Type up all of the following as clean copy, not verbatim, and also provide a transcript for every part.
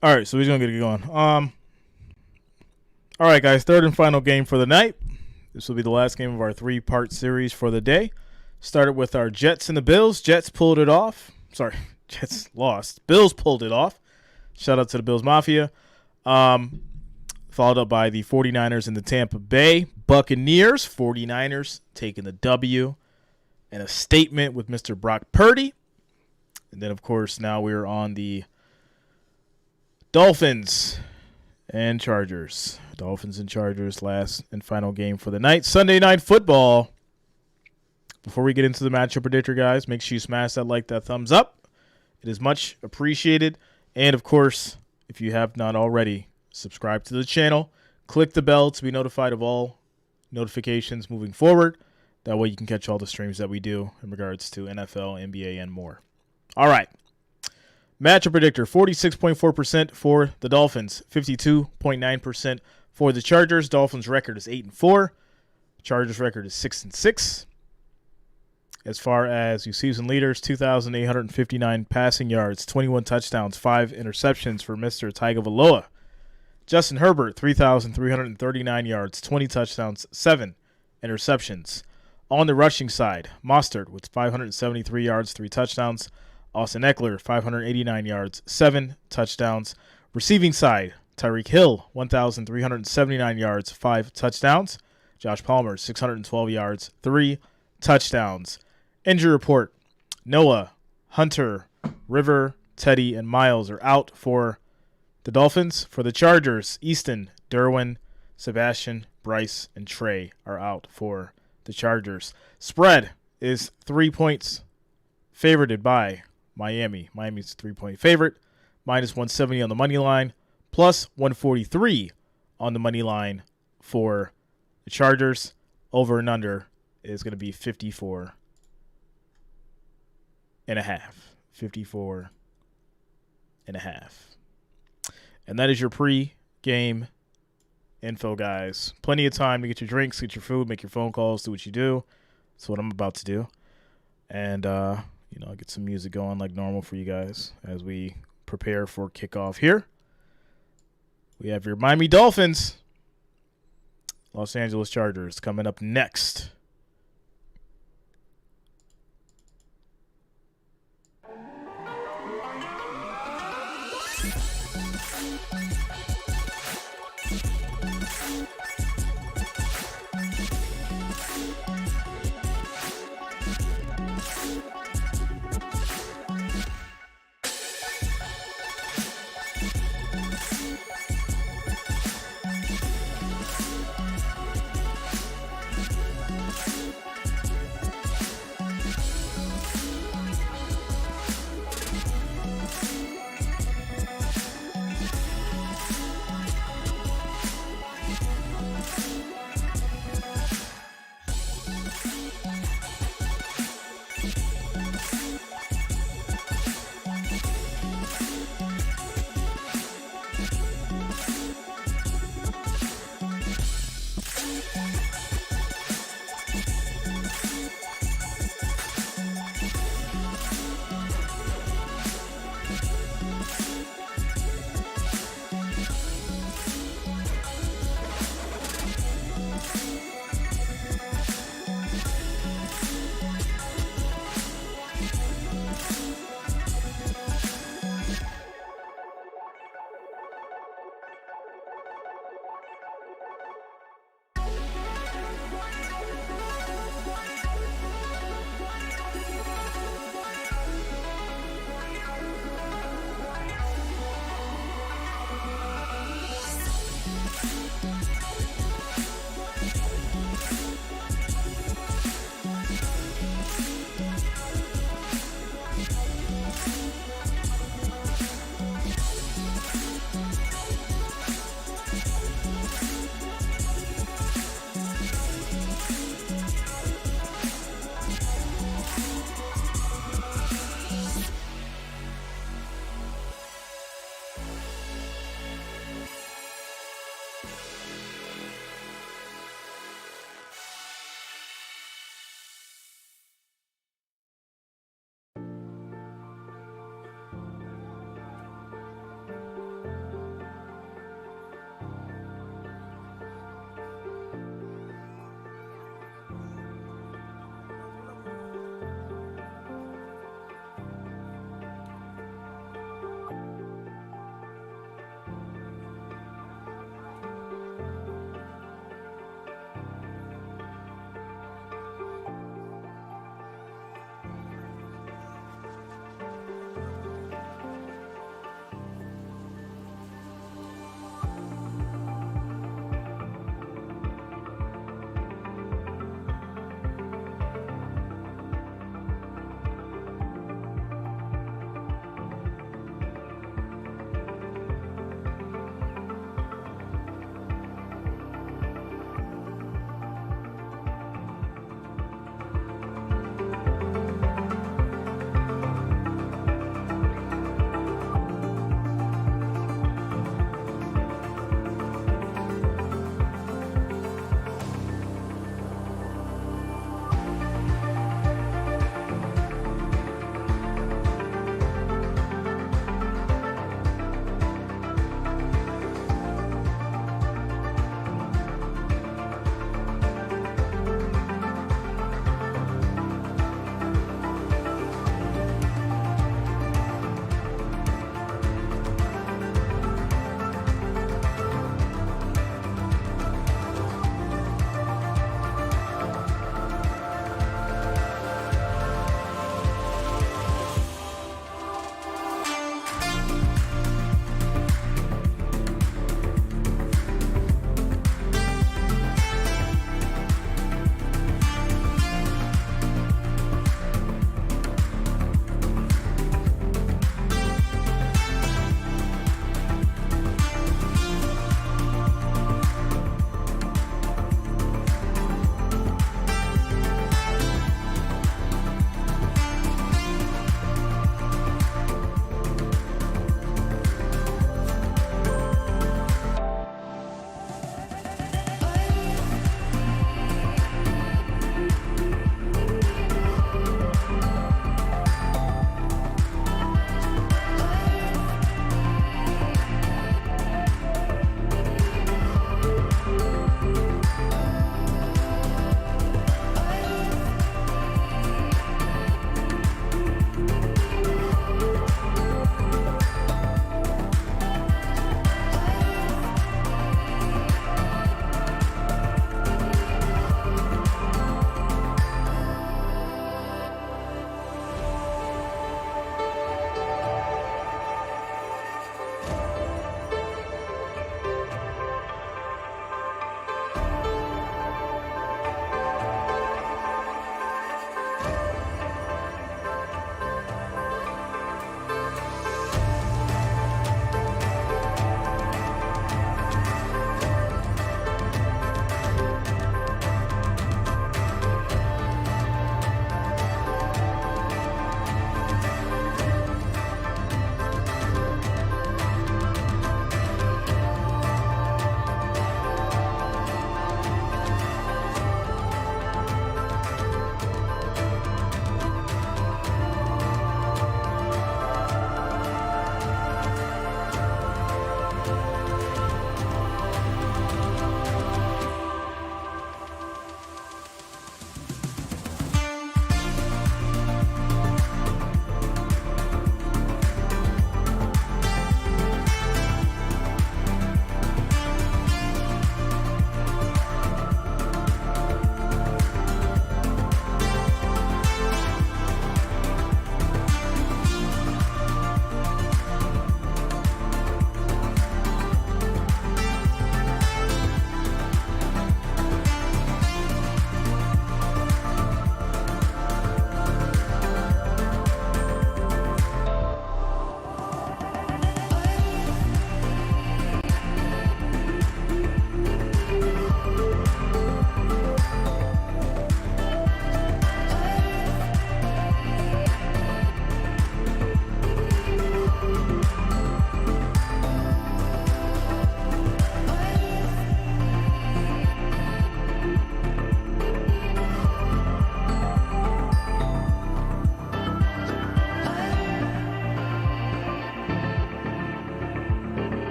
All right, so we're going to get it going. All right, guys, third and final game for the night. This will be the last game of our three-part series for the day. Started with our Jets and the Bills. Jets pulled it off. Sorry, Jets lost. Bills pulled it off. Shout out to the Bills Mafia. Followed up by the 49ers and the Tampa Bay Buccaneers. 49ers taking the W and a statement with Mr. Brock Purdy. And then, of course, now we're on the Dolphins and Chargers. Dolphins and Chargers, last and final game for the night. Sunday Night Football. Before we get into the matchup predictor, guys, make sure you smash that like, that thumbs up. It is much appreciated. And, of course, if you have not already, subscribe to the channel. Click the bell to be notified of all notifications moving forward. That way you can catch all the streams that we do in regards to NFL, NBA, and more. All right. Matchup predictor, 46.4% for the Dolphins, 52.9% for the Chargers. Dolphins' record is 8-4. Chargers' record is 6-6. As far as your season leaders, 2,859 passing yards, 21 touchdowns, 5 interceptions for Mr. Tagovailoa. Justin Herbert, 3,339 yards, 20 touchdowns, 7 interceptions. On the rushing side, Mostert with 573 yards, 3 touchdowns. Austin Eckler, 589 yards, 7 touchdowns. Receiving side, Tyreek Hill, 1,379 yards, 5 touchdowns. Josh Palmer, 612 yards, 3 touchdowns. Injury report, Noah, Hunter, River, Teddy, and Miles are out for the Dolphins. For the Chargers, Easton, Derwin, Sebastian, Bryce, and Trey are out for the Chargers. Spread is 3 points favored by Miami. Miami's a 3-point favorite. Minus 170 on the money line. Plus 143 on the money line for the Chargers. Over and under is going to be 54 and a half. 54 and a half. And that is your pre-game info, guys. Plenty of time to get your drinks, get your food, make your phone calls, do what you do. That's what I'm about to do. And, I'll get some music going like normal for you guys as we prepare for kickoff here. We have your Miami Dolphins, Los Angeles Chargers coming up next.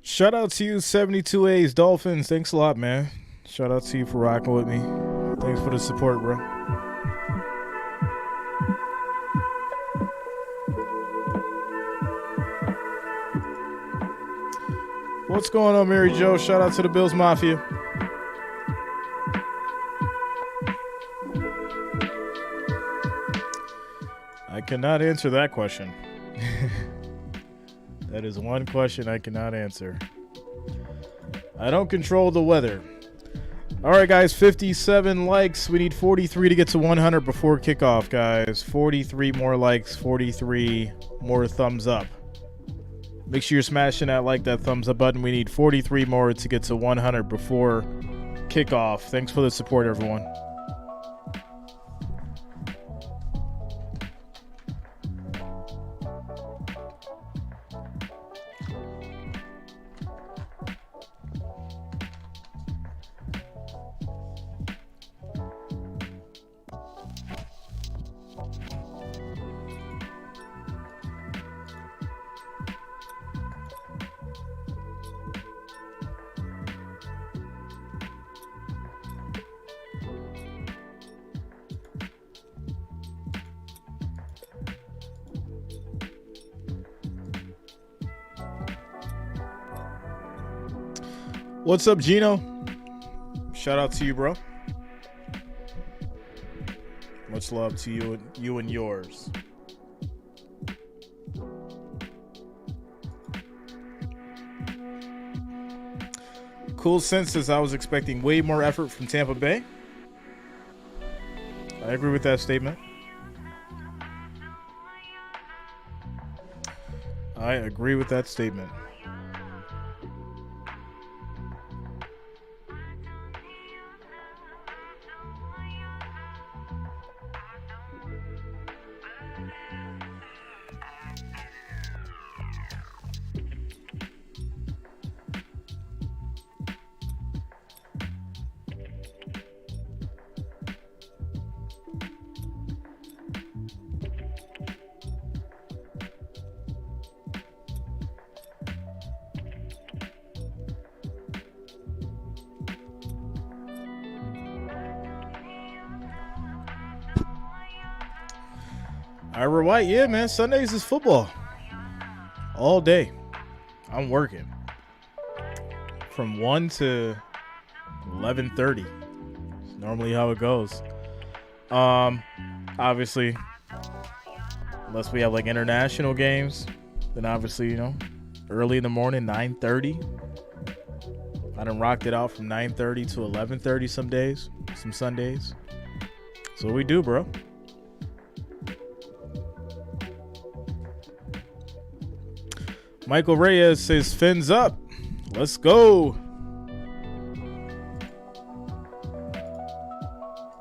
Shout out to you, 72A's Dolphins. Thanks a lot, man. Shout out to you for rocking with me. Thanks for the support, bro. What's going on, Mary Jo? Shout out to the Bills Mafia. I cannot answer that question. That is one question I cannot answer. I don't control the weather. All right, guys, 57 likes. We need 43 to get to 100 before kickoff, guys. 43 more likes, 43 more thumbs up. Make sure you're smashing that thumbs up button. We need 43 more to get to 100 before kickoff. Thanks for the support, everyone. What's up, Gino? Shout out to you, bro. Much love to you and yours. Cool sense, I was expecting way more effort from Tampa Bay. I agree with that statement. I agree with that statement. Ira White, yeah, man. Sundays is football. All day. I'm working. From 1 to 11:30. It's normally how it goes. Obviously, unless we have like international games, then obviously, early in the morning, 9:30. I done rocked it out from 9:30 to 11:30 some days, some Sundays. That's what we do, bro. Michael Reyes says, fins up. Let's go.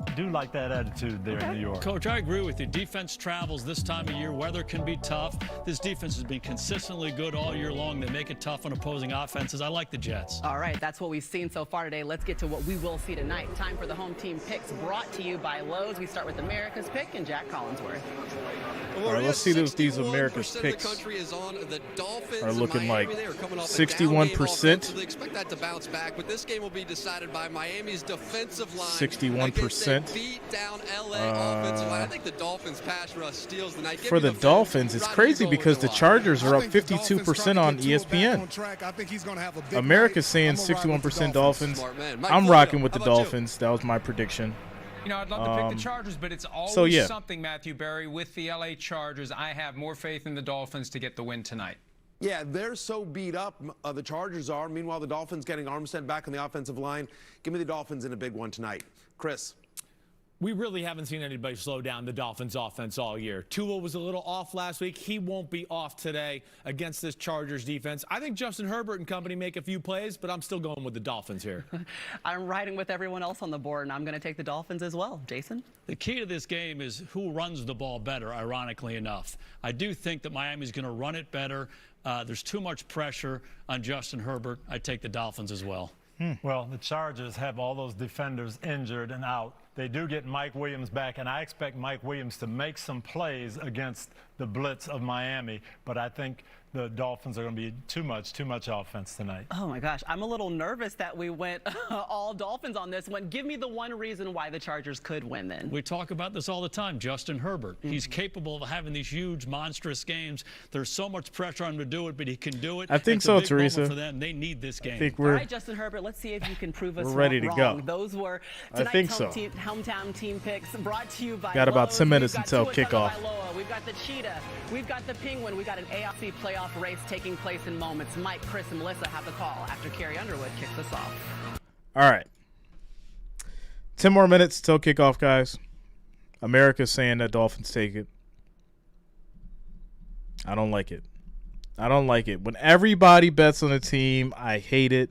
I do like that attitude there in New York. Coach, I agree with you. Defense travels this time of year. Weather can be tough. This defense has been consistently good all year long. They make it tough on opposing offenses. I like the Jets. All right, that's what we've seen so far today. Let's get to what we will see tonight. Time for the home team picks brought to you by Lowe's. We start with America's pick and Jack Collinsworth. All right, let's see if these America's picks are looking like 61%. So they expect that to bounce back, but this game will be decided by Miami's defensive line. 61%. Beat down LA offensive line. I think the Dolphins pass rush steals the night. For the Dolphins, it's crazy because the Chargers are up 52% on ESPN. America's saying 61% Dolphins. I'm rocking with the Dolphins. That was my prediction. I'd love to pick the Chargers, but it's always something, Matthew Berry, with the LA Chargers. I have more faith in the Dolphins to get the win tonight. Yeah, they're so beat up, the Chargers are. Meanwhile, the Dolphins getting Armstead back on the offensive line. Give me the Dolphins in a big one tonight. Chris. We really haven't seen anybody slow down the Dolphins offense all year. Tua was a little off last week. He won't be off today against this Chargers defense. I think Justin Herbert and company make a few plays, but I'm still going with the Dolphins here. I'm riding with everyone else on the board, and I'm going to take the Dolphins as well. Jason? The key to this game is who runs the ball better, ironically enough. I do think that Miami's going to run it better. There's too much pressure on Justin Herbert. I take the Dolphins as well. Well, the Chargers have all those defenders injured and out. they do get Mike Williams back, and I expect Mike Williams to make some plays against the blitz of Miami, but I think the Dolphins are going to be too much offense tonight. Oh my gosh, I'm a little nervous that we went all Dolphins on this one. Give me the one reason why the Chargers could win then. We talk about this all the time. Justin Herbert. He's capable of having these huge, monstrous games. There's so much pressure on him to do it, but he can do it. I think it's so, a big Teresa. moment for them. They need this game. I think All right, Justin Herbert, let's see if you can prove us we're ready to wrong. go. Those were I tonight's think so. hometown team picks brought to you by Got about Lowe's. 10 minutes We've got until Tua kickoff. Tagovailoa. We've got the Cheetah. We've got the Penguin. We've got an AFC playoff race taking place in moments. Mike, Chris, and Melissa have the call after Carrie Underwood kicks us off. All right. 10 more minutes till kickoff, guys. America's saying that Dolphins take it. I don't like it. I don't like it. When everybody bets on a team, I hate it.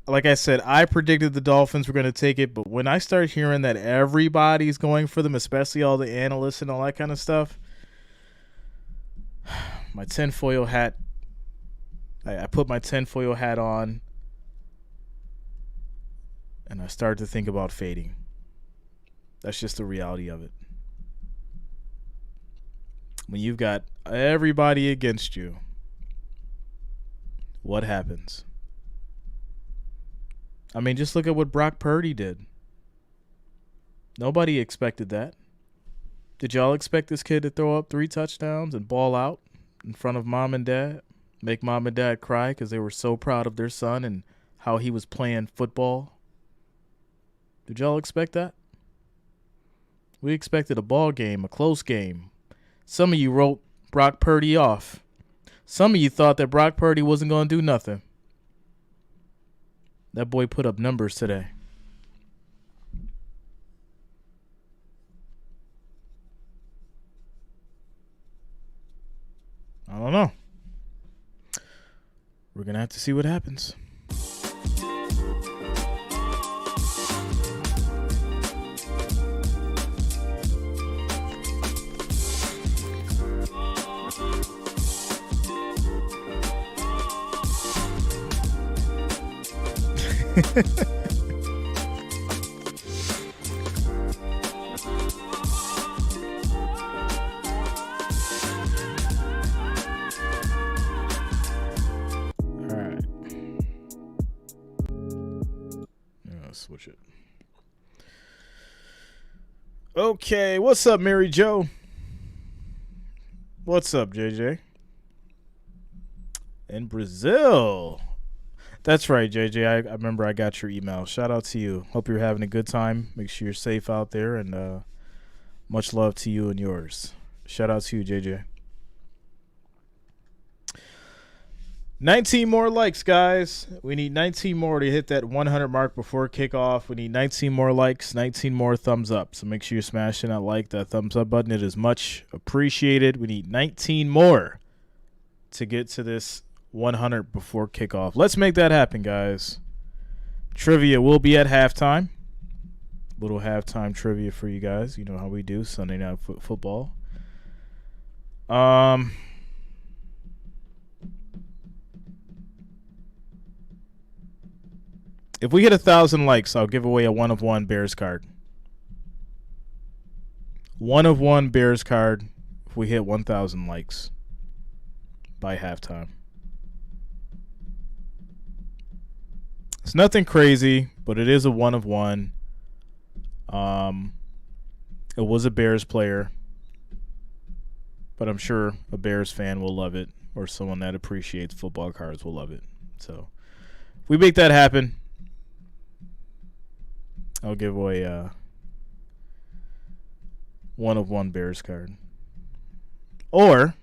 Like I said, I predicted the Dolphins were going to take it, but when I start hearing that everybody's going for them, especially all the analysts and all that kind of stuff, my tinfoil hat, I put my tinfoil hat on, and I started to think about fading. That's just the reality of it. When you've got everybody against you, what happens? I mean, just look at what Brock Purdy did. Nobody expected that. Did y'all expect this kid to throw up 3 touchdowns and ball out in front of mom and dad? Make mom and dad cry because they were so proud of their son and how he was playing football? Did y'all expect that? We expected a ball game, a close game. Some of you wrote Brock Purdy off. Some of you thought that Brock Purdy wasn't going to do nothing. That boy put up numbers today. I don't know. We're going to have to see what happens. Switch it. Okay, what's up, Mary Jo? What's up, JJ? In Brazil. That's right, JJ. I remember I got your email. Shout out to you. Hope you're having a good time. Make sure you're safe out there, and much love to you and yours. Shout out to you, JJ. 19 more likes, guys. We need 19 more to hit that 100 mark before kickoff. We need 19 more likes, 19 more thumbs up. So make sure you're smashing that like, that thumbs up button. It is much appreciated. We need 19 more to get to this 100 before kickoff. Let's make that happen, guys. Trivia will be at halftime. Little halftime trivia for you guys. You know how we do Sunday Night Football. If we hit 1,000 likes, I'll give away a 1-of-1 Bears card. 1-of-1 Bears card if we hit 1,000 likes by halftime. It's nothing crazy, but it is a 1-of-1. It was a Bears player, but I'm sure a Bears fan will love it, or someone that appreciates football cards will love it. So if we make that happen, I'll give away a 1-of-1 Bears card. Or,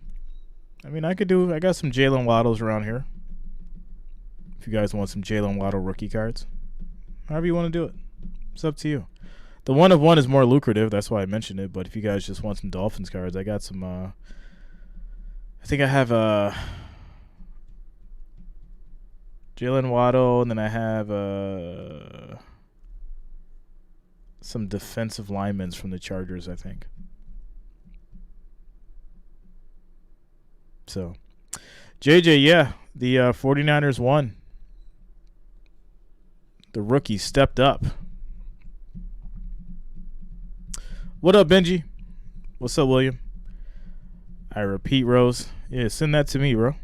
I got some Jalen Waddles around here. If you guys want some Jalen Waddle rookie cards. However you want to do it. It's up to you. The 1-of-1 is more lucrative. That's why I mentioned it. But if you guys just want some Dolphins cards, I got some, I think I have Jalen Waddle, and then I have some defensive linemen from the Chargers, I think. So, JJ, yeah, the 49ers won. The rookie stepped up. What up, Benji? What's up, William? I repeat, Rose. Yeah, send that to me, bro.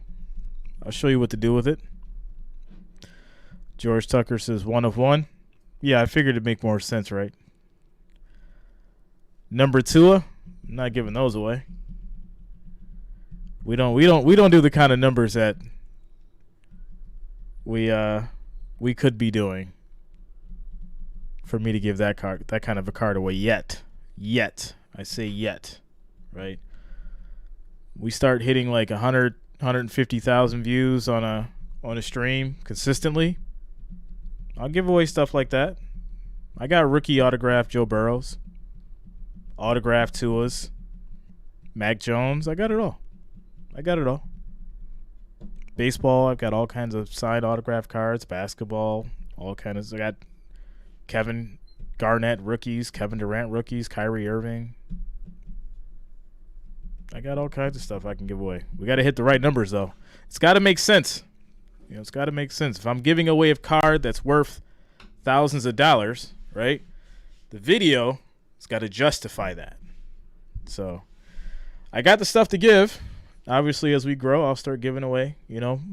I'll show you what to do with it. George Tucker says 1 of 1. Yeah, I figured it'd make more sense, right? Number 2, I'm not giving those away. We don't do the kind of numbers that we could be doing for me to give that kind of a card away yet. I say yet, right? We start hitting like 100, 150,000 views on a stream consistently. I'll give away stuff like that. I got rookie autograph Joe Burrows, autograph Tua's, Mac Jones. I got it all. Baseball, I've got all kinds of signed autograph cards. Basketball, all kinds. I got Kevin Garnett rookies, Kevin Durant rookies, Kyrie Irving. I got all kinds of stuff I can give away. We got to hit the right numbers, though. It's got to make sense. It's got to make sense. If I'm giving away a card that's worth thousands of dollars, right, the video has got to justify that. So I got the stuff to give. Obviously, as we grow, I'll start giving away,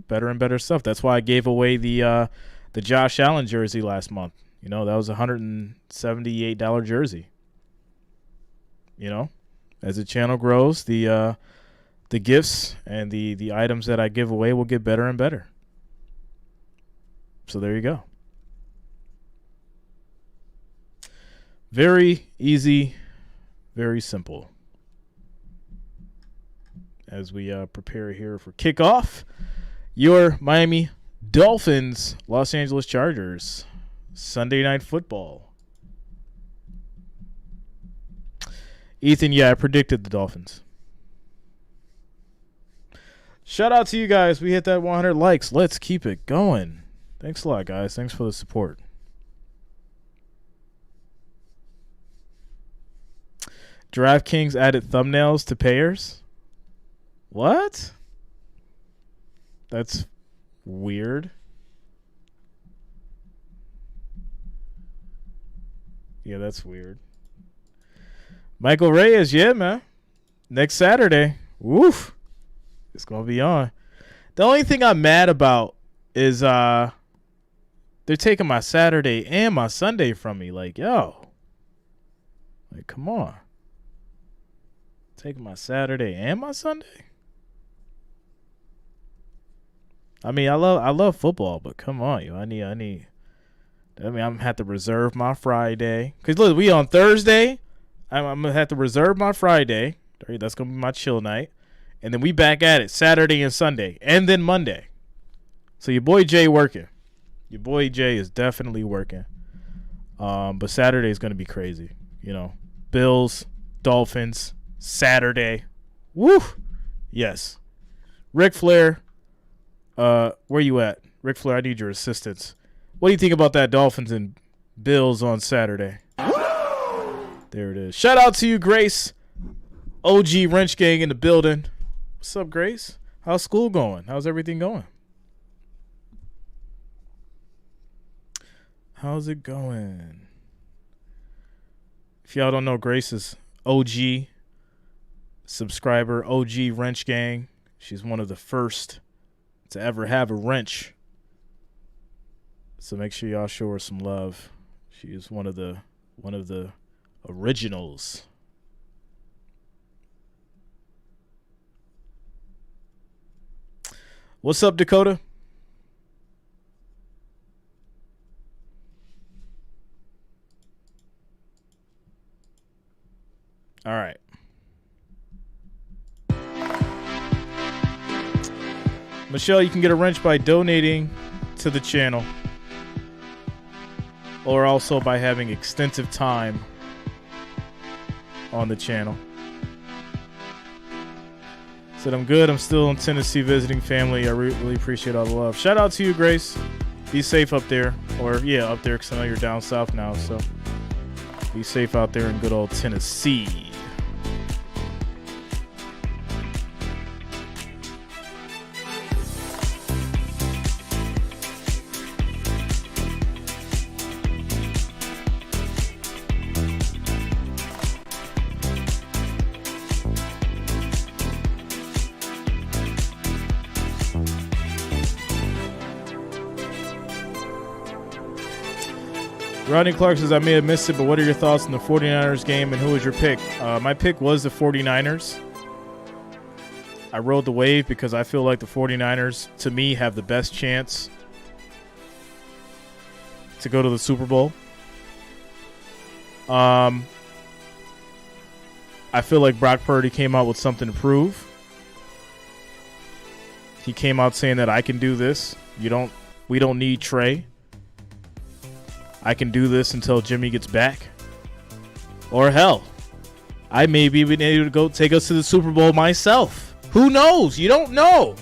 better and better stuff. That's why I gave away the Josh Allen jersey last month. That was a $178 jersey. As the channel grows, the gifts and the items that I give away will get better and better. So there you go. Very easy, very simple. As we prepare here for kickoff, your Miami Dolphins, Los Angeles Chargers, Sunday Night Football. Ethan, yeah, I predicted the Dolphins. Shout out to you guys. We hit that 100 likes. Let's keep it going. Thanks a lot, guys. Thanks for the support. DraftKings added thumbnails to payers. What? That's weird. Yeah, that's weird. Michael Reyes, yeah, man. Next Saturday. Woof. It's going to be on. The only thing I'm mad about is they're taking my Saturday and my Sunday from me. Like, yo. Like, come on. Taking my Saturday and my Sunday? I mean, I love football, but come on, yo. I'm gonna have to reserve my Friday. Cause look, we on Thursday. I'm gonna have to reserve my Friday. That's gonna be my chill night, and then we back at it Saturday and Sunday, and then Monday. So your boy Jay working. Your boy Jay is definitely working. But Saturday is gonna be crazy. Bills, Dolphins, Saturday. Woo! Yes. Ric Flair. Where you at? Ric Flair, I need your assistance. What do you think about that Dolphins and Bills on Saturday? There it is. Shout out to you, Grace. OG Wrench Gang in the building. What's up, Grace? How's school going? How's everything going? How's it going? If y'all don't know, Grace is OG subscriber, OG Wrench Gang. She's one of the first to ever have a wrench. So make sure y'all show her some love. She is one of the originals. What's up, Dakota? All right. Michelle, you can get a wrench by donating to the channel, or also by having extensive time on the channel. Said I'm good. I'm still in Tennessee visiting family. I really appreciate all the love. Shout out to you, Grace. Be safe up there. Or, yeah, up there, because I know you're down south now. So be safe out there in good old Tennessee. Rodney Clark says, I may have missed it, but what are your thoughts on the 49ers game, and who was your pick? My pick was the 49ers. I rode the wave because I feel like the 49ers, to me, have the best chance to go to the Super Bowl. I feel like Brock Purdy came out with something to prove. He came out saying that I can do this. We don't need Trey. I can do this until Jimmy gets back. Or hell, I may be able to go take us to the Super Bowl myself. Who knows? You don't know.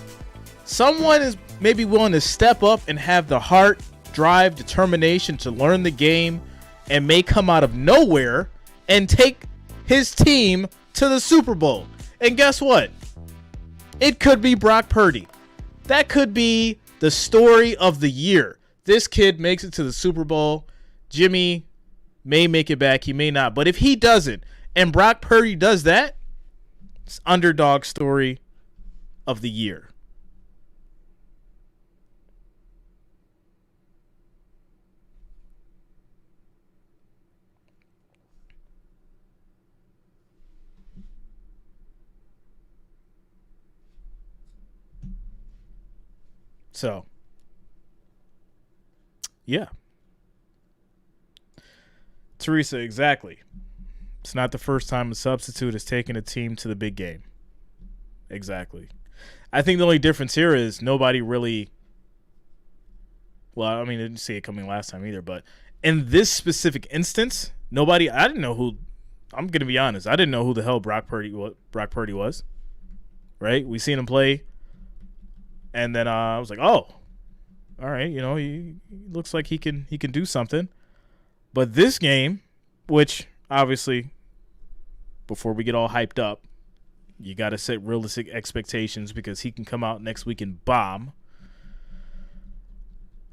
Someone is maybe willing to step up and have the heart, drive, determination to learn the game and may come out of nowhere and take his team to the Super Bowl. And guess what? It could be Brock Purdy. That could be the story of the year. This kid makes it to the Super Bowl. Jimmy may make it back. He may not. But if he doesn't and Brock Purdy does that, it's underdog story of the year. So, yeah. Teresa, exactly. It's not the first time a substitute has taken a team to the big game. Exactly. I think the only difference here is nobody really, well, I mean, I didn't see it coming last time either, but in this specific instance, I didn't know who, I'm going to be honest, I didn't know who the hell Brock Purdy was, right? We seen him play, and then I was like, oh, all right, he looks like he can do something. But this game, which obviously, before we get all hyped up, you got to set realistic expectations because he can come out next week and bomb.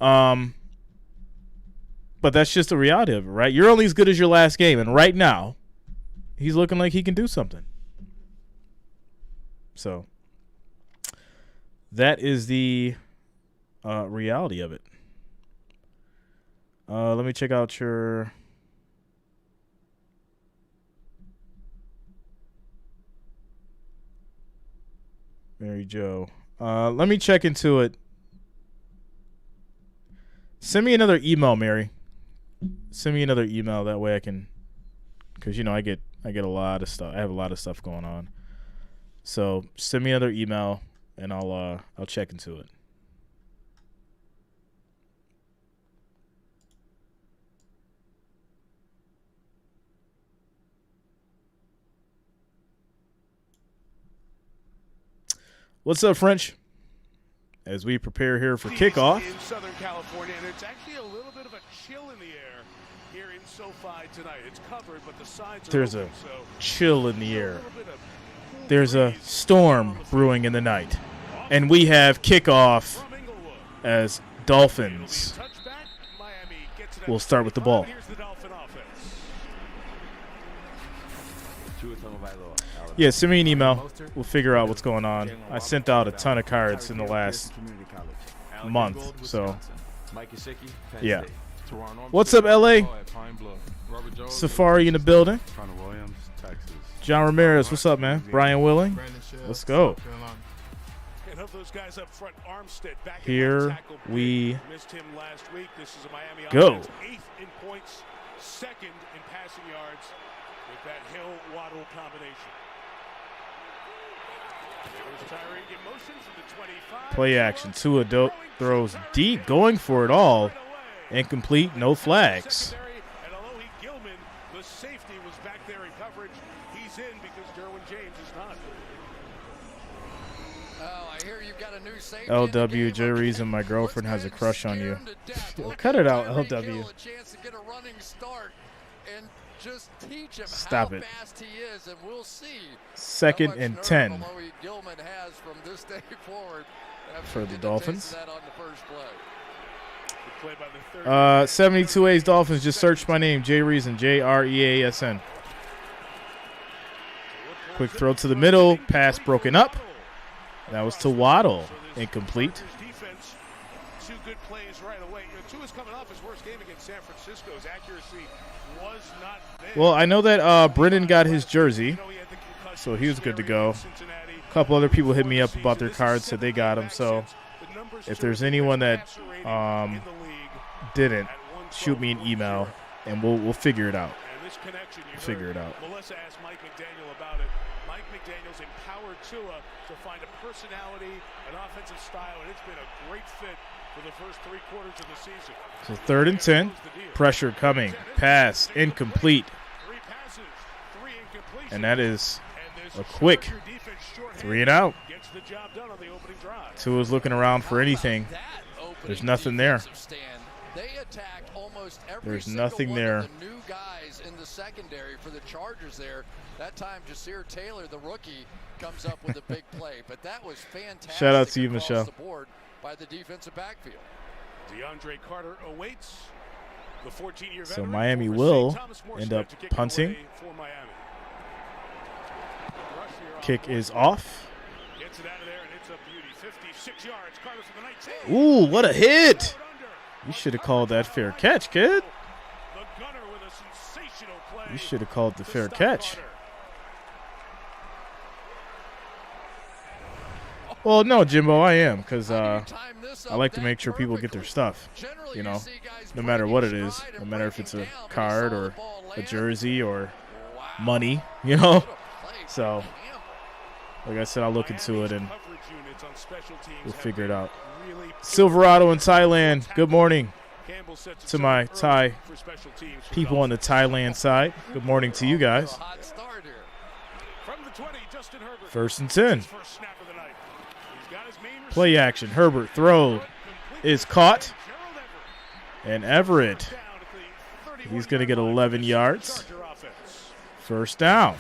But that's just the reality of it, right? You're only as good as your last game, and right now, he's looking like he can do something. So, that is the reality of it. Let me check out your Mary Jo. Let me check into it. Send me another email, Mary. Send me another email, that way I can, because I get a lot of stuff. I have a lot of stuff going on. So send me another email and I'll check into it. What's up, French? As we prepare here for kickoff. In Southern California, and it's actually a little bit of a chill in the air here in SoFi tonight. It's covered, but the sides are There's open, a chill in the air. There's a storm brewing in the night. And we have kickoff as Dolphins will start with the ball. Yeah, send me an email. We'll figure out what's going on. I sent out a ton of cards in the last month, so yeah. What's up, LA? Safari in the building. John Ramirez, what's up, man? Brian Willing, let's go. Here we go. Second in passing yards with that Hill-Waddle combination. Play action. Tua throws deep, going for it all. Incomplete, no flags. And although Gilman, the safety, was back there in coverage, he's in because Derwin James is not. I hear you've got a new safety. LW, Jerry's and my girlfriend has a crush on you. Cut it out, LW. Just teach him Stop how it. fast he is, and we'll see. Second and 10 Gilman has from this day forward for the Dolphins. That on the first play. 72A's Dolphins, just search my name, J Reason, JREASN. Quick throw to the middle, pass broken up. That was to Waddle, incomplete. two good plays right away. Tua's coming off his worst game against San Francisco. His accuracy was not there. Well, I know that Brennan got his jersey, so he was good to go. A couple other people hit me up about their cards, said they got him. So if there's anyone that didn't, shoot me an email, and we'll figure it out. Figure it out. Melissa asked Mike McDaniel about it. Mike McDaniel's empowered Tua to find a personality, an offensive style, and it's been a great fit for the first 3 quarters of the season. So 3rd and 10, pressure coming, pass incomplete, and that is a quick 3 and out. Tua's looking around for anything. There's nothing there. There's nothing there. The new guys in the secondary for the Chargers there. That time, Jasir Taylor, the rookie, comes up with a big play. But that was fantastic. Shout out to you, Michelle. The board by the defensive backfield. DeAndre Carter awaits. The 14-year so Miami will end up punting. Kick is off. Gets it out of there, and it's a beauty. 56 yards. Carter for the night. Ooh, what a hit! You should have called that fair catch, kid. You should have called the fair catch. Well, no, Jimbo, I am, because I like to make sure people get their stuff, you know, no matter what it is, no matter if it's a card or a jersey or money, you know. So, like I said, I'll look into it and we'll figure it out. Silverado in Thailand, good morning to my Thai people on the Thailand side. Good morning to you guys. 1st and 10. Play action. Herbert throw is caught. And Everett, he's going to get 11 yards. 1st down.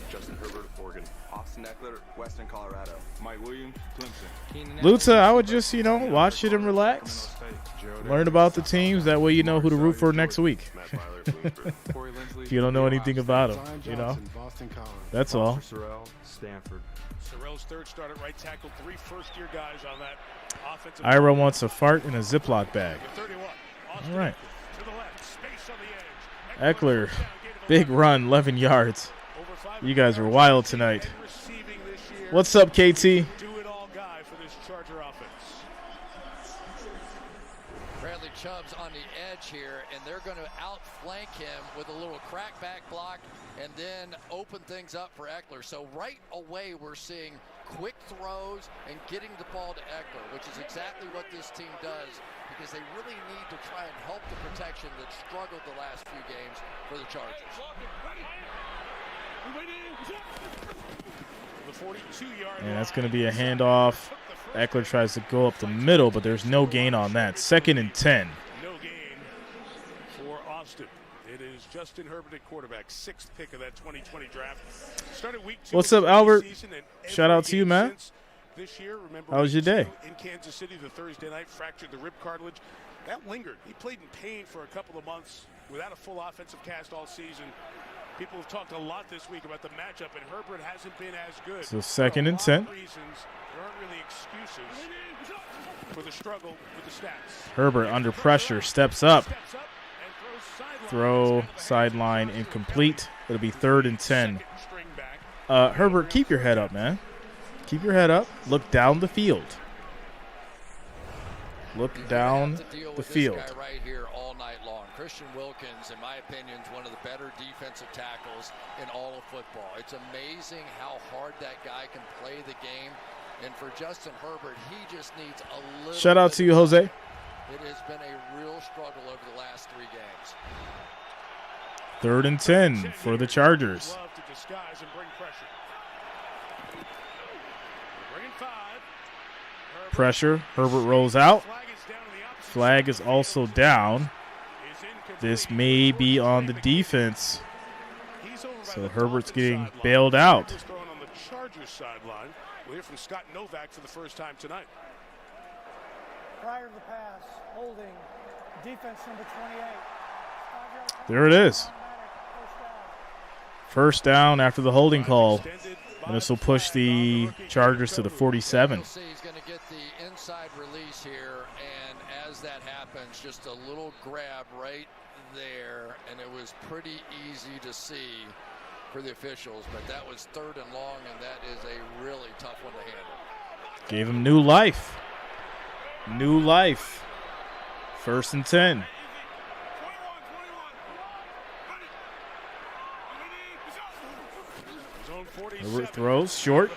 Justin Herbert, Oregon. Austin Eckler, Western Colorado. Mike Williams, Clemson. Luta, I would just, watch it and relax. Learn about the teams. That way you know who to root for next week. If you don't know anything about them, That's all. Stanford. Sorrell's third start at right tackle, 3 first-year guys on that offensive. Ira wants a fart in a Ziploc bag. All right. Eckler, big run, 11 yards. You guys are wild tonight. What's up, KT? Bradley Chubb's on the edge here, and they're going to outflank him with a little crackback block and then open things up for Eckler. So right away we're seeing quick throws and getting the ball to Eckler, which is exactly what this team does, because they really need to try and help the protection that struggled the last few games for the Chargers. And that's going to be a handoff. Eckler tries to go up the middle, but there's no gain on that. 2nd and 10. No gain for Austin. It is Justin Herbert at quarterback, 6th pick of that 2020 draft. Started week 2. What's up, Albert? Shout out to you, man. This year, remember, how was your day? In Kansas City, the Thursday night, fractured the rib cartilage. That lingered. He played in pain for a couple of months without a full offensive cast all season. People have talked a lot this week about the matchup, and Herbert hasn't been as good. So 2nd and 10. There aren't really excuses for the struggle with the stats. Herbert under pressure, steps up. Throw, sideline, incomplete. It'll be 3rd and 10. Herbert, keep your head up, man. Keep your head up. Look down the field. Look down the field. This guy right here all night long. Christian Wilkins, in my opinion, is one of the better defensive tackles in all of football. It's amazing how hard that guy can play the game. And for Justin Herbert, he just needs a little. Shout out to you, Jose. It has been a real struggle over the last 3 games. 3rd and 10 for the Chargers. Pressure. Herbert rolls out. Flag is also down. This may be on the defense. So Herbert's getting bailed out. We'll hear from Scott Novak for the first time tonight. Prior to the pass, holding, defense number 28. There it is. 1st down after the holding call. And this will push the Chargers to the 47. He's going to get the inside release here, and that happens, just a little grab right there, and it was pretty easy to see for the officials, but that was 3rd and long, and that is a really tough one to handle. Gave him new life. New life. 1st and 10. Herbert throws short.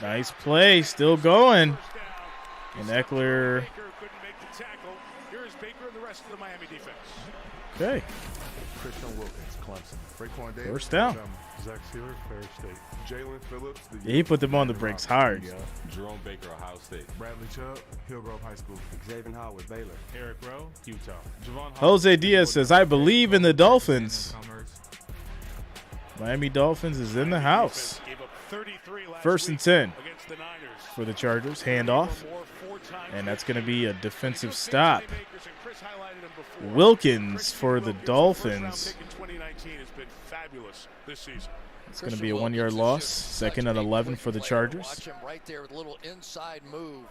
Nice play, still going. And Eckler. Okay. First down. Zach Sealer, Ferris State. Jalen Phillips. Yeah, he put them on the brakes hard, yo. Jerome Baker, Ohio State. Bradley Chubb, Hillgrove High School. Xavier Howard, Baylor. Eric Rowe, Utah. Jose Diaz says, I believe in the Dolphins. Miami Dolphins is in the house. 1st and 10 for the Chargers. Handoff. And that's going to be a defensive stop. Wilkins for the Dolphins. It's going to be a 1-yard loss. 2nd and 11 for the Chargers. Watch him right there with a little inside move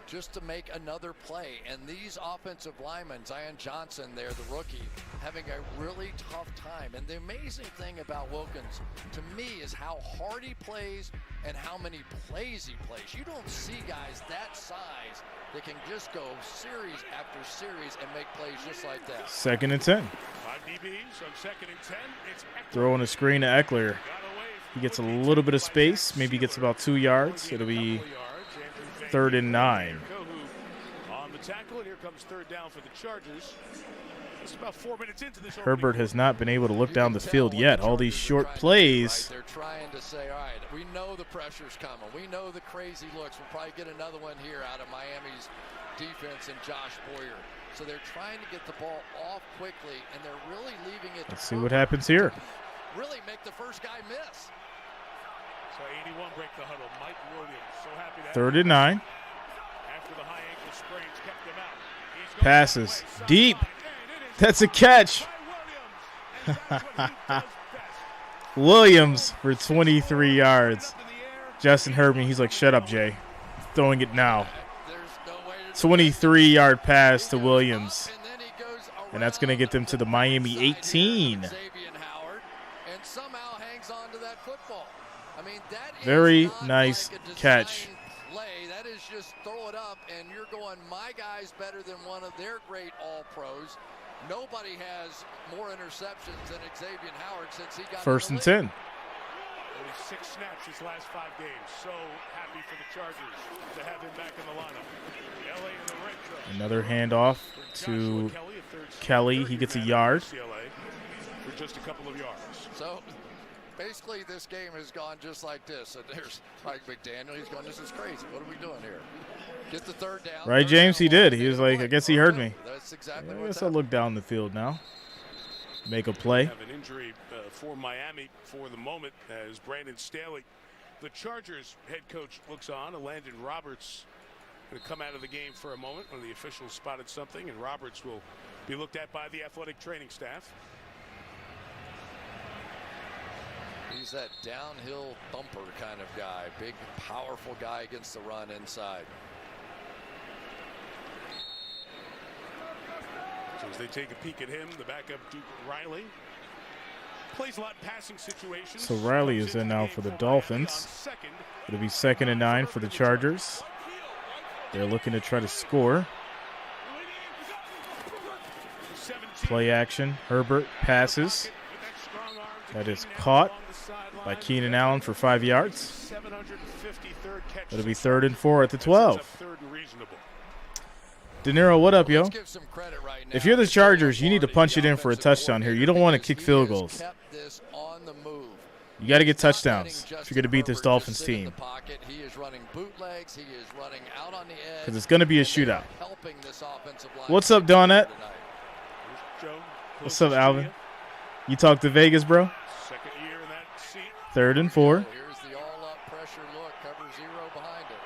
just to make another play. And these offensive linemen, Zion Johnson there, the rookie, having a really tough time. And the amazing thing about Wilkins, to me, is how hard he plays and how many plays he plays. You don't see guys that size that can just go series after series and make plays just like that. 2nd and 10. 5 DBs on 2nd and 10. It's Throwing a screen to Eckler. He gets a little bit of space. Maybe gets about 2 yards. It'll be 3rd and 9. On the tackle, and here comes 3rd down for the Chargers. It's about 4 minutes into this. Herbert has not been able to look down the field yet. All these short plays. They're trying to say, all right, we know the pressure's coming. We know the crazy looks. We'll probably get another one here out of Miami's defense and Josh Boyer. So they're trying to get the ball off quickly, and they're really leaving it. Let's see what happens here. Really make the first guy miss. So 81 break the huddle. Mike Williams, so happy to 3rd and 9. After the high ankle sprains kept him out. Passes deep. That's a catch. Williams for 23 yards. Justin Herbert, he's like, shut up, Jay. Throwing it now. 23-yard pass to Williams. And that's going to get them to the Miami 18. Very nice catch. That is just throw it up, and you're going, my guy's better than one of their great all-pros. Nobody has more interceptions than Xavier Howard since he got 1st and 10. Only 6 snaps his last 5 games. So happy for the Chargers to have him back in the lineup. LA in the red zone. Another handoff to Kelly. He gets a yard. For just a couple of yards. So basically this game has gone just like this. And there's Mike McDaniel. He's going, this is crazy. What are we doing here? Get the 3rd down. Right, James? He did. He was like, I guess he heard me. That's exactly I guess I'll look down the field now. Make a play. Have an injury for Miami for the moment as Brandon Staley, the Chargers head coach, looks on. And Landon Roberts going to come out of the game for a moment when the officials spotted something, and Roberts will be looked at by the athletic training staff. He's that downhill thumper kind of guy. Big, powerful guy against the run inside. So as they take a peek at him, the backup Duke Riley plays a lot in passing situations. So Riley is in now for the Dolphins. It'll be 2nd and 9 for the Chargers. They're looking to try to score. Play action. Herbert passes. That is caught by Keenan Allen for 5 yards. It'll be 3rd and 4 at the 12. De Niro, what up, yo? If you're the Chargers, you need to punch it in for a touchdown here. You don't want to kick field goals. You got to get touchdowns if you're going to beat this Dolphins team. Because it's going to be a shootout. What's up, Donette? What's up, Alvin? You talk to Vegas, bro? 3rd and 4. Here's the all-up pressure look. Cover 0 behind it.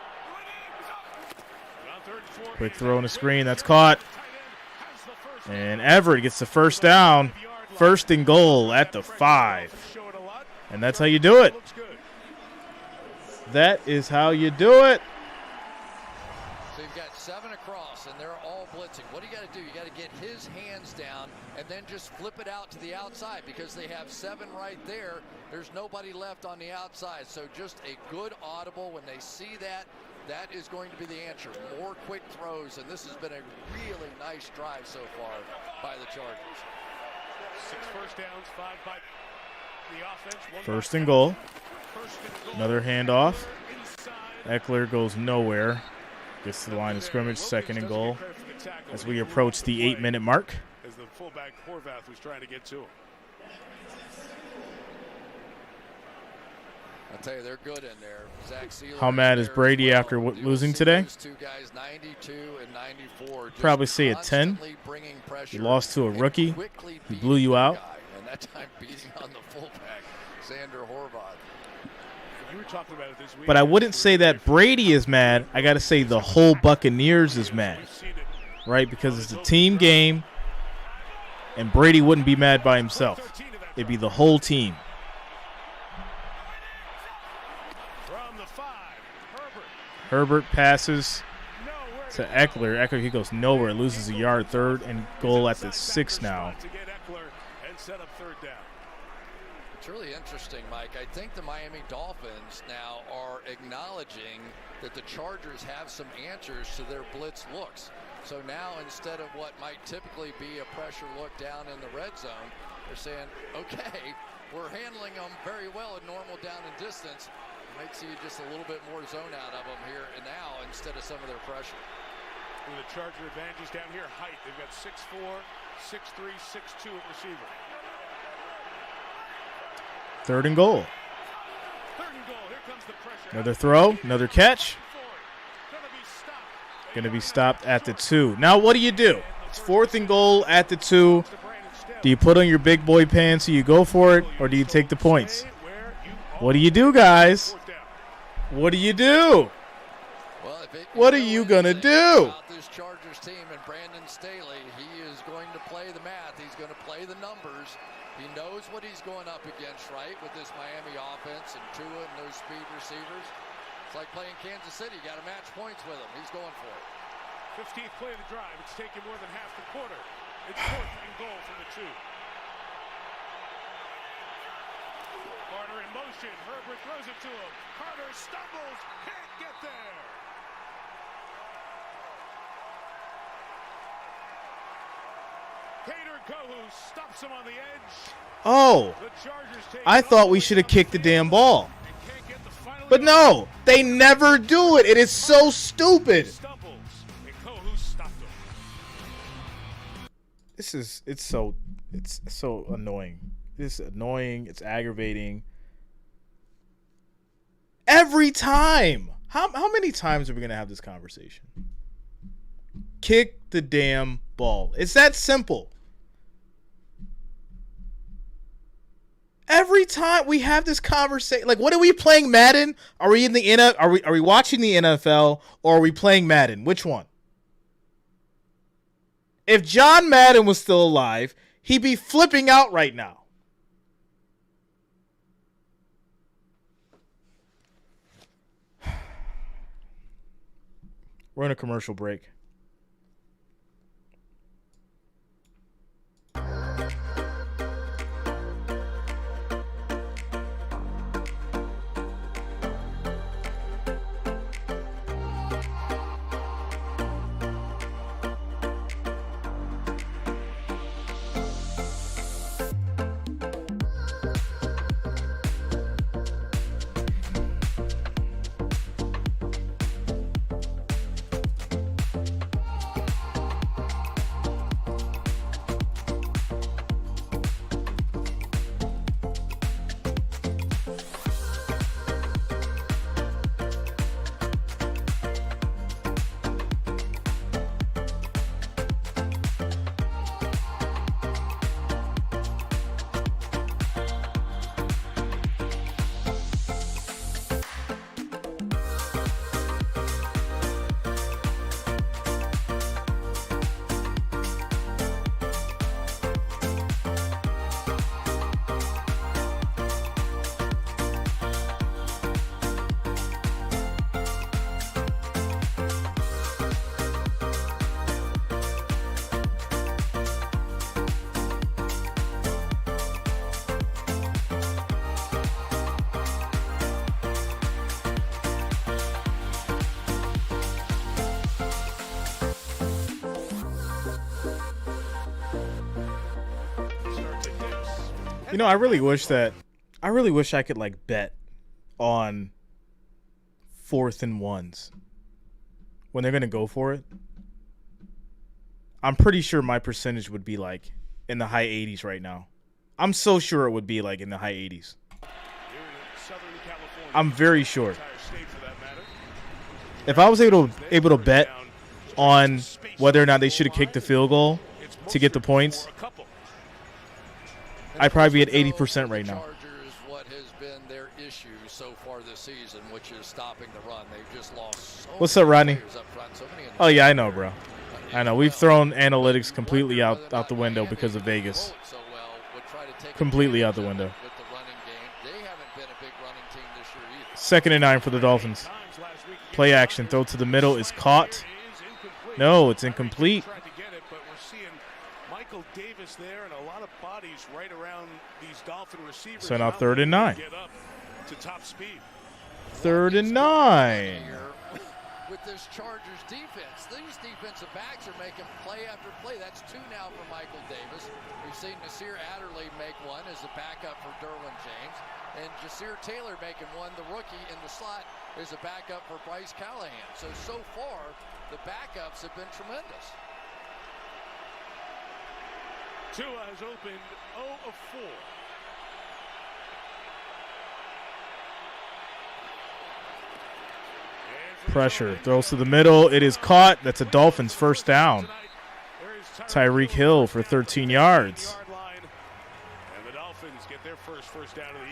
Quick throw on the screen. That's caught. And Everett gets the 1st down. 1st and goal at the 5. And that's how you do it. That is how you do it. So you've got 7 across. cross, and they're all blitzing. What do you got to do? You got to get his hands down and then just flip it out to the outside because they have 7 right there. There's nobody left on the outside. So just a good audible. When they see that, that is going to be the answer. More quick throws, and this has been a really nice drive so far by the Chargers. 6 first downs, 5 by the offense. 1st and goal. Another handoff. Eckler goes nowhere. Gets to the line of scrimmage, 2nd and goal. As we approach the 8-minute mark. As the fullback Horvath was trying to get to him. I'll tell you, they're good in there. Zach Sealer. How mad is Brady after losing today? Two guys, 92 and 94. Probably say a 10. You lost to a rookie. He blew you out. And that time beating on the fullback, Xander Horvath. You were talking about it this week. But I wouldn't say that Brady is mad. I got to say the whole Buccaneers is mad, right? Because it's a team game, and Brady wouldn't be mad by himself. It'd be the whole team. Herbert passes to Eckler. Eckler, he goes nowhere, loses a yard. 3rd and goal at the 6 now. It's really interesting, Mike. I think the Miami Dolphins now are acknowledging that the Chargers have some answers to their blitz looks. So now instead of what might typically be a pressure look down in the red zone, they're saying, okay, we're handling them very well at normal down and distance. Might see just a little bit more zone out of them here and now instead of some of their pressure. And the Charger advantages down here, height. They've got 6'4", 6'3", 6'2 at receiver. 3rd and goal. 3rd and goal. Here comes the pressure. Another throw, another catch. Going to be stopped at the 2. Now what do you do? It's 4th and goal at the 2. Do you put on your big boy pants so you go for it, or do you take the points? What do you do, guys? What do you do? What are you going to do? This Chargers team and Brandon Staley, he is going to play the math. He's going to play the numbers. He knows what he's going up against, right, with this Miami offense and Tua and those speed receivers. It's like playing Kansas City. You got to match points with him. He's going for it. 15th play of the drive. It's taken more than half the quarter. It's 4th and goal from the 2. Carter in motion. Herbert throws it to him. Carter stumbles. Can't get there. Kader Kohu stops him on the edge. Oh, I thought we should have kicked the damn ball. But no, they never do it. It is so stupid. It's so annoying. It's annoying. It's aggravating. Every time. How many times are we going to have this conversation? Kick the damn ball. It's that simple. Every time we have this conversation, like, what are we playing Madden? Are we in the NFL? Are we watching the NFL, or are we playing Madden? Which one? If John Madden was still alive, he'd be flipping out right now. We're in a commercial break. You know, I really wish I could like bet on 4th and 1s when they're gonna go for it. I'm pretty sure my percentage would be like in the high 80s right now. I'm so sure it would be like in the high 80s. I'm very sure. If I was able to bet on whether or not they should have kicked the field goal to get the points, I'd probably be at 80% right now. What has been their issue so far this season, which is stopping the run. They've just lost so What's up, Rodney? up front, so many Oh yeah, I know, bro. I know. We've thrown analytics completely out the window because of Vegas. Completely out the window. Second and 9 for the Dolphins. Play action. Throw to the middle is caught. No, it's incomplete. So now 3rd and 9. 3rd and 9. With this Chargers defense, these defensive backs are making play after play. That's 2 now for Michael Davis. We've seen Nasir Adderley make one as a backup for Derwin James, and Jasir Taylor making one. The rookie in the slot is a backup for Bryce Callahan. So far, the backups have been tremendous. Tua has opened 0 of 4. Pressure. Throws to the middle. It is caught. That's a Dolphins first down. Tyreek Hill for 13 yards.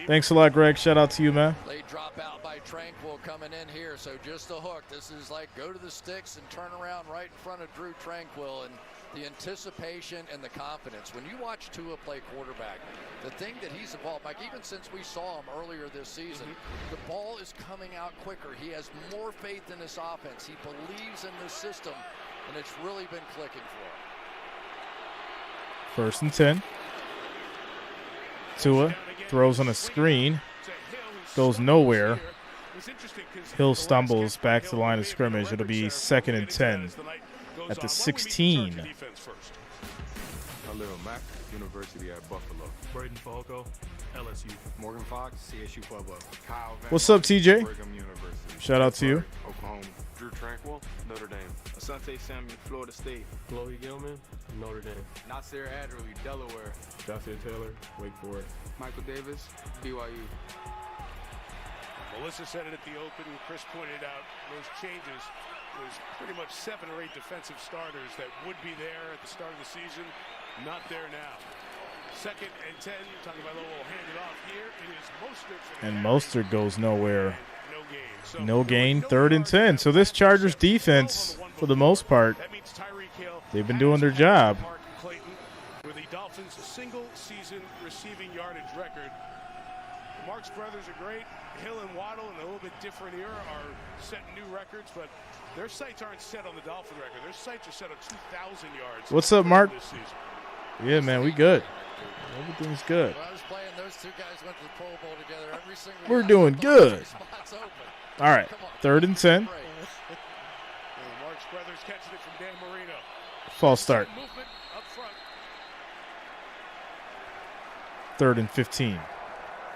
Thanks a lot, Greg. Shout out to you, man. Late drop out by Tranquil coming in here. So just a hook. This is like go to the sticks and turn around right in front of Drew Tranquil. And the anticipation and the confidence. When you watch Tua play quarterback, the thing that he's evolved, like even since we saw him earlier this season, the ball is coming out quicker. He has more faith in this offense. He believes in this system, and it's really been clicking for him. 1st and 10. Tua throws on a screen. Goes nowhere. Hill stumbles back to the line of scrimmage. It'll be 2nd and 10 at the 16. Khalil Mack, University at Buffalo. Braden Falco, LSU. Morgan Fox, CSU Pueblo. Kyle Van What's up, TJ? Brigham University. Shout out to you. Oklahoma. Drew Tranquil, Notre Dame. Asante Samuel, Florida State. Chloe Gilman, Notre Dame. Nasir Adderley, Delaware. Joshua Taylor, Wake Forest. Michael Davis, BYU. Melissa said it at the open. Chris pointed out those changes. There's pretty much 7 or 8 defensive starters that would be there at the start of the season. Not there now. 2nd and 10. Talking about a little handed off here. It is Mostert. And Mostert goes nowhere. No gain. 3rd and 10. So this Chargers defense, for the most part, they've been doing their job. With the Dolphins' single-season receiving yardage record. Mark's brothers are great. Hill and Waddle, in a little bit different era, are setting new records, but their sights aren't set on the Dolphin record. Their sights are set on 2,000 yards. What's up, Mark? This season. Yeah, man, we good. Everything's good. When I was playing, those 2 guys went to the Pro Bowl together every single We're night. doing good. Spots open. All right, 3rd and 10. Mark's brothers catching it from Dan Marino. False start. Movement up front. 3rd and 15.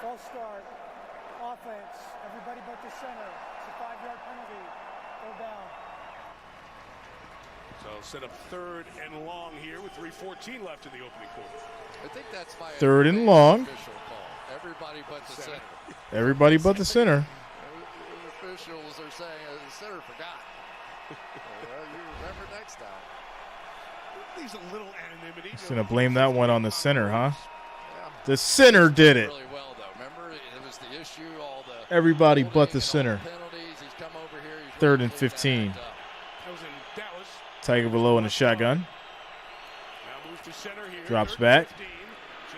False start. Offense. Everybody but the center. It's a 5-yard penalty. Go down. So set up 3rd and long here with 3:14 left in the opening quarter. I think that's my 3rd and long. official call. Everybody but the center. Everybody but the center. The officials are saying the center forgot. Well, you remember next time. Leaves a little anonymity. He's going to blame that one on the center, huh? The center did it. Really well, though. Remember, it was the issue, all the Everybody but the center. penalties. He's come over here. He's 3rd really and 15. That was in Dallas. Tiger below in a shotgun. Now moves to center here. Drops back.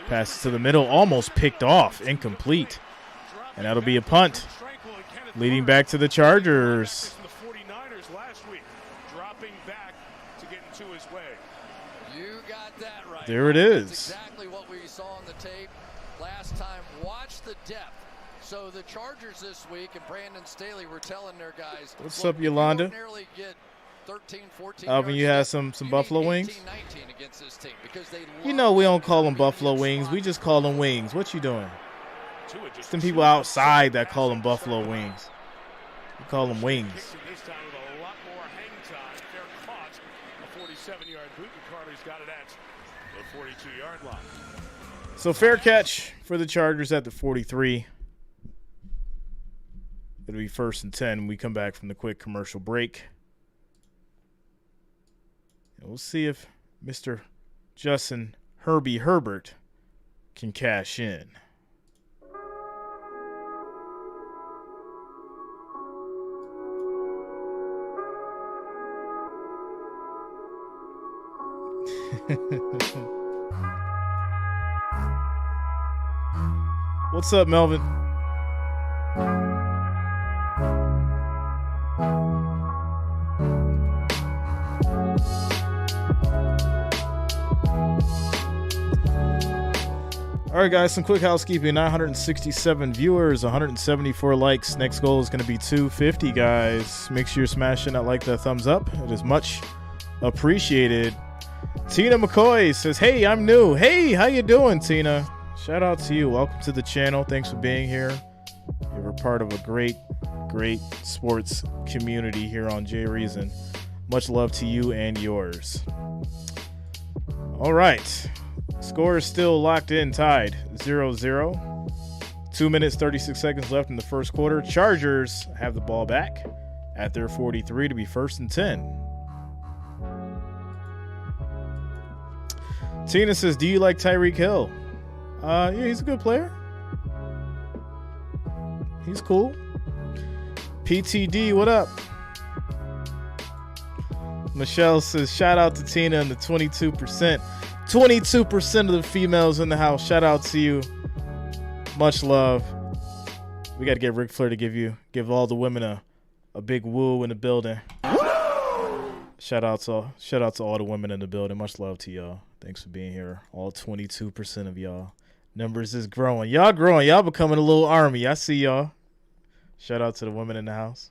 Passes to the middle. Almost picked off. Incomplete. And that'll be a punt. Leading back to the Chargers. The 49ers last week, dropping back to get into his way. You got that right. There it is. That's exactly what we saw on the tape last time. Watch the depth. So the Chargers this week and Brandon Staley were telling their guys, What's up, Yolanda? Get 13, 14 Alvin, you yards, have some Buffalo need 18, wings? 19 against against this team because they You know we don't call them buffalo wings. We just call them wings. What you doing? Some people outside that call them buffalo wings. We call them wings. This time with a lot more hang time. Fair caught. A 47-yard boot, and Carter's got it at the 42-yard line. So fair catch for the Chargers at the 43. It'll be 1st and 10 when we come back from the quick commercial break. And we'll see if Mr. Justin Herbie Herbert can cash in. What's up, Melvin? All right, guys, some quick housekeeping. 967 viewers, 174 likes. Next goal is going to be 250, guys. Make sure you're smashing that like, that thumbs up. It is much appreciated. Tina McCoy says, hey, I'm new. Hey, how you doing, Tina? Shout out to you. Welcome to the channel. Thanks for being here. You're part of a great sports community here on Jay Reason. Much love to you and yours. All right. Score is still locked in, tied 0-0. 2 minutes, 36 seconds left in the first quarter. Chargers have the ball back at their 43 to be 1st and 10. Tina says, do you like Tyreek Hill? Yeah, he's a good player. He's cool. PTD, what up? Michelle says, shout out to Tina and the 22%. 22% of the females in the house. Shout out to you. Much love. We got to get Ric Flair to give all the women a big woo in the building. Shout out to all the women in the building. Much love to y'all. Thanks for being here. All 22% of y'all. Numbers is growing. Y'all growing. Y'all becoming a little army. I see y'all. Shout out to the women in the house.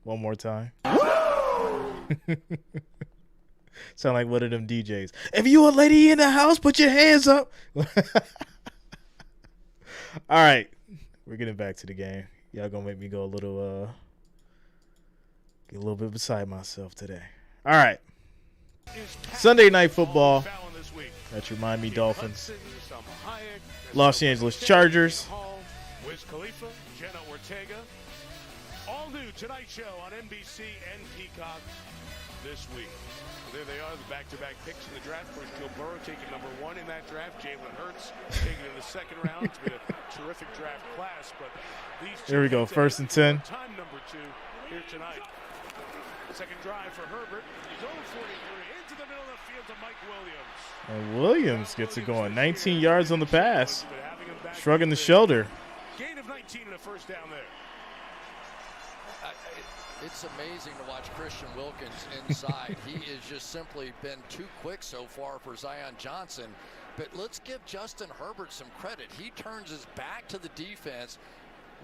One more time. Sound like one of them DJs. If you a lady in the house, put your hands up. All right. We're getting back to the game. Y'all gonna make me go get a little bit beside myself today. All right. Sunday Night Football. That's your Miami Dolphins. Los Angeles Chargers. Wiz Khalifa, Jenna Ortega. All new Tonight Show on NBC and Peacock this week. There they are, the back-to-back picks in the draft. First, Joe Burrow taking number 1 in that draft. Jalen Hurts taking in the second round. It's been a terrific draft class, but these two. Here we go, 1st and 10. Time number 2 here tonight. Second drive for Herbert. His own 43 into the middle of the field to Mike Williams. And Williams gets it going. 19 yards on the pass. Shrugging the shoulder. Gain of 19 and a first down there. It's amazing to watch Christian Wilkins inside. He has just simply been too quick so far for Zion Johnson. But let's give Justin Herbert some credit. He turns his back to the defense,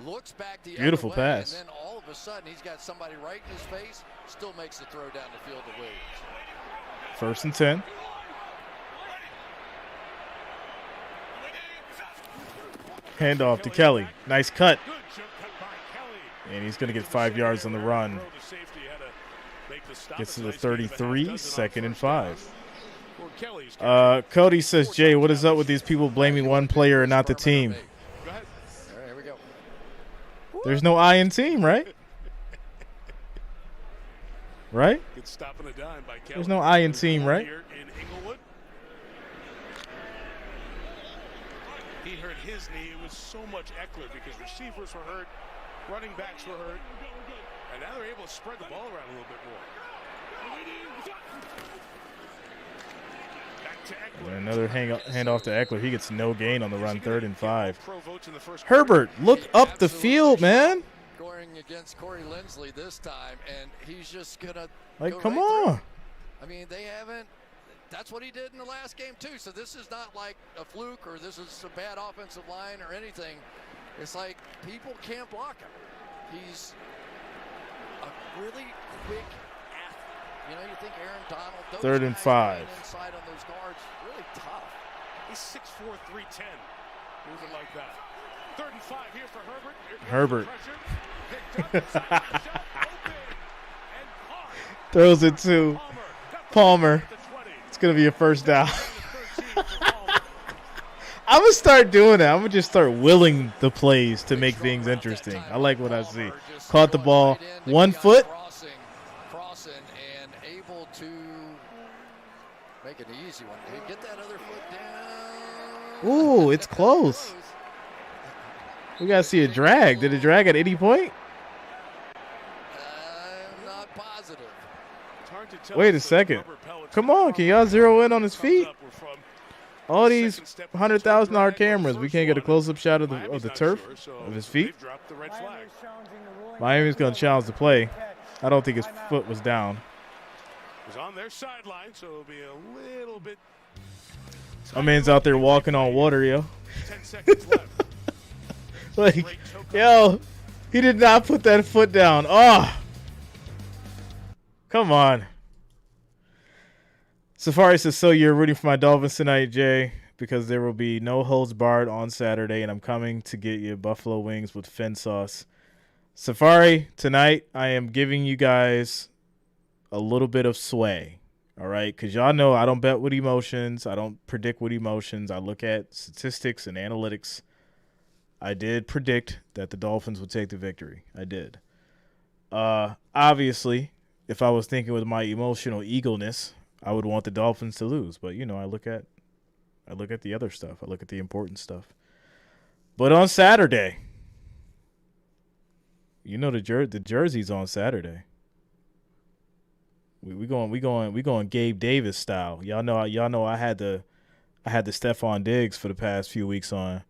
looks back the Beautiful other way, pass. and then all of a sudden he's got somebody right in his face, still makes the throw down the field to Williams. 1st and 10. Handoff to Kelly. Nice cut. And he's going to get 5 yards on the run. Gets to the 33, 2nd and 5. Cody says, Jay, what is up with these people blaming one player and not the team? Here we go. There's no I in team, right? Right? There's no I in team, right? He hurt his knee. It was so much Eckler because receivers were hurt, running backs were hurt, and now they're able to spread the ball around a little bit more. Back to Eckler. And another handoff to Eckler. He gets no gain on the run, 3rd and 5. Herbert, look up the field, man. Going against Corey Lindsley this time, and he's just gonna come on. I mean, they haven't. That's what he did in the last game too. So this is not like a fluke or this is a bad offensive line or anything. It's like people can't block him. He's a really quick athlete. You know, you think Aaron Donald. 3rd and 5. Inside on those guards He's 6'4", 310. Moving like that. 3rd and 5 here for Herbert. Herbert. Throws it to Palmer. It's going to be a first down. I'm going to start doing that. I'm going to just start willing the plays to make things interesting. I like what I see. Caught the ball 1 foot. Crossing and able to make an easy one. Hey, get that other foot down. Ooh, it's close. We got to see a drag. Did it drag at any point? I'm not positive. Wait a second. Come on, can y'all zero in on his feet? All these $100,000 cameras, we can't get a close-up shot of the turf, of his feet. Miami's going to challenge the play. I don't think his foot was down. Was on their sideline, so it'll be a little bit. My man's out there walking on water, yo. 10 seconds left. Like, yo, he did not put that foot down. Oh, come on. Safari says, so you're rooting for my Dolphins tonight, Jay, because there will be no holds barred on Saturday, and I'm coming to get you buffalo wings with fin sauce. Safari, tonight I am giving you guys a little bit of sway, all right? Because y'all know I don't bet with emotions. I don't predict with emotions. I look at statistics and analytics. I did predict that the Dolphins would take the victory. I did. Obviously, if I was thinking with my emotional eagleness, I would want the Dolphins to lose. But, you know, I look at the other stuff. I look at the important stuff. But on Saturday, you know the jersey's on Saturday. We going Gabe Davis style. Y'all know I had the Stephon Diggs for the past few weeks on.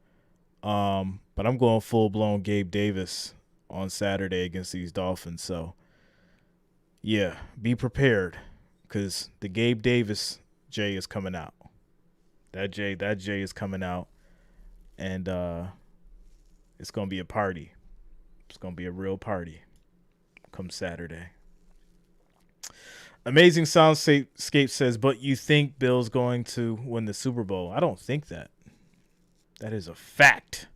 But I'm going full-blown Gabe Davis on Saturday against these Dolphins. So, yeah, be prepared because the Gabe Davis J is coming out. That J is coming out, and it's going to be a party. It's going to be a real party come Saturday. Amazing Soundscape says, but you think Bill's going to win the Super Bowl? I don't think that. That is a fact.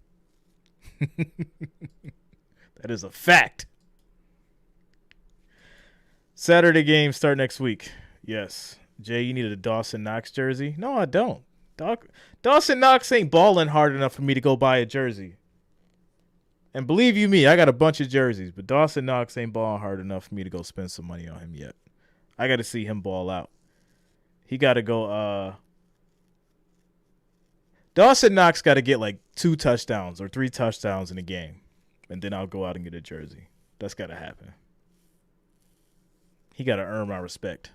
That is a fact. Saturday games start next week. Yes. Jay, you needed a Dawson Knox jersey? No, I don't. Dawson Knox ain't balling hard enough for me to go buy a jersey. And believe you me, I got a bunch of jerseys, but Dawson Knox ain't balling hard enough for me to go spend some money on him yet. I got to see him ball out. He got to go Dawson Knox got to get like 2 touchdowns or 3 touchdowns in a game, and then I'll go out and get a jersey. That's got to happen. He got to earn my respect.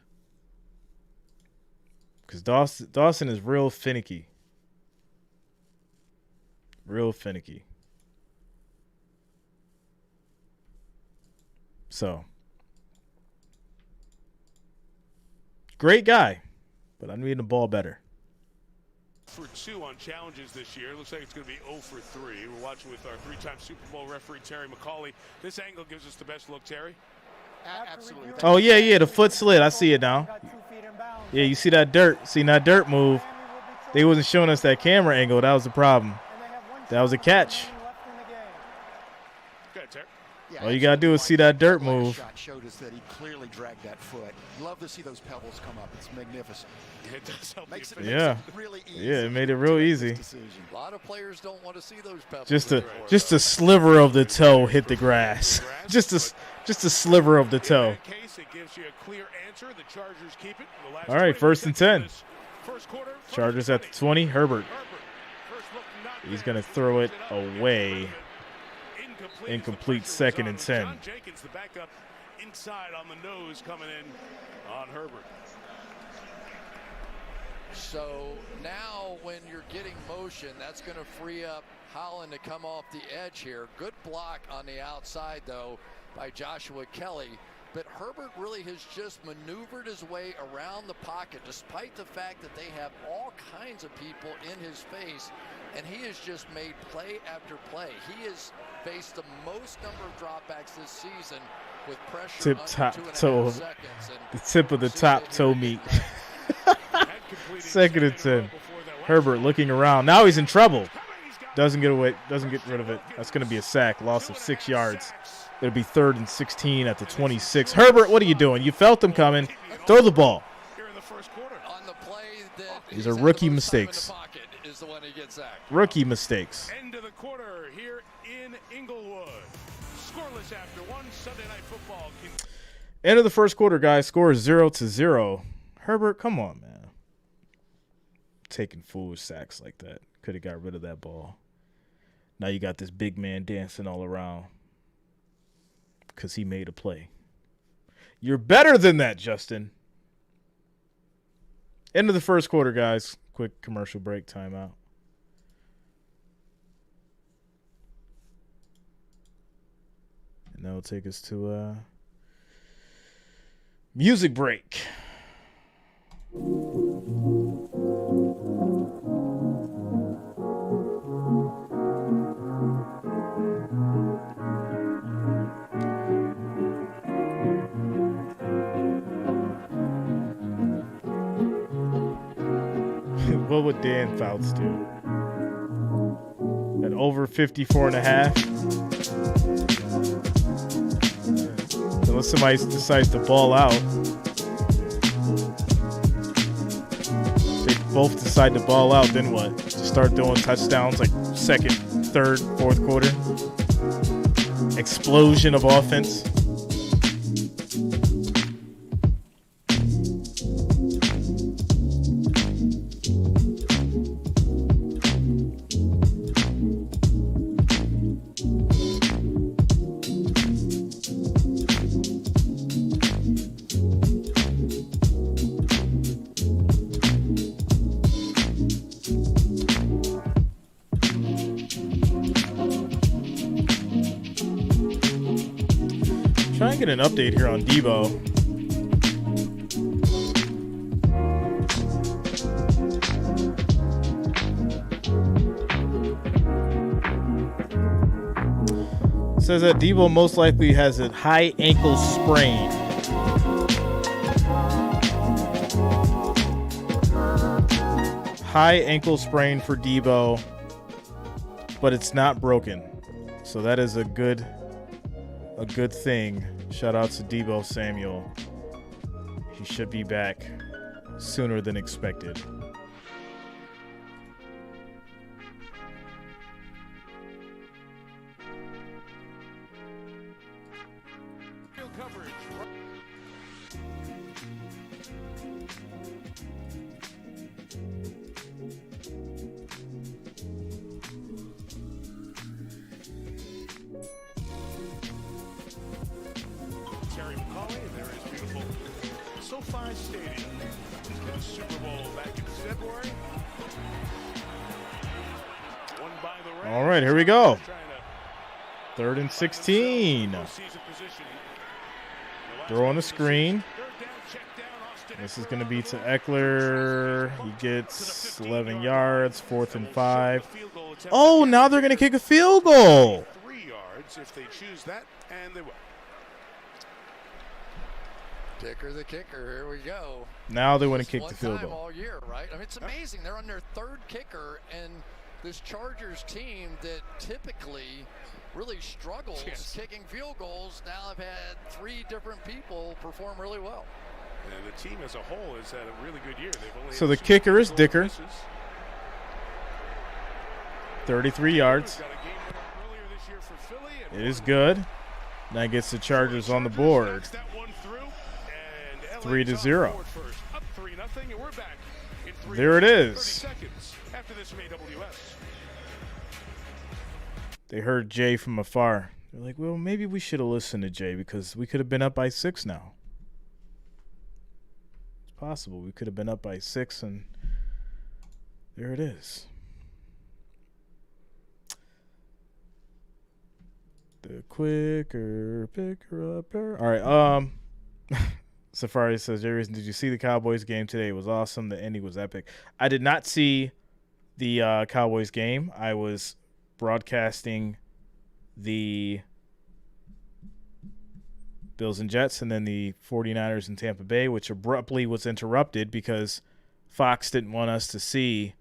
Because Dawson is real finicky. Real finicky. So, great guy, but I need the ball better. For 2 on challenges this year. Looks like it's going to be 0 for 3. We're watching with our 3-time Super Bowl referee, Terry McCauley. This angle gives us the best look, Terry. Absolutely. Oh, yeah, the foot slid. I see it now. Yeah, you see that dirt. See that dirt move. They wasn't showing us that camera angle. That was the problem. That was a catch. Good, Terry. All you got to do is see that dirt move. Shot showed us that he clearly dragged that foot. Love to see those pebbles come up. It's magnificent. It does help. Makes it really easy. Yeah, it made it real easy. A lot of players don't want to see those pebbles. Just a sliver of the toe hit the grass. just a sliver of the toe. In that case, it gives you a clear answer. The Chargers keep it. All right, 1st and 10. Chargers at the 20. Herbert. He's going to throw it away. Incomplete 2nd and 10. John Jenkins, the backup, inside on the nose, coming in on Herbert. So now when you're getting motion, that's going to free up Holland to come off the edge here. Good block on the outside, though, by Joshua Kelly. But Herbert really has just maneuvered his way around the pocket, despite the fact that they have all kinds of people in his face, and he has just made play after play. He has faced the most number of dropbacks this season with pressure tip top toe. The tip of the top toe meat. 2nd and 10. Herbert looking around. Now he's in trouble. Doesn't get away. Doesn't get rid of it. That's going to be a sack. Loss of 6 yards. It'll be 3rd and 16 at the 26. Herbert, what are you doing? You felt him coming. Throw the ball. These are rookie mistakes. Rookie mistakes. End of the quarter here in Inglewood. Scoreless after one. Sunday Night Football. End of the first quarter, guys. Score is 0-0. Herbert, come on, man. Taking foolish sacks like that. Could have got rid of that ball. Now you got this big man dancing all around because he made a play. You're better than that, Justin. End of the first quarter, guys. Quick commercial break, timeout. And that will take us to a music break. What would Dan Fouts do? At over 54.5. Unless somebody decides to ball out. They both decide to ball out, then what? Just start throwing touchdowns like second, third, fourth quarter. Explosion of offense. Trying to get an update here on Debo. It says that Debo most likely has a high ankle sprain. High ankle sprain for Debo, but it's not broken. So that is a good thing. Shout out to Debo Samuel. He should be back sooner than expected. SoFi Stadium for the Super Bowl back in February. Won by the Rams. All right, here we go. 3rd and 16. Throw on the screen. This is going to be to Eckler. He gets 11 yards, 4th and 5. Oh, now they're going to kick a field goal. 3 yards if they choose that, and they will. Kicker the kicker. Here we go. Now they want to kick the field goal. All year, right? I mean, it's amazing. They're on their 3rd kicker, and this Chargers team that typically really struggles kicking field goals now have had 3 different people perform really well. And the team as a whole has had a really good year. They've only so the kicker is Dicker. 33 yards. It is good. That gets the Chargers on the board. 3-0. There it is. They heard Jay from afar. They're like, well, maybe we should have listened to Jay because we could have been up by 6 now. It's possible. We could have been up by 6, and there it is. The quicker picker upper. All right. Safari says, Jerry, did you see the Cowboys game today? It was awesome. The ending was epic. I did not see the Cowboys game. I was broadcasting the Bills and Jets and then the 49ers in Tampa Bay, which abruptly was interrupted because Fox didn't want us to see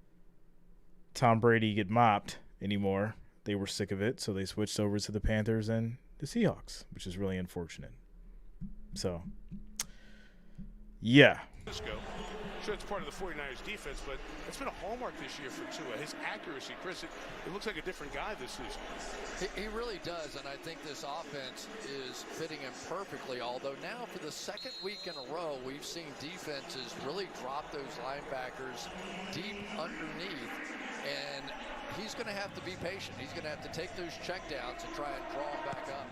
Tom Brady get mopped anymore. They were sick of it, so they switched over to the Panthers and the Seahawks, which is really unfortunate. So, yeah. Sure, it's part of the 49ers defense, but it's been a hallmark this year for Tua. His accuracy, Chris, it looks like a different guy this season. He really does, and I think this offense is fitting him perfectly, although now for the second week in a row, we've seen defenses really drop those linebackers deep underneath, and he's going to have to be patient. He's going to have to take those checkdowns and try and draw them back up.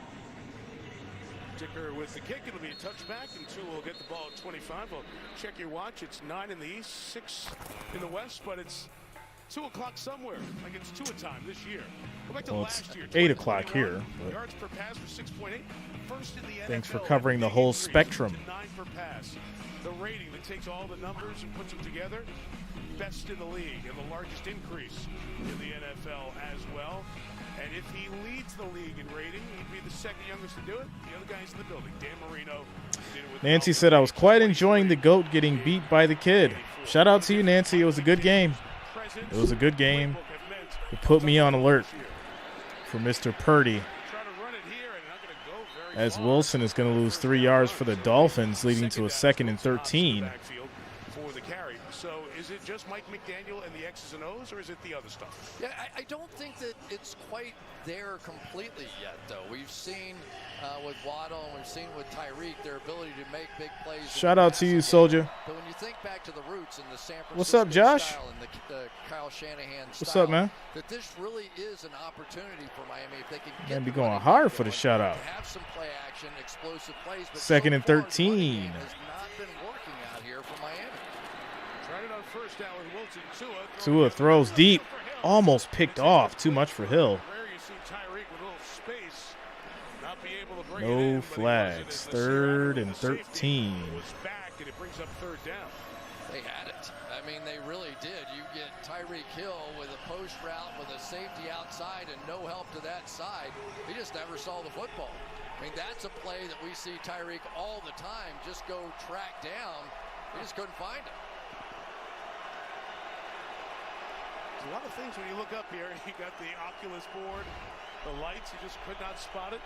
Ticker with the kick. It'll be a touchback, and Tua will get the ball at 25. Well, check your watch. It's 9 in the east, 6 in the west, but it's 2 o'clock somewhere. Like it's Tua time this year. Go back to last year. 8 o'clock here. Yards per pass was 6.8. First in the NFL. Thanks for covering the whole spectrum. 9 per pass. The rating that takes all the numbers and puts them together, best in the league, and the largest increase in the NFL as well. And if he leads the league in rating, he'd be the second youngest to do it. The other guys in the building, Dan Marino. Did it with Nancy said, I was quite enjoying the GOAT getting beat by the kid. Shout out to you, Nancy. It was a good game. It was a good game. It put me on alert for Mr. Purdy, as Wilson is going to lose 3 yards for the Dolphins, leading to a 2nd and 13. For the carry. So is it just Mike McDaniel and the X's and O's, or is it the other stuff? Yeah, I don't think that it's quite there completely yet, though. We've seen with Waddle and we've seen with Tyreek their ability to make big plays. Shout out to you, Soldier. But when you think back to the roots in the San Francisco What's up, Josh? style and the Kyle Shanahan What's style, up, man? that this really is an opportunity for Miami if they can get Gonna be going hard for the shutout. have some play action, explosive plays. But 2nd and so far, 13. the running game has not been working out here for Miami. Tried it on first down with Wilson. Tua throws deep, almost picked off. Too much for Hill. Rare you see Tyreek with a little space, not be able to bring it No in, but flags. he wasn't. 3rd and 13. Was back, and it brings up 3rd down. They had it. I mean, they really did. You get Tyreek Hill with a post route with a safety outside and no help to that side. He just never saw the football. I mean, that's a play that we see Tyreek all the time just go track down. He just couldn't find him. There's a lot of things when you look up here. You got the Oculus board, the lights. You just could not spot it.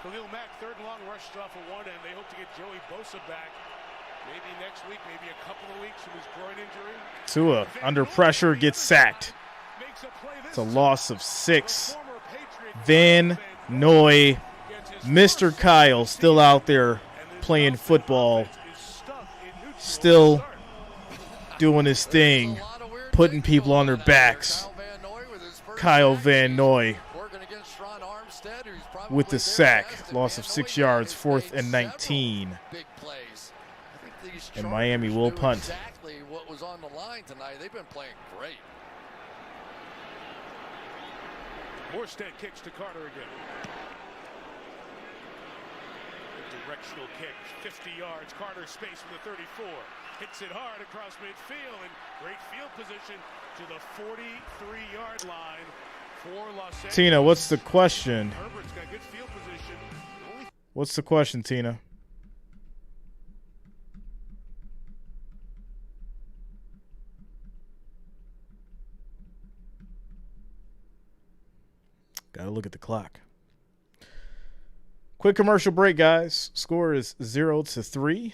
Khalil Mack, 3rd and long, rushes off of one end. They hope to get Joey Bosa back. Maybe next week, maybe a couple of weeks from his groin injury. Tua, under pressure, gets sacked. It's a loss of 6. Van Noy, Mr. Kyle, still out there playing football, still doing his thing, putting people on their backs. Kyle Van Noy with the sack, loss of 6 yards, 4th and 19. And Miami will punt. Exactly what was on the line tonight. They've been playing great. Morstead kicks to Carter again. A directional kick, 50 yards. Carter space from the 34. Hits it hard across midfield, and great field position to the 43-yard line for Los Angeles. Tina, what's the question? Herbert's got good field position. What's the question, Tina? Gotta look at the clock. Quick commercial break, guys. Score is 0-3.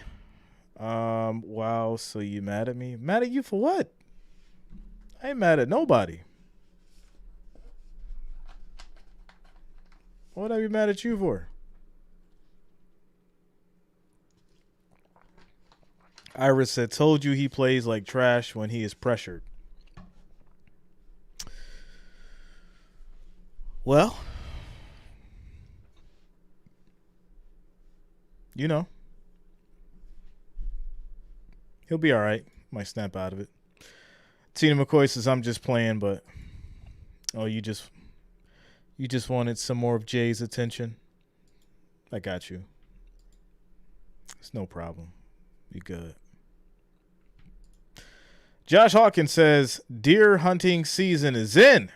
Wow, so you mad at me? Mad at you for what? I ain't mad at nobody. What would I be mad at you for? Iris said, told you he plays like trash when he is pressured. Well, you know, he'll be all right. Might snap out of it. Tina McCoy says, I'm just playing, but you just wanted some more of Jay's attention. I got you. It's no problem. You good. Josh Hawkins says, deer hunting season is in.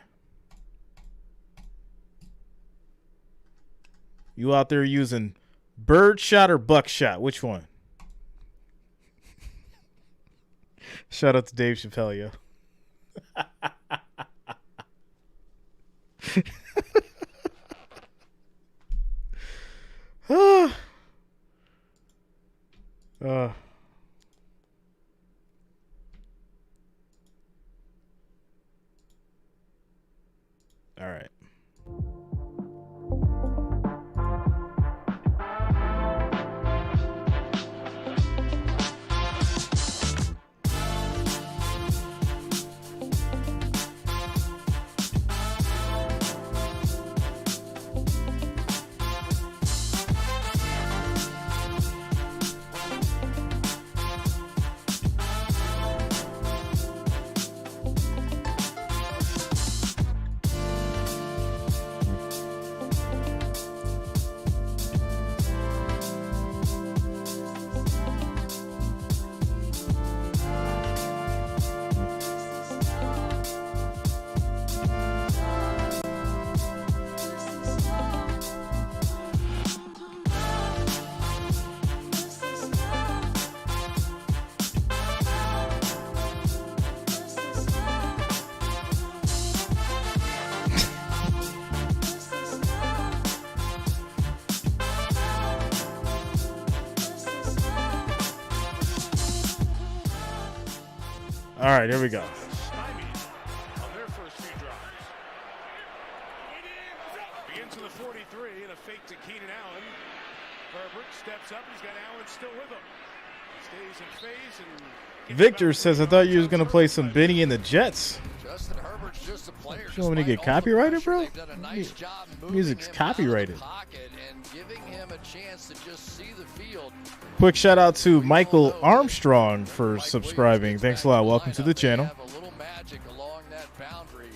You out there using birdshot or buckshot? Which one? Shout out to Dave Chappelle, yo. All right. All right, here we go. On their first few drives. Begins to the 43 and a fake to Keenan Allen. Herbert steps up. He's got Allen still with him. He stays in phase and Victor says, I thought you was going to play some Benny and the Jets. Justin Herbert's just a player. You want me to get copyrighted, bro? They've done a nice job moving Music's him copyrighted. out of the pocket and giving him a chance to just see the field. Quick shout out to Michael Armstrong for subscribing. Thanks a lot. Welcome to the channel. Have a little magic along that boundary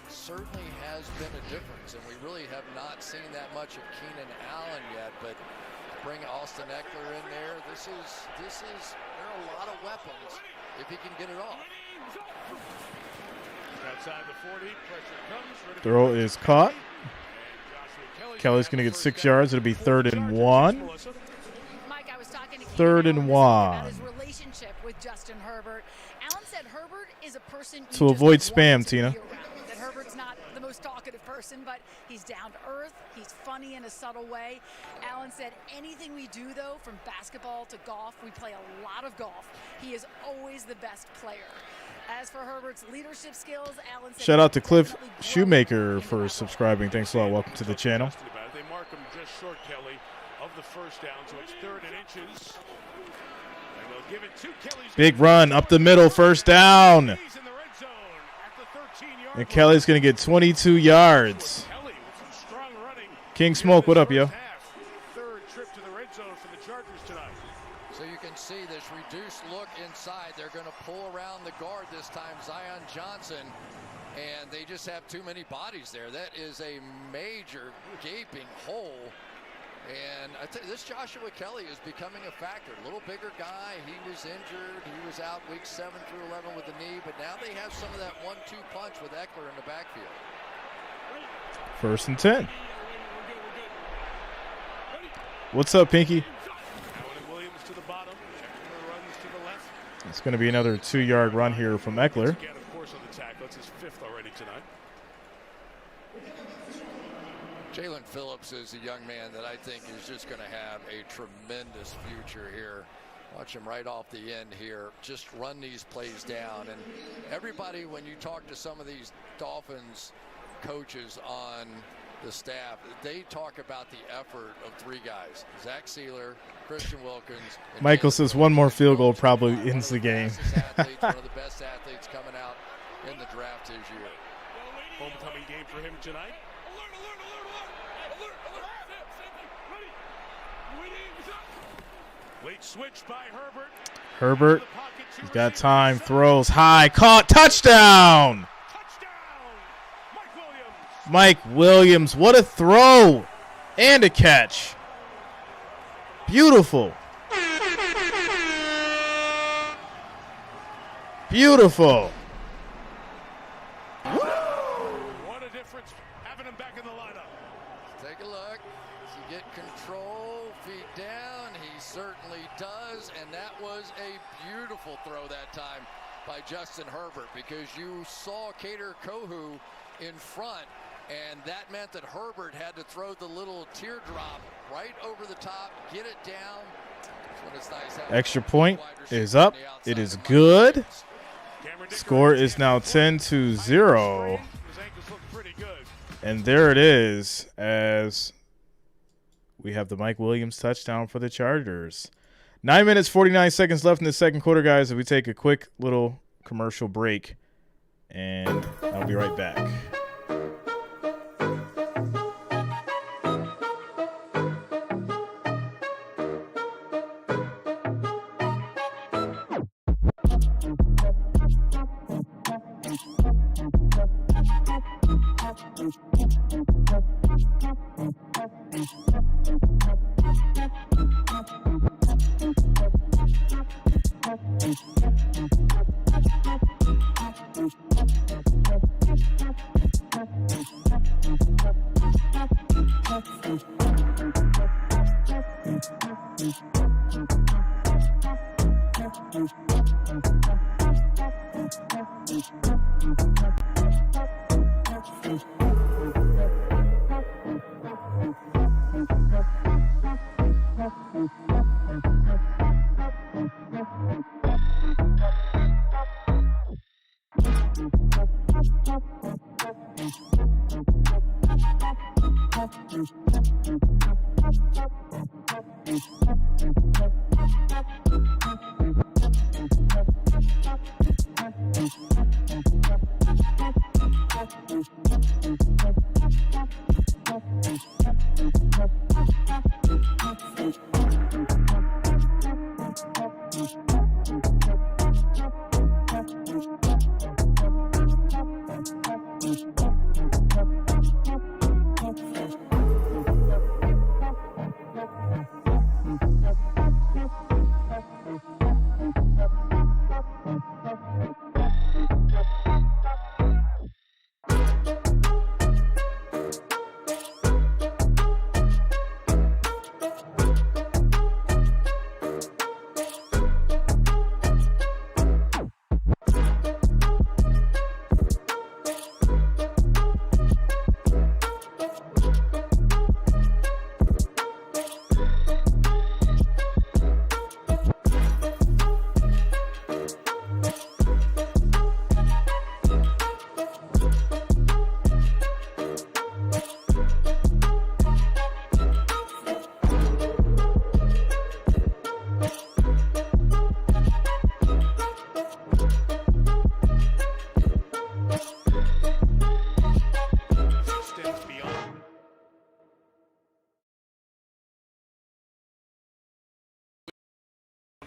certainly has been a difference, and we really have not seen that much of Keenan Allen yet. But bring Austin Eckler in there. This is there are a lot of weapons if he can get it off. outside the 40, pressure comes. Throw is caught. Kelly's going to get 6 yards. It'll be 3rd and 1. Mike, I was talking to 3rd and 1. about his relationship with Justin Herbert. Allen said Herbert is a person To avoid spam, Tina. That Herbert's not the most talkative person, but he's down to earth. He's funny in a subtle way. Allen said anything we do, though, from basketball to golf, we play a lot of golf. He is always the best player. As for Herbert's leadership skills, Allen said Shout out to Cliff Shoemaker for subscribing. Thanks a lot. Welcome to the channel. They mark him just short, Kelly, of the first down, so it's 3rd and inches. And they'll give it to Kelly's Big run up the middle, 1st down. And Kelly's going to get 22 yards. King Smoke, what up, yo? 3rd trip to the red zone for the Chargers tonight. So you can see this reduced look inside. They're going to pull around the guard this time, Zion Johnson, and they just have too many bodies there. That is a major gaping hole. And I tell you, this Joshua Kelly is becoming a factor. A little bigger guy. He was injured. He was out week 7 through 11 with the knee, but now they have some of that 1-2 punch with Eckler in the backfield. 1st and 10. What's up, Pinky? It's going to be another 2-yard run here from Eckler. Again, of course, on the tackle. It's his 5th already tonight. Jalen Phillips is a young man that I think is just going to have a tremendous future here. Watch him right off the end here. Just run these plays down. And everybody, when you talk to some of these Dolphins coaches on the staff, they talk about the effort of 3 guys: Zach Sealer, Christian Wilkins. Michael says one more field goal probably ends the game. One of the best athletes coming out in the draft this year. Homecoming game for him tonight. Late switch by Herbert. Herbert, he's got time, throws high, caught, touchdown! Mike Williams, what a throw and a catch. Beautiful. Beautiful. What a difference having him back in the lineup. Take a look. Does he get control? Feet down. He certainly does. And that was a beautiful throw that time by Justin Herbert, because you saw Kader Kohu in front, And that meant that Herbert had to throw the little teardrop right over the top, get it down. That's when it's nice having Extra point is up. It is good. Score is now 10-0. And there it is, as we have the Mike Williams touchdown for the Chargers. 9 minutes, 49 seconds left in the second quarter, guys. If we take a quick little commercial break, and I'll be right back.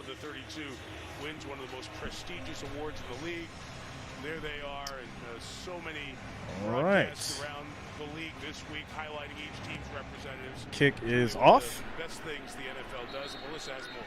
The 32 wins one of the most prestigious awards in the league. There they are, and so many broadcasts around the league this week highlighting each team's representatives. Kick is off. The best things the NFL does, and Melissa has more.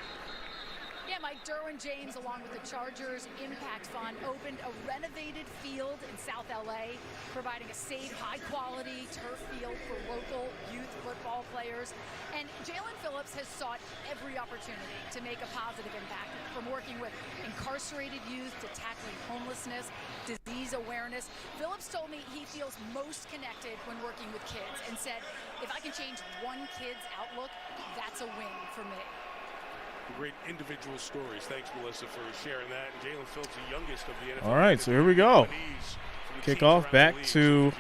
Yeah, Mike, Derwin James, along with the Chargers Impact Fund, opened a renovated field in South LA, providing a safe, high-quality turf field for local youth football players. And Jalen Phillips has sought every opportunity to make a positive impact, from working with incarcerated youth to tackling homelessness, disease awareness. Phillips told me he feels most connected when working with kids and said, if I can change one kid's outlook, that's a win for me. Great individual stories. Thanks, Melissa, for sharing that. And Jalen Phillips, the youngest of the NFL. All right, so here we go. Kickoff back to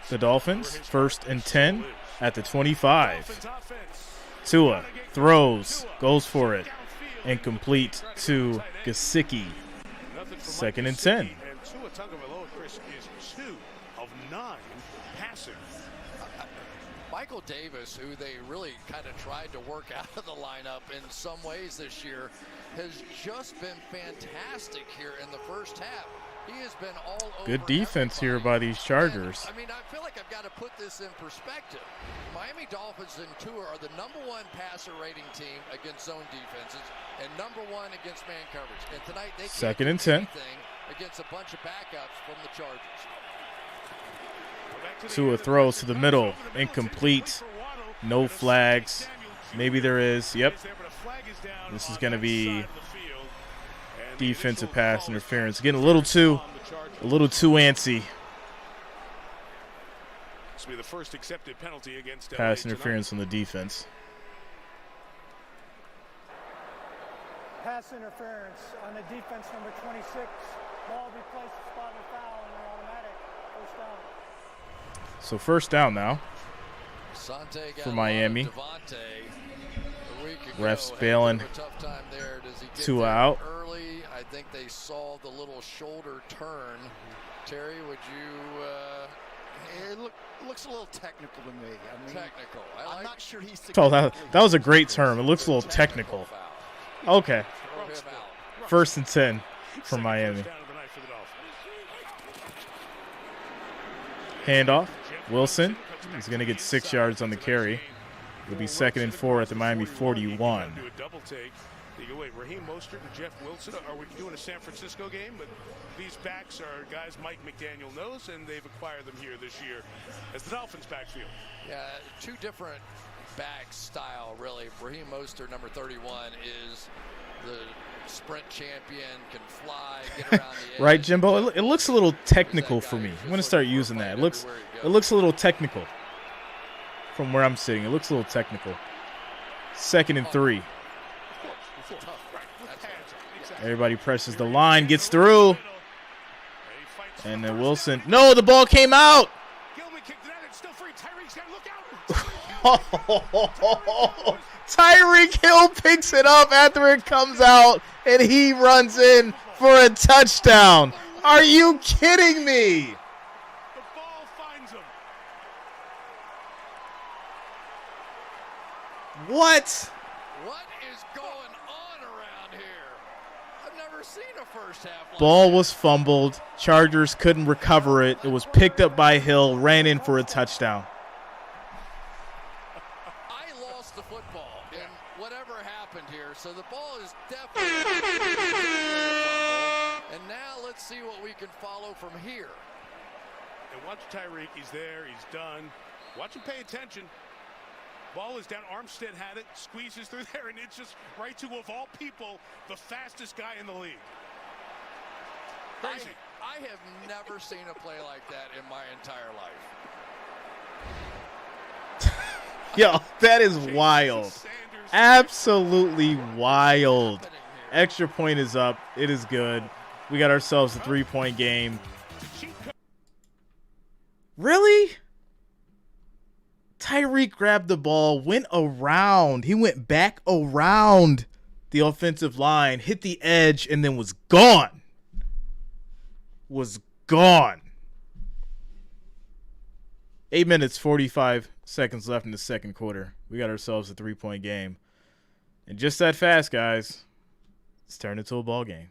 the Dolphins. 1st and 10 at the 25. Tua throws, goes for it. Incomplete to Gesicki. 2nd and 10. And Tua Tagovailoa, Chris, is 2 of 9 passing. Michael Davis, who they really kind of tried to work out of the lineup in some ways this year, has just been fantastic here in the first half. He has been all over. Good defense here by these Chargers. And, I mean, I feel like I've got to put this in perspective. Miami Dolphins and Tua are the #1 passer rating team against zone defenses and #1 against man coverage. And tonight they can't 2nd and do 10. anything against a bunch of backups from the Chargers. Tua throws to the middle. Incomplete. No flags. Maybe there is. Yep. This is going to be defensive pass interference. Getting a little too antsy. This will be the first accepted penalty against Pass LA interference tonight. on the defense. Pass interference on the defense, number 26. Ball be placed to spot the foul and an automatic first down. So first down now for Miami. Refs bailing. 2 out. Early, I think they saw the little shoulder turn. Terry, would you? It looks a little technical to me. I mean, technical. I'm not sure he's. Oh, that was a great term. It looks a little technical. Okay. First and 10 for Miami. Handoff. Wilson. He's going to get 6 yards on the carry. It'll be 2nd and 4 at the Miami 41. Do a double take. You go, wait, Raheem Mostert and Jeff Wilson. Are we doing a San Francisco game? But these backs are guys Mike McDaniel knows, and they've acquired them here this year as the Dolphins backfield. Yeah, two different back style, really. Raheem Mostert, number 31, is the sprint champion, can fly, get around the edge. Right, Jimbo? It looks a little technical for me. I'm going to start using that. It looks a little technical from where I'm sitting. It looks a little technical. 2nd and 3. Everybody presses the line, gets through. And then Wilson. No, the ball came out. Tyreek Hill picks it up after it comes out, and he runs in for a touchdown. Are you kidding me? The ball finds him. What? What is going on around here? I've never seen a first half like Ball that. was fumbled. Chargers couldn't recover it. It was picked up by Hill, ran in for a touchdown. I lost the football in whatever happened here, so the ball is definitely and now let's see what we can follow from here. And watch Tyreek. He's there. He's done. Watch him pay attention. Ball is down. Armstead had it. Squeezes through there, and it's just right to, of all people, the fastest guy in the league. Crazy. I have never seen a play like that in my entire life. Yo, that is wild. Absolutely wild. Extra point is up. It is good. We got ourselves a 3-point game. Really? Tyreek grabbed the ball, went around. He went back around the offensive line, hit the edge, and then was gone. Was gone. 8 minutes, 45 seconds left in the second quarter. We got ourselves a 3-point game. And just that fast, guys, it's turned into a ball game.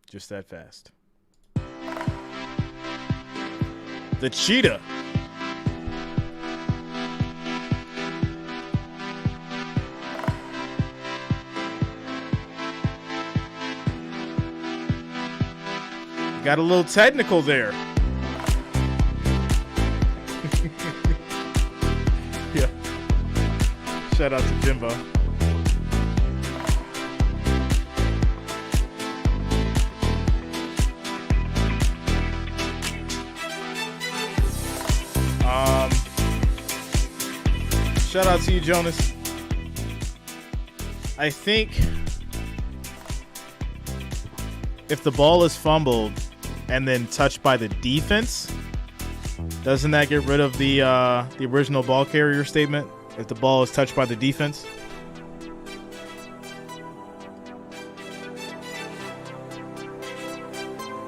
Just that fast. The Cheetah. Got a little technical there. Yeah. Shout out to Jimbo. Shout out to you, Jonas. I think if the ball is fumbled and then touched by the defense, doesn't that get rid of the original ball carrier statement? If the ball is touched by the defense?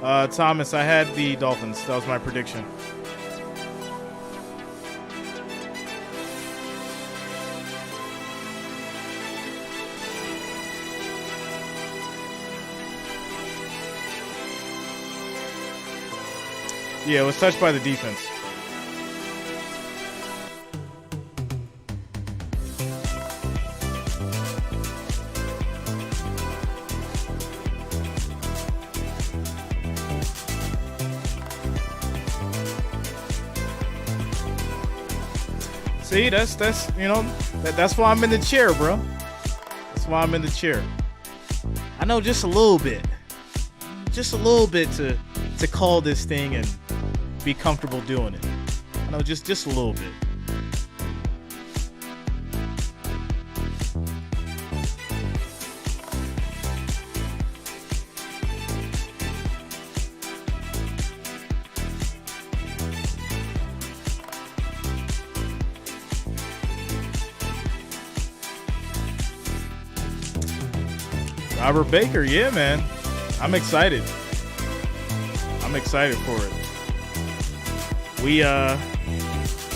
Thomas, I had the Dolphins. That was my prediction. Yeah, it was touched by the defense. See, that's that's why I'm in the chair, bro. That's why I'm in the chair. I know just a little bit to call this thing and be comfortable doing it. No, just a little bit. Robert Baker, yeah, man. I'm excited. I'm excited for it.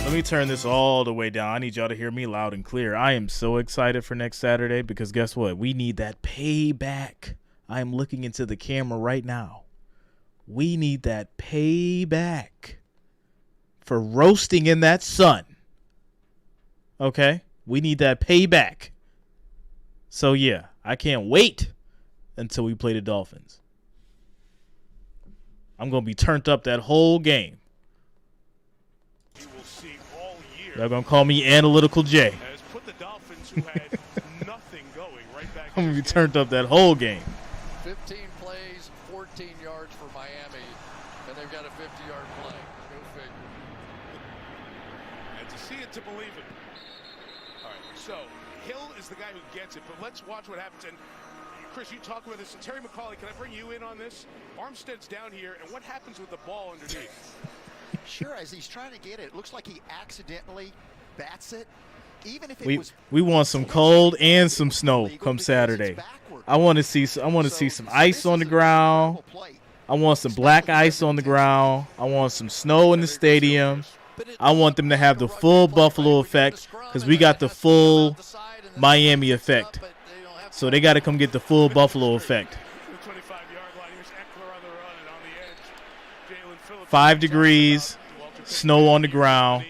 Let me turn this all the way down. I need y'all to hear me loud and clear. I am so excited for next Saturday because guess what? We need that payback. I am looking into the camera right now. We need that payback for roasting in that sun. Okay? We need that payback. So, yeah, I can't wait until we play the Dolphins. I'm going to be turned up that whole game. They're going to call me Analytical J. Put the Dolphins, who had nothing going, right back. I'm going to be turned up that whole game. 15 plays, 14 yards for Miami, and they've got a 50-yard play. Go figure. And to see it, to believe it. All right, so Hill is the guy who gets it, but let's watch what happens. And Chris, you talk about this. And Terry McCauley, can I bring you in on this? Armstead's down here, and what happens with the ball underneath? Sure, as he's trying to get it, it looks like he accidentally bats it. Even if we want some cold and some snow come Saturday. I want to see some ice on the ground. I want some black ice on the ground. I want some snow in the stadium. I want them to have the full Buffalo effect because we got the full Miami effect. So they got to come get the full Buffalo effect. 5 degrees, snow on the ground.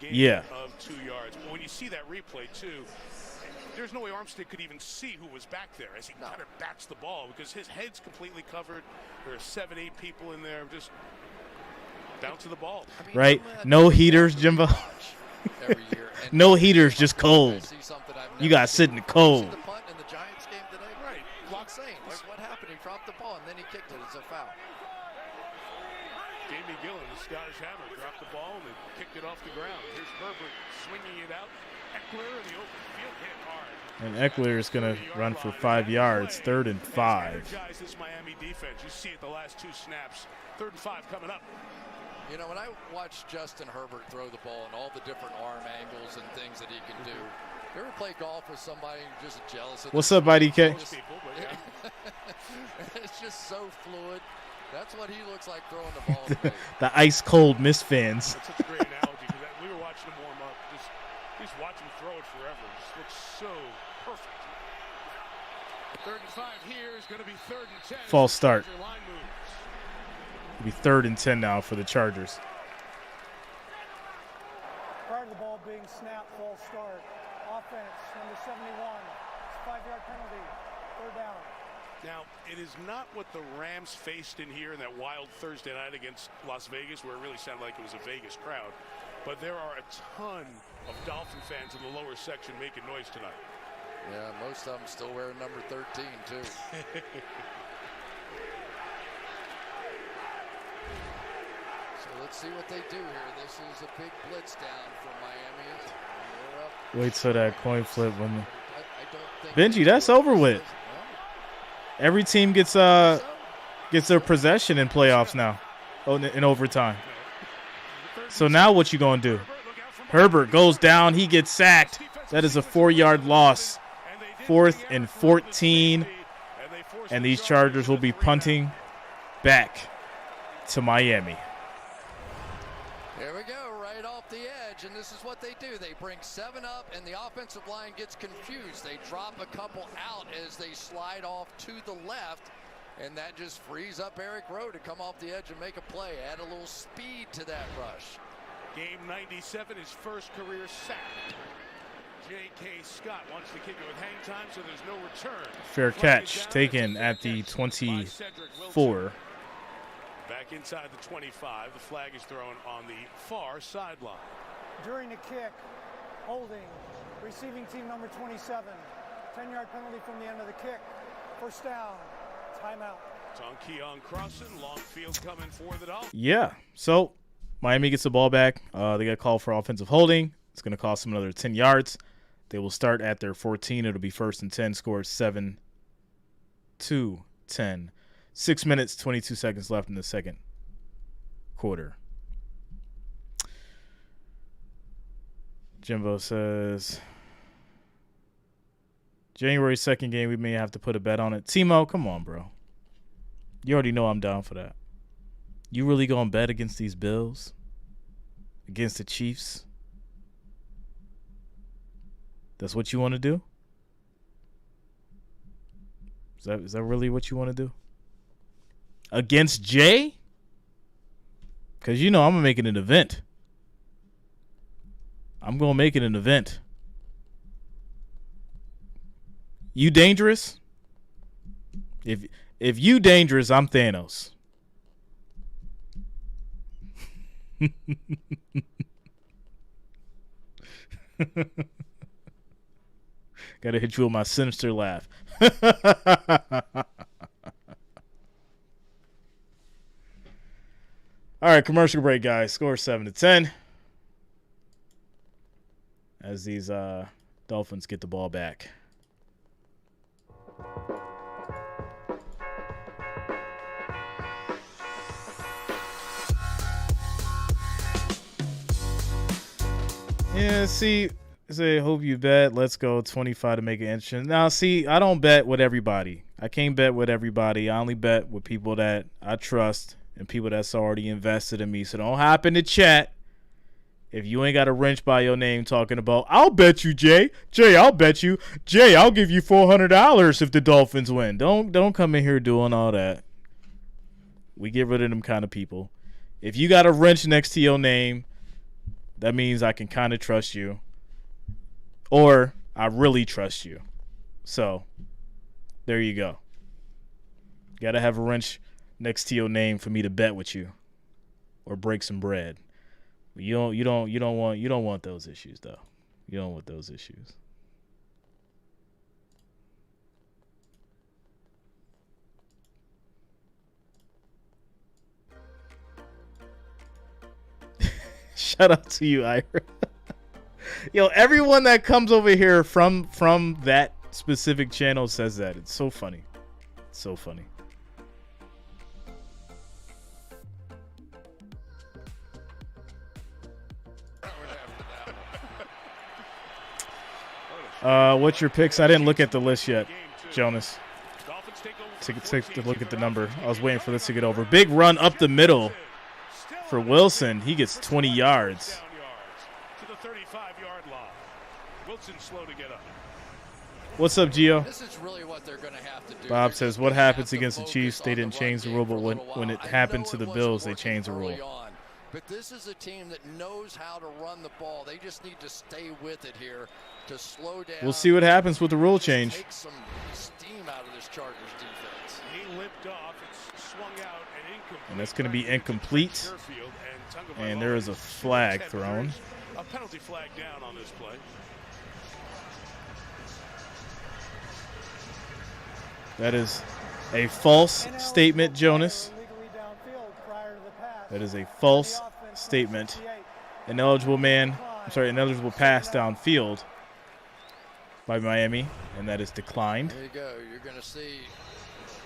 Yeah. Of 2 yards. When you see that replay too, there's no way Armstead could even see who was back there as he kind of bats the ball because his head's completely covered. There are 7-8 people in there just bouncing the ball. Right? No heaters, Jimbo. No heaters, just cold. You got to sit in the cold. The punt in the Giants game today, right? Block saying, like what happened? He dropped the ball and then he kicked it. It's a foul. Jamie Gillen, the Scottish Hammer, dropped the ball and then kicked it off the ground. Here's Herbert swinging it out. Eckler in the open field hit hard. And Eckler is going to run for 5 yards, 3rd and 5. Guys, this Miami defense, you see it the last 2 snaps. 3rd and 5 coming up. You know, when I watch Justin Herbert throw the ball and all the different arm angles and things that he can do, you ever play golf with somebody who's just jealous of What's up, IDK? It's just so fluid. That's what he looks like throwing the ball to me. The ice-cold misfans. That's such a great analogy because we were watching him warm up. Just watch him throw it forever. It just looks so perfect. 3rd and 5 here is going to be 3rd and 10. False start. It'll be 3rd and 10 now for the Chargers. Prior to the ball being snapped, false start. Offense, number 71. It's a 5-yard penalty. 3rd down. Now, it is not what the Rams faced in here in that wild Thursday night against Las Vegas, where it really sounded like it was a Vegas crowd. But there are a ton of Dolphin fans in the lower section making noise tonight. Yeah, most of them still wearing number 13, too. So let's see what they do here. This is a big blitz down for Miami. Wait till that coin flip. When Benji, that's over with. Every team gets their possession in playoffs now, in overtime. So now what you gonna do? Herbert goes down. He gets sacked. That is a 4-yard loss. 4th and 14. And these Chargers will be punting back to Miami. Here we go, right off the edge, and this is what they do. They bring 7 up, and the offensive line gets confused. They drop a couple out as they slide off to the left, and that just frees up Eric Rowe to come off the edge and make a play. Add a little speed to that rush. Game 97, his first career sack. J.K. Scott wants to kick it with hang time, so there's no return. Fair catch taken at the 24. Back inside the 25. The flag is thrown on the far sideline. During the kick, holding, receiving team number 27. 10-yard penalty from the end of the kick. 1st down, timeout. It's on Keon Crossan, long field coming for the Dolphins. Yeah, so Miami gets the ball back. They got called for offensive holding. It's going to cost them another 10 yards. They will start at their 14. It'll be 1st and 10. Score 7-10. 6 minutes, 22 seconds left in the second quarter. Jimbo says, January 2nd game, we may have to put a bet on it. Timo, come on, bro. You already know I'm down for that. You really going to bet against these Bills? Against the Chiefs? That's what you want to do? Is that really what you want to do? Against Jay? Because you know I'm going to make it an event. I'm going to make it an event. You dangerous? If you dangerous, I'm Thanos. Gotta hit you with my sinister laugh. All right, commercial break, guys. Score 7-10. As these Dolphins get the ball back. Yeah, see, say, hope you bet. Let's go 25 to make it interesting. Now, see, I don't bet with everybody. I can't bet with everybody. I only bet with people that I trust and people that's already invested in me. So don't hop in the chat if you ain't got a wrench by your name talking about, I'll bet you, Jay. Jay, I'll bet you. Jay, I'll give you $400 if the Dolphins win. Don't come in here doing all that. We get rid of them kind of people. If you got a wrench next to your name, that means I can kind of trust you. Or I really trust you. So, there you go. Got to have a wrench next to your name for me to bet with you or break some bread. You don't want those issues though. You don't want those issues. Shout out to you, Ira. Yo, everyone that comes over here from that specific channel says that. It's so funny. It's so funny. What's your picks? I didn't look at the list yet, Jonas. Take a look at the number. I was waiting for this to get over. Big run up the middle for Wilson. He gets 20 yards. To the 35-yard line. Wilson slow to get up. What's up, Gio? This is really what they're going to have to do. Bob says, what happens against the Chiefs? They didn't change the rule, but when it happened to the Bills, they changed the rule. But this is a team that knows how to run the ball. They just need to stay with it here to slow down. We'll see what happens with the rule change. Take some steam out of this Chargers defense. He limped off. It's swung out and incomplete. And that's going to be incomplete. And there is a flag thrown. A penalty flag down on this play. That is a false statement, Jonas. That is a false statement. Ineligible pass downfield by Miami, and that is declined. There you go. You're going to see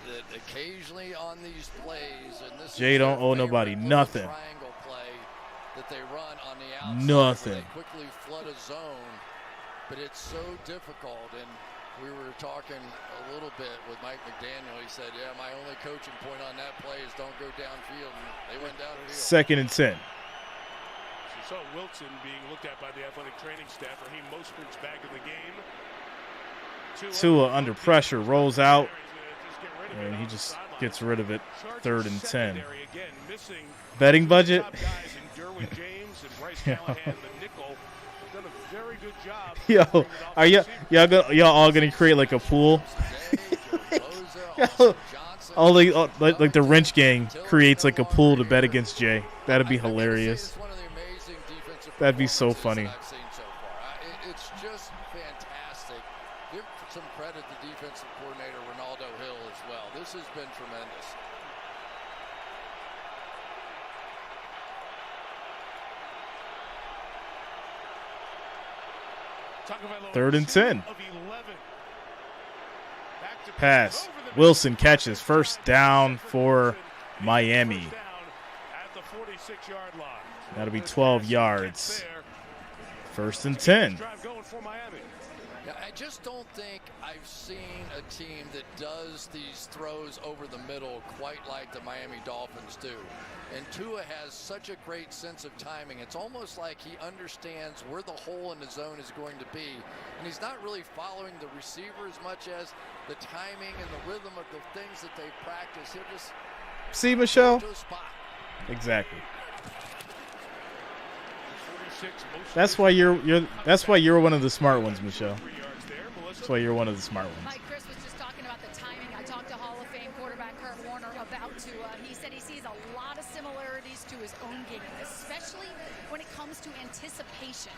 that occasionally on these plays, and this Jay don't owe nobody nothing. Triangle play that they run on the outside. Nothing. They quickly flood a zone, but it's so difficult. And we were talking a little bit with Mike McDaniel. He said, yeah, my only coaching point on that play is don't go downfield. And they went downfield. 2nd and 10. So Wilson being looked at by the athletic training staff. Raheem Mostert's back in the game. Tua under pressure, rolls out, and he just gets rid of it. 3rd and 10. Betting budget? Yo, are y'all all gonna create like a pool? Like the wrench gang creates like a pool to bet against Jay. That'd be hilarious. That'd be so funny. It's just fantastic. Give some credit to defensive coordinator Ronaldo Hill as well. This has been tremendous. 3rd and 10. Pass. Wilson catches first down for Miami. That'll be 12 yards. 1st and 10. Yeah, I just don't think I've seen a team that does these throws over the middle quite like the Miami Dolphins do. And Tua has such a great sense of timing. It's almost like he understands where the hole in the zone is going to be. And he's not really following the receiver as much as the timing and the rhythm of the things that they practice. He'll just see, Michelle? go to a spot. Exactly. That's why you're one of the smart ones, Michelle. That's why you're one of the smart ones. Mike, Chris was just talking about the timing. I talked to Hall of Fame quarterback Kurt Warner about Tua. He said he sees a lot of similarities to his own game, especially when it comes to anticipation.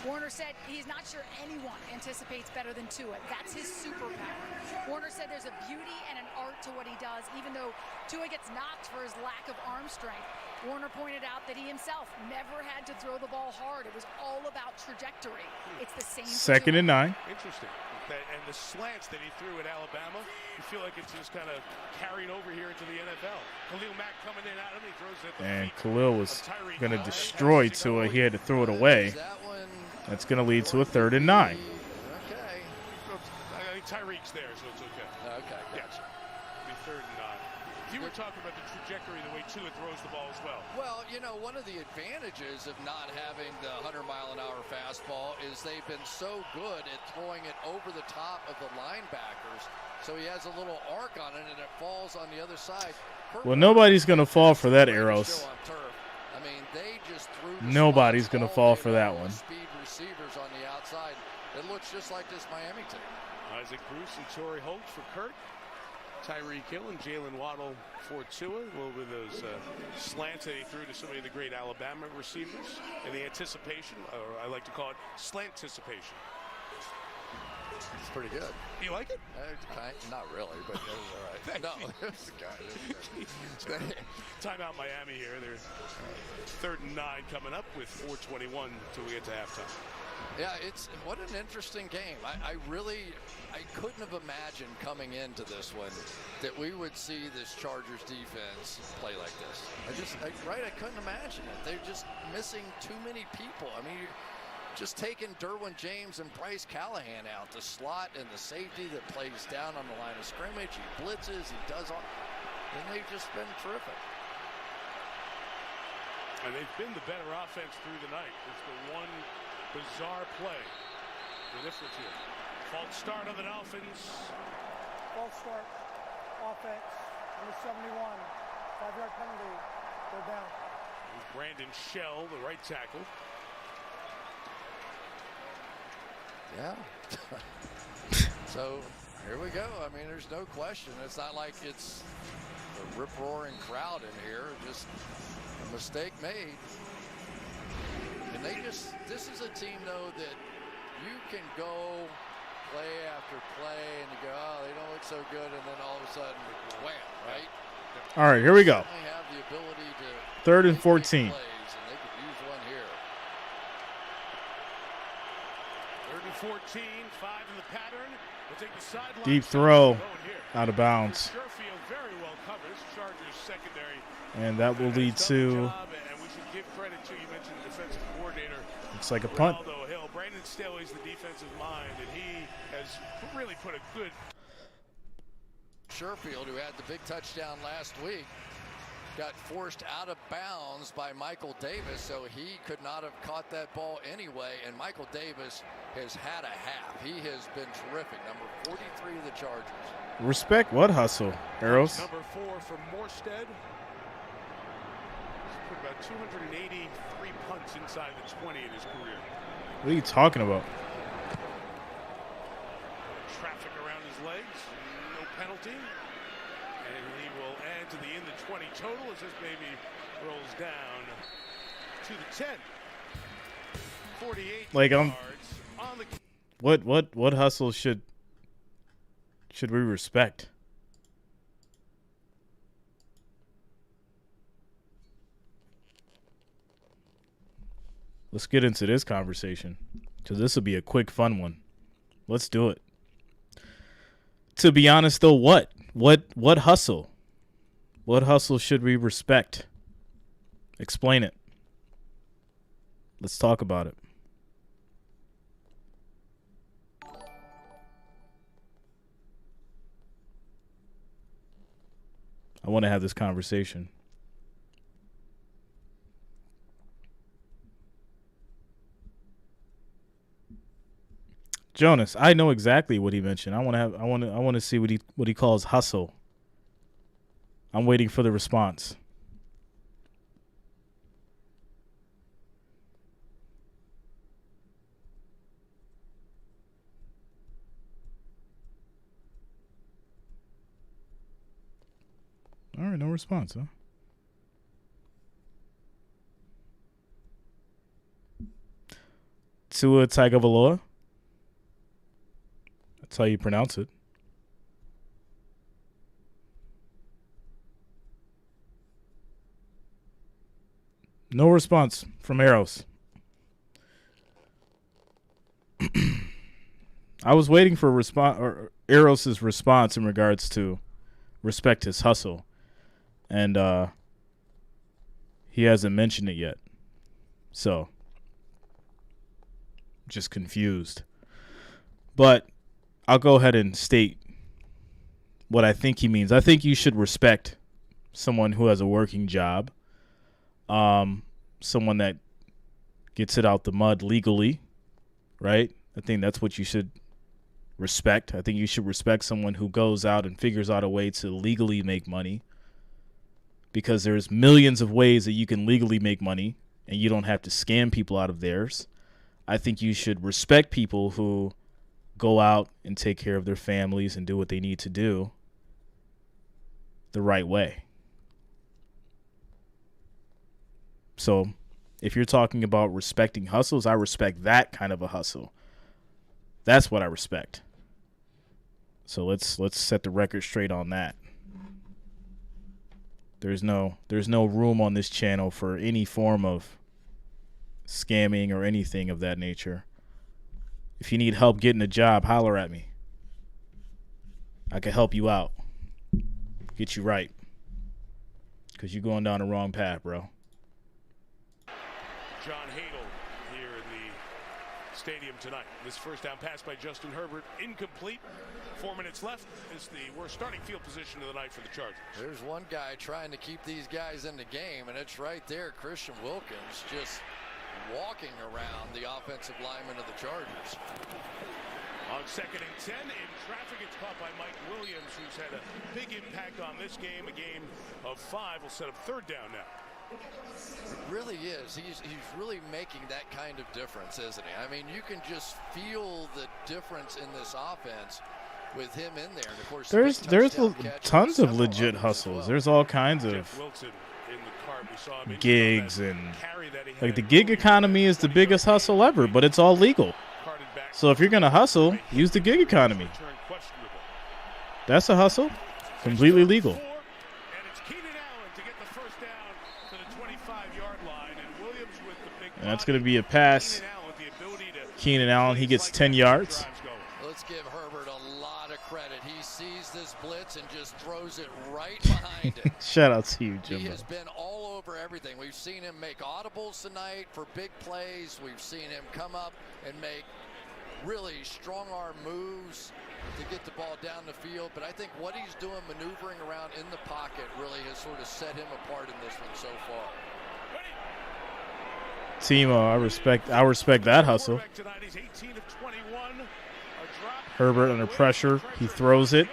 Warner said he's not sure anyone anticipates better than Tua. That's his superpower. Warner said there's a beauty and an art to what he does, even though Tua gets knocked for his lack of arm strength. Warner pointed out that he himself never had to throw the ball hard. It was all about trajectory. It's the same. 2nd and 9. Interesting. And the slants that he threw at Alabama, you feel like it's just kind of carried over here into the NFL. Khalil Mack coming in out, and he throws it at the And feet Khalil was of Tyreek going to Hill. destroy Tua. He had to throw it away. That's going to lead to a 3rd and 9. Okay. I think Tyreek's there, so it's okay. Okay, gotcha. It'll be 3rd and 9. You were talking about the trajectory, the way Tua throws the ball as well. Well, you know, one of the advantages of not having the 100-mile-an-hour fastball is they've been so good at throwing it over the top of the linebackers. So he has a little arc on it, and it falls on the other side. Well, nobody's going to fall for that, Eros. I mean, they just threw Nobody's going to fall for that one. Speed receivers on the outside. It looks just like this Miami team. Isaac Bruce and Torrey Holt for Kurt. Tyreek Hill and Jalen Waddle for Tua. A little bit of those slants that he threw to so many of the great Alabama receivers. And the anticipation, or I like to call it slant-anticipation. It's pretty good. Do you like it? Not really, but it was all right. No, it was good. Timeout Miami here. They're 3rd and 9 coming up with 4:21 till we get to halftime. Yeah, what an interesting game. I couldn't have imagined coming into this one that we would see this Chargers defense play like this. I couldn't imagine it. They're just missing too many people. I mean, just taking Derwin James and Bryce Callahan out, the slot and the safety that plays down on the line of scrimmage. He blitzes, he does all, and they've just been terrific. And they've been the better offense through the night. There's the one bizarre play. The difference here. False start on the Dolphins. False start. Offense. Number 71. 5-yard penalty. They're down. Brandon Shell, the right tackle. Yeah. So here we go. I mean, there's no question. It's not like it's a rip-roaring crowd in here. Just a mistake made. And this is a team, though, that you can go play after play and you go, oh, they don't look so good, and then all of a sudden, wham, right? All right, here we go. They have the ability to 3rd and 14. plays, and they could use one here. 3rd and 14, 5 in the pattern. We'll take the sideline. Deep throw out of bounds. Sherfield very well covers Chargers secondary. And that will lead to, And we should give credit to, you mentioned the defensive coordinator. looks like a punt. Ronaldo Hill. Brandon Staley's the defensive mind, and he has really put a good. Sherfield, who had the big touchdown last week, got forced out of bounds by Michael Davis, so he could not have caught that ball anyway. And Michael Davis has had a half. He has been terrific. Number 43 of the Chargers. Respect what hustle, Arrows? Number 4 for Morstead. He's put about 283 punts inside the 20 in his career. What are you talking about? Traffic around his legs. No penalty. And he will add to the in the 20 total as this baby rolls down to the 10. 48 Like yards on the. What hustle should we respect? Let's get into this conversation. So this will be a quick, fun one. Let's do it. To be honest, though, what hustle? What hustle should we respect? Explain it. Let's talk about it. I want to have this conversation. Jonas, I know exactly what he mentioned. I want to see what he calls hustle. I'm waiting for the response. All right, no response, huh? Tua Tagovailoa. That's how you pronounce it. No response from Eros. I was waiting for Eros's response in regards to respect his hustle. And he hasn't mentioned it yet. So, just confused. But I'll go ahead and state what I think he means. I think you should respect someone who has a working job, someone that gets it out the mud legally, right? I think that's what you should respect. I think you should respect someone who goes out and figures out a way to legally make money, because there's millions of ways that you can legally make money and you don't have to scam people out of theirs. I think you should respect people who go out and take care of their families and do what they need to do the right way. So if you're talking about respecting hustles, I respect that kind of a hustle. That's what I respect. So let's set the record straight on that. There's no room on this channel for any form of scamming or anything of that nature. If you need help getting a job, holler at me. I can help you out. Get you right. Because you're going down the wrong path, bro. John Hadel here in the stadium tonight. This first down pass by Justin Herbert, incomplete. 4 minutes left. Is the worst starting field position of the night for the Chargers. There's one guy trying to keep these guys in the game, and it's right there. Christian Wilkins just walking around the offensive lineman of the Chargers. On 2nd and 10, in traffic, it's caught by Mike Williams, who's had a big impact on this game. A game of 5 will set up 3rd down now. It really is. He's really making that kind of difference, isn't he? I mean, you can just feel the difference in this offense with him in there. And of course, there's tons of legit hustles. There's all kinds of gigs, and like the gig economy is the biggest hustle ever, but it's all legal. So if you're going to hustle, use the gig economy. That's a hustle. Completely legal. And that's going to be a pass. Keenan Allen, he gets 10 yards. Let's give Herbert a lot of credit. He sees this blitz and just throws it right behind it. Shout out to you, Jimbo. He has been all over everything. We've seen him make audibles tonight for big plays. We've seen him come up and make really strong arm moves to get the ball down the field. But I think what he's doing, maneuvering around in the pocket, really has sort of set him apart in this one so far. Timo, I respect that hustle. Herbert under pressure, he throws it,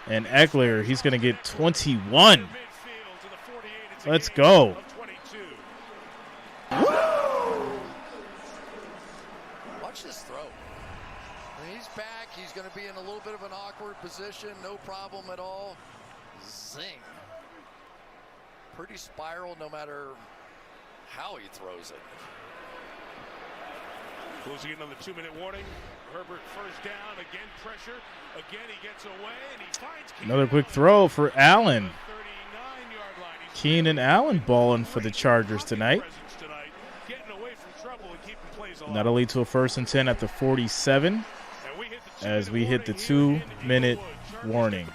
and Eckler, he's going to get 21. Let's go. Watch this throw. When he's back, he's going to be in a little bit of an awkward position, no problem at all. Zing. Pretty spiral no matter how he throws it. Closing in on the 2-minute warning. Herbert first down, again pressure. Again he gets away and he finds another quick throw for Allen. Keenan Allen balling for the Chargers tonight. That'll lead to a 1st and 10 at the 47 as we hit the 2-minute warning. To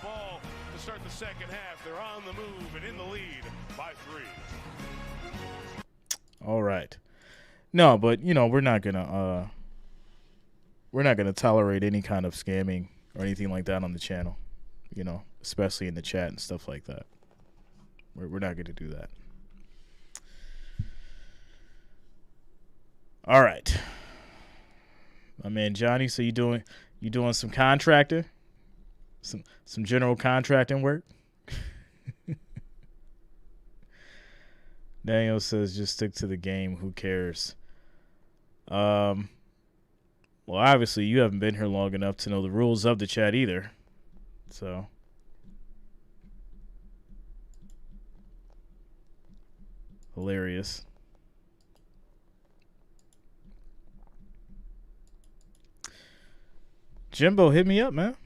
start the second half, they're on the move and in the lead by 3. All right. No, but we're not gonna tolerate any kind of scamming or anything like that on the channel. Especially in the chat and stuff like that. We're not gonna do that. All right. My man Johnny, so you doing some contracting? Some general contracting work? Daniel says just stick to the game. Who cares? Well, obviously you haven't been here long enough to know the rules of the chat either. So hilarious. Jimbo, hit me up, man.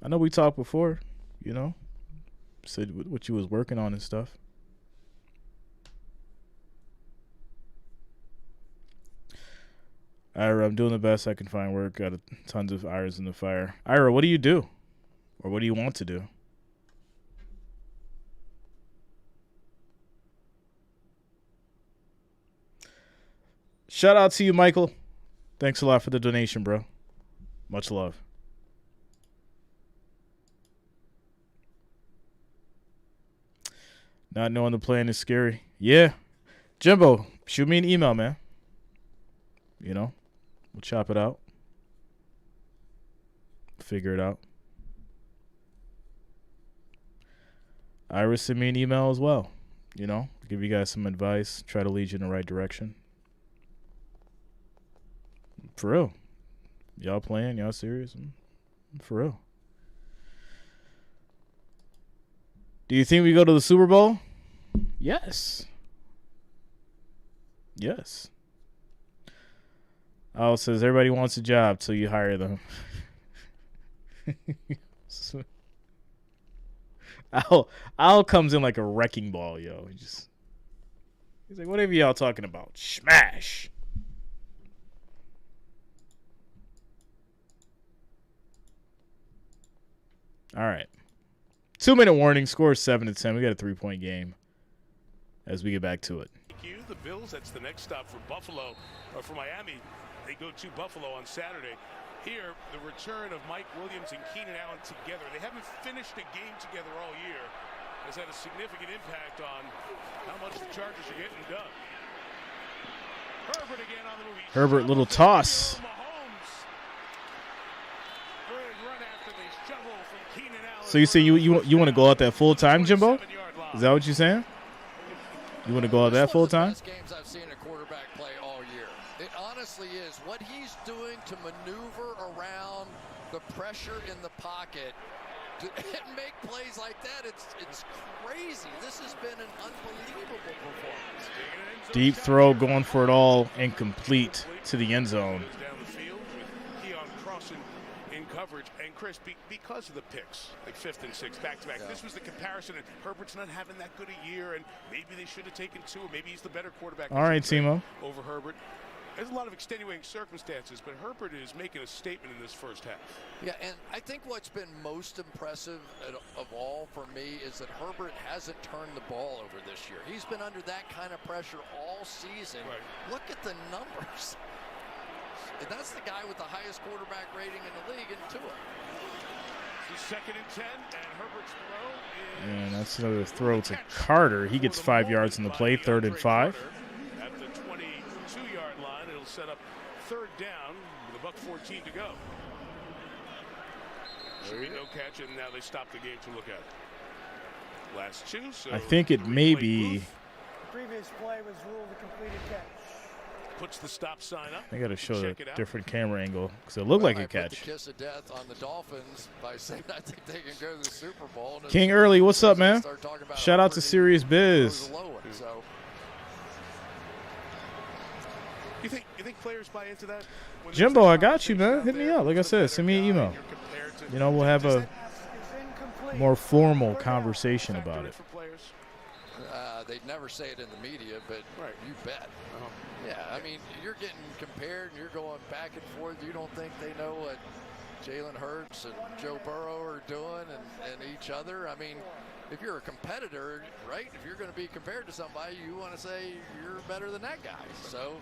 I know we talked before, said what you was working on and stuff. Ira, I'm doing the best I can find work. Got tons of irons in the fire. Ira, what do you do? Or what do you want to do? Shout out to you, Michael. Thanks a lot for the donation, bro. Much love. Not knowing the plan is scary. Yeah. Jimbo, shoot me an email, man. We'll chop it out. Figure it out. Iris, send me an email as well. Give you guys some advice. Try to lead you in the right direction. For real. Y'all playing? Y'all serious? For real. Do you think we go to the Super Bowl? Yes. Yes. Oh, says everybody wants a job till you hire them. Al comes in like a wrecking ball, yo. He's like, whatever y'all talking about? Smash. All right. 2-minute warning. Score 7-10. We got a 3-point game as we get back to it. Thank you. The Bills, that's the next stop for Buffalo, or for Miami. They go to Buffalo on Saturday. Here, the return of Mike Williams and Keenan Allen together. They haven't finished a game together all year. Has had a significant impact on how much the Chargers are getting done. Herbert again on the move. Herbert, little toss. So you say you want to go out that full time, Jimbo? Is that what you're saying? You want to go out that full time? Best games I've seen a quarterback play all year. It honestly is. What he's doing to maneuver around the pressure in the pocket to make plays like that, it's crazy. This has been an unbelievable performance. Deep throw, going for it all, incomplete to the end zone. Coverage, and Chris, because of the picks, like 5th and 6th, back-to-back, this was the comparison, and Herbert's not having that good a year, and maybe they should have taken 2, or maybe he's the better quarterback. All right, Timo. Over Herbert. There's a lot of extenuating circumstances, but Herbert is making a statement in this first half. Yeah, and I think what's been most impressive of all for me is that Herbert hasn't turned the ball over this year. He's been under that kind of pressure all season. Right. Look at the numbers. And that's the guy with the highest quarterback rating in the league in Tua. It's 2nd and 10, and Herbert's throw is... And that's another throw to Carter. He gets 5 yards in the play, 3rd and 5. At the 22-yard line, it'll set up 3rd down with $1:14 to go. Should be no catch, and now they stop the game to look at it. Last 2, so I think it may be... The previous play was ruled a completed catch. Puts the stop sign up. I got to show a different camera angle because it looked like a catch. Put the kiss of death on the Dolphins by saying I think they can go to the Super Bowl. King Early, what's up, man? Shout out to Serious Biz. You think players buy into that? Jimbo, I got you, man. Hit me up. Like I said, send me an email. We'll have a more formal conversation about it. They'd never say it in the media, but you bet. Yeah, I mean, you're getting compared and you're going back and forth. You don't think they know what Jalen Hurts and Joe Burrow are doing and each other? I mean, if you're a competitor, right, if you're going to be compared to somebody, you want to say you're better than that guy. So,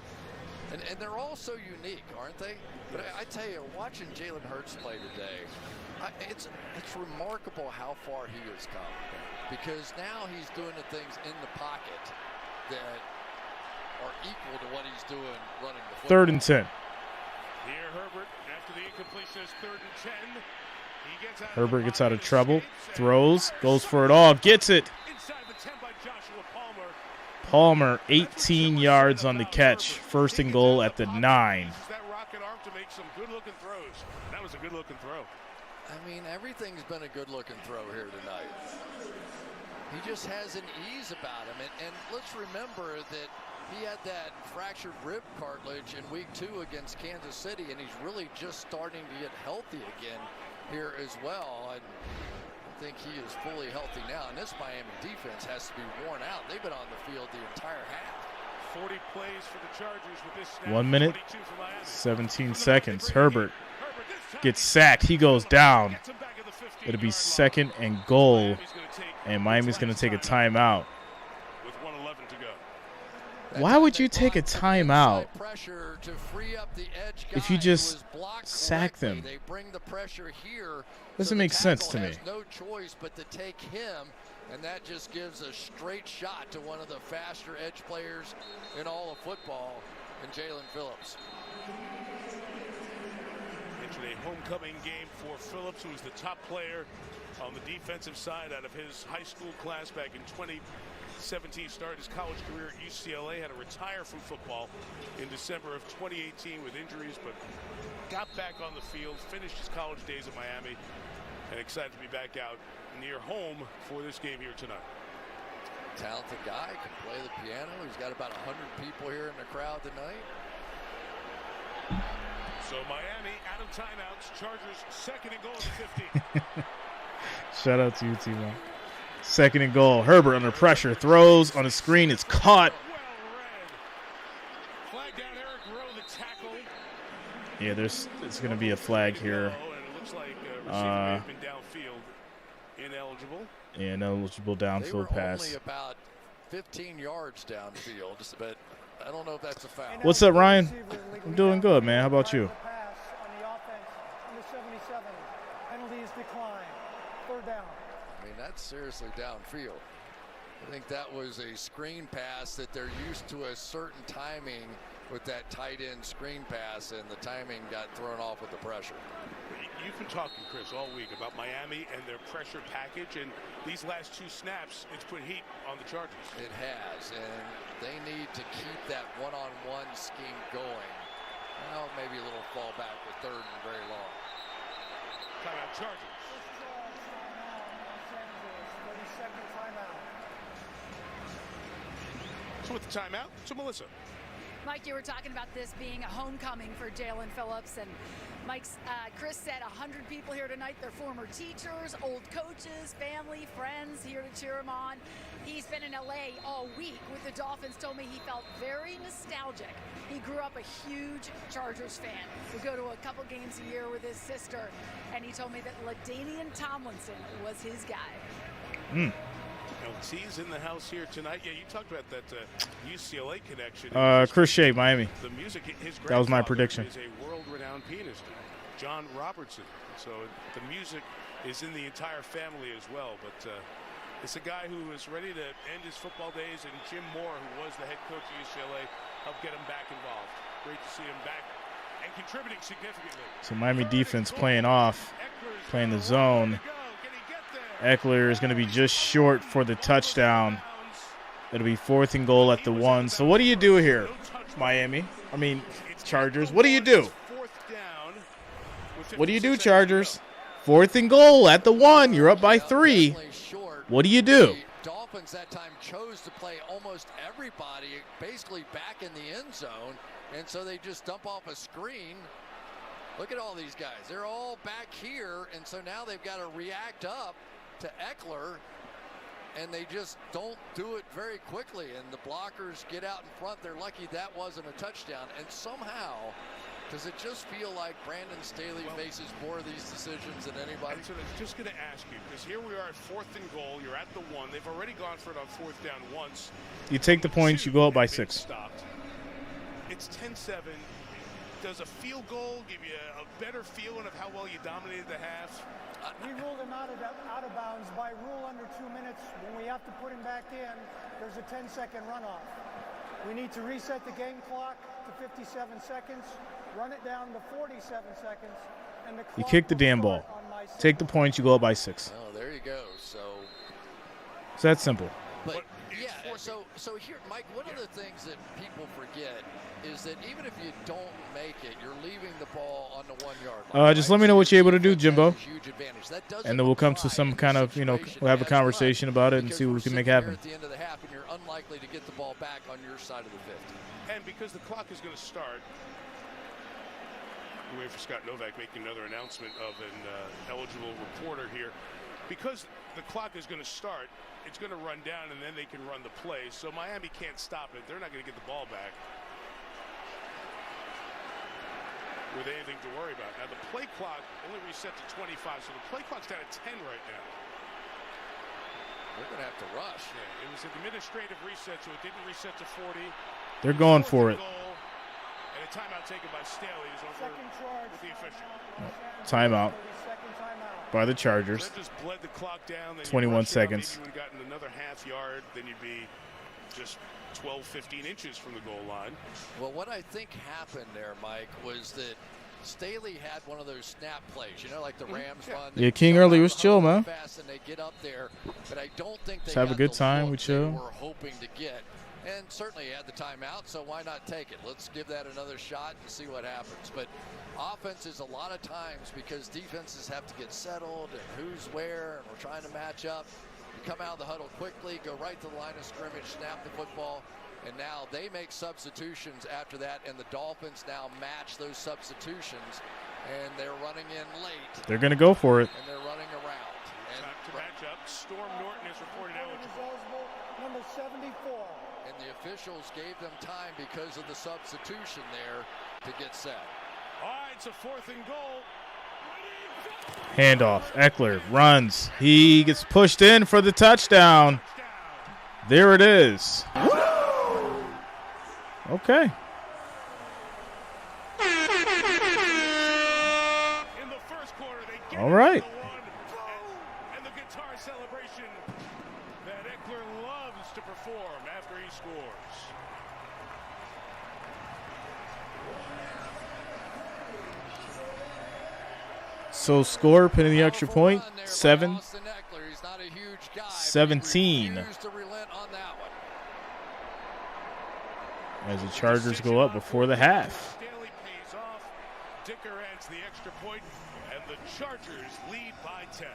and they're all so unique, aren't they? But I tell you, watching Jalen Hurts play today, it's remarkable how far he has come. Because now he's doing the things in the pocket that are equal to what he's doing running the football. 3rd and 10. Here, Herbert, after the incompletion, is 3rd and 10. He gets out Herbert gets out of trouble, throws, goes for it all, gets it. Inside the 10 by Joshua Palmer. Palmer, 18 yards on the catch. 1st and goal at the 9. Uses that rocket arm to make some good-looking throws. That was a good-looking throw. I mean, everything's been a good-looking throw here tonight. He just has an ease about him. And let's remember that he had that fractured rib cartilage in week 2 against Kansas City, and he's really just starting to get healthy again here as well. And I think he is fully healthy now. And this Miami defense has to be worn out. They've been on the field the entire half. 40 plays for the Chargers with this snap. 1 minute, 17 seconds. Herbert gets sacked. He goes down. It'll be 2nd and goal. And Miami's going to take a timeout. With 1:11 to go. Why would you take a timeout if you just sack them? They bring the pressure here. Doesn't make sense to me. No choice but to take him, and that just gives a straight shot to one of the faster edge players in all of football, in Jalen Phillips. Mentioned a homecoming game for Phillips, who was the top player on the defensive side out of his high school class back in 2017. Started his college career at UCLA, had to retire from football in December of 2018 with injuries, but got back on the field, finished his college days at Miami, and excited to be back out near home for this game here tonight. Talented guy, can play the piano. He's got about 100 people here in the crowd tonight. So Miami out of timeouts. Chargers 2nd and goal at the 15. Shout out to you, T-Mo. 2nd and goal. Herbert under pressure. Throws on the screen. It's caught. Flag down, Eric Rowe, the tackle. Yeah, there's going to be a flag here. And it looks like receiver may have been downfield. Ineligible. Yeah, ineligible downfield pass. Only about 15 yards downfield, but I don't know if that's a foul. What's up, Ryan? I'm doing good, man. How about you? Pass on the offense, number 77. Penalties decline. 3rd down. I mean, that's seriously downfield. I think that was a screen pass that they're used to a certain timing with that tight end screen pass, and the timing got thrown off with the pressure. You've been talking, Chris, all week about Miami and their pressure package, and these last 2 snaps, it's put heat on the Chargers. It has, and they need to keep that one-on-one scheme going. Well, maybe a little fallback with 3rd and very long. Timeout, Chargers. 30-second timeout. So with the timeout, to Melissa. Mike, you were talking about this being a homecoming for Jalen Phillips, and Chris said 100 people here tonight. They're former teachers, old coaches, family, friends here to cheer him on. He's been in LA all week with the Dolphins. Told me he felt very nostalgic. He grew up a huge Chargers fan. Would go to a couple games a year with his sister, and he told me that LaDainian Tomlinson was his guy. LT's in the house here tonight. Yeah, you talked about that UCLA connection. Chris Shea, Miami. The music, his that was my prediction. Is a world-renowned pianist, John Robertson. So the music is in the entire family as well. But it's a guy who is ready to end his football days, and Jim Moore, who was the head coach of UCLA, helped get him back involved. Great to see him back and contributing significantly. So Miami defense playing off, playing the zone. Eckler is going to be just short for the touchdown. It'll be 4th and goal at the 1. So what do you do here, Miami? I mean, Chargers. What do you do? What do you do, Chargers? 4th and goal at the 1. You're up by 3. What do you do? The Dolphins that time chose to play almost everybody basically back in the end zone, and so they just dump off a screen. Look at all these guys. They're all back here, and so now they've got to react up to Eckler, and they just don't do it very quickly, and the blockers get out in front. They're lucky that wasn't a touchdown, and somehow does it just feel like Brandon Staley faces more of these decisions than anybody? So I was just going to ask you, because here we are at 4th and goal. You're at the 1. They've already gone for it on 4th down once. You take the points, you go up by 6. Stopped. It's 10-7. Does a field goal give you a better feeling of how well you dominated the half? We ruled him out of bounds by rule under 2 minutes. When we have to put him back in, there's a 10-second runoff. We need to reset the game clock to 57 seconds, run it down to 47 seconds, and the clock You kick the damn ball. Take the points, you go up by 6. Oh, there you go. So It's that simple. But yeah, so here, Mike, one of the things that people forget is that even if you don't make it, you're leaving the ball on the 1 yard line. Just let me know what you're able to do, Jimbo. Huge advantage. That And then we'll come to some kind of, we'll have a conversation about it and see what we can make happen. At the end of the half, and you're unlikely to get the ball back on your side of the 50. And because the clock is going to start, we wait for Scott Novak making another announcement of an eligible reporter here. Because the clock is going to start, it's going to run down, and then they can run the play. So Miami can't stop it. They're not going to get the ball back with anything to worry about. Now, the play clock only reset to 25, so the play clock's down at 10 right now. They're going to have to rush. Yeah, it was an administrative reset, so it didn't reset to 40. They're going for it. And a timeout taken by Staley is over with the official. Timeout by the Chargers. That just bled the clock down. 21 seconds. Maybe you would have gotten another half yard, then you'd be just 12, 15 inches from the goal line. Well, what I think happened there, Mike, was that Staley had one of those snap plays, like the Rams run. Yeah, King early was chill, man. Fast and they get up there, but I don't think they Just have a good time. We chill. They were hoping to get. And certainly had the timeout, so why not take it? Let's give that another shot and see what happens. But offense is a lot of times because defenses have to get settled and who's where, and we're trying to match up. You come out of the huddle quickly, go right to the line of scrimmage, snap the football, and now they make substitutions after that, and the Dolphins now match those substitutions, and they're running in late. They're going to go for it. And they're running around. And time to match up. Storm Norton is reported eligible. Number 74. And the officials gave them time because of the substitution there to get set. All right, it's a 4th and goal. Handoff. Eckler runs. He gets pushed in for the touchdown. There it is. Okay. In the first quarter, they All right. and the guitar celebration that Eckler loves to perform after he scores. So score, pinning the extra point, 7. 17. As the Chargers go up before the half. Staley pays off. Dicker adds the extra point, and the Chargers lead by 10.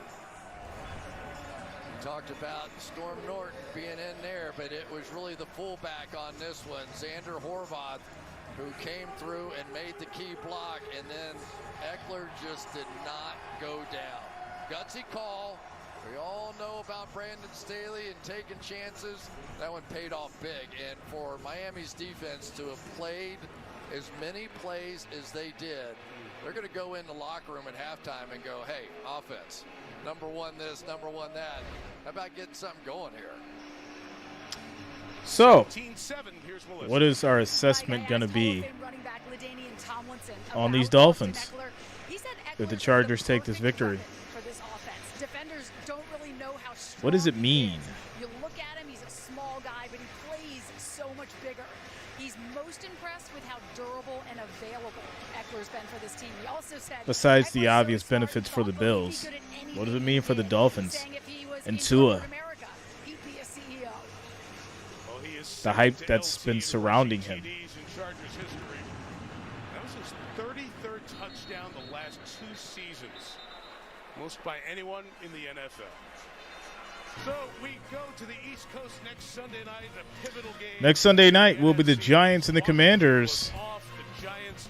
We talked about Storm Norton being in there, but it was really the fullback on this one, Xander Horvath, who came through and made the key block, and then Eckler just did not go down. Gutsy call. We all know about Brandon Staley and taking chances. That one paid off big. And for Miami's defense to have played as many plays as they did, they're going to go in the locker room at halftime and go, hey, offense, number one this, number one that. How about getting something going here? So, what is our assessment going to be on these Dolphins if the Chargers take this victory? What does it mean? You look at him, he's a small guy, but he plays so much bigger. He's most impressed with how durable and available Eckler's been for this team. He also said, besides the obvious benefits for the Bills, what does it mean for the Dolphins and Tua? The hype that's been surrounding him. That was his 33rd touchdown the last 2 seasons. Most by anyone in the NFL. So we go to the East Coast next Sunday night, a pivotal game. Next Sunday night will be the Giants and the Commanders. The Giants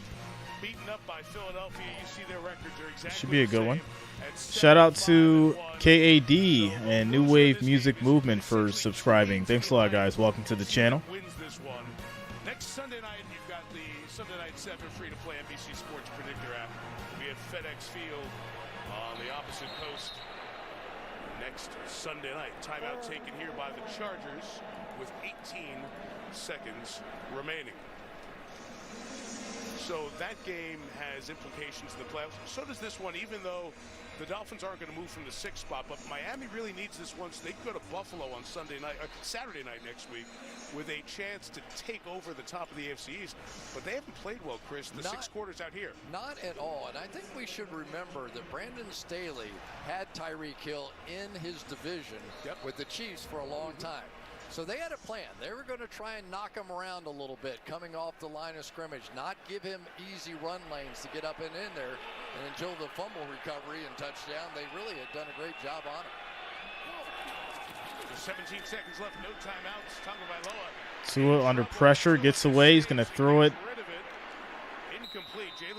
beaten up by Philadelphia. You see their records are exactly Should be a good one. Shout out to KAD and New Wave Music Movement for subscribing. Thanks a lot, guys. Welcome to the channel. Wins this one. Next Sunday night, you've got the Sunday Night 7 free-to-play NBC Sports Predictor app. We have FedEx Field on the opposite coast. Next Sunday night, timeout taken here by the Chargers with 18 seconds remaining. So that game has implications in the playoffs. So does this one, even though the Dolphins aren't going to move from the 6th spot. But Miami really needs this one, so they can go to Buffalo on Saturday night next week with a chance to take over the top of the AFC East. But they haven't played well, Chris, the 6 quarters out here. Not at all. And I think we should remember that Brandon Staley had Tyreek Hill in his division with the Chiefs for a long time. So they had a plan. They were going to try and knock him around a little bit coming off the line of scrimmage, not give him easy run lanes to get up and in there. And until the fumble recovery and touchdown, they really had done a great job on him. 17 seconds left, no timeouts. Tagovailoa. Tua under pressure, gets away. He's going to throw it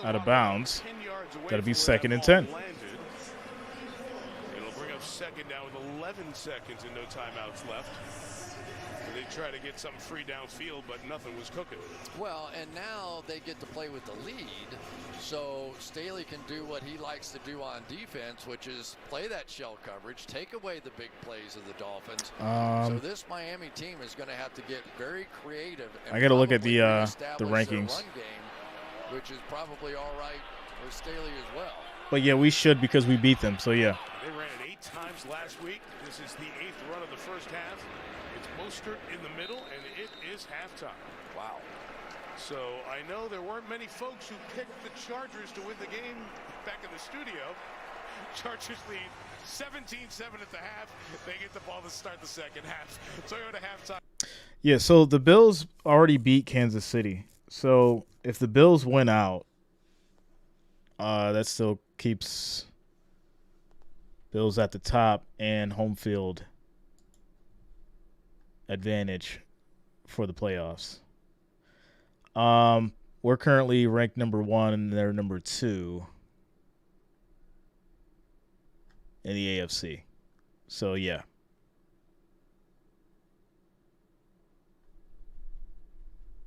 out of bounds. Got to be 2nd and 10. It'll bring up 2nd down with 11 seconds and no timeouts left. They try to get something free downfield, but nothing was cooking. Well, and now they get to play with the lead, so Staley can do what he likes to do on defense, which is play that shell coverage, take away the big plays of the Dolphins. So this Miami team is going to have to get very creative. And I got to look at the rankings. Run game, which is probably all right with Staley as well. But yeah, we should because we beat them. So yeah. They ran it 8 times last week. This is the 8th run of the first half. It's Mostert in the middle, and it is halftime. Wow. So I know there weren't many folks who picked the Chargers to win the game back in the studio. Chargers lead 17-7 at the half. They get the ball to start the second half. So we go to halftime. Yeah, so the Bills already beat Kansas City. So if the Bills win out, that still keeps Bills at the top and home field advantage for the playoffs. We're currently ranked number 1 and they're number 2 in the AFC. So yeah.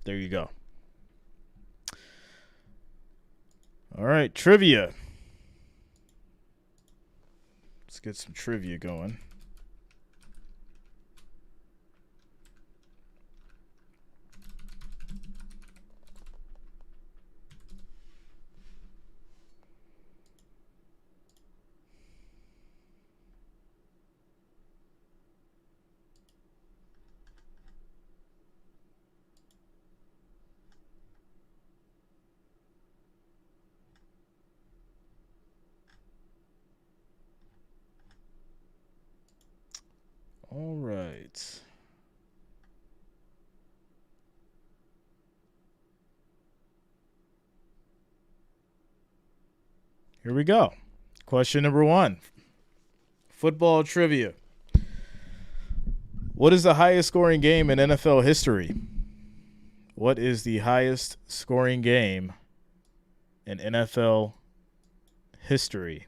There you go. All right, trivia. Let's get some trivia going. All right. Here we go. Question number 1. Football trivia. What is the highest scoring game in NFL history? What is the highest scoring game in NFL history?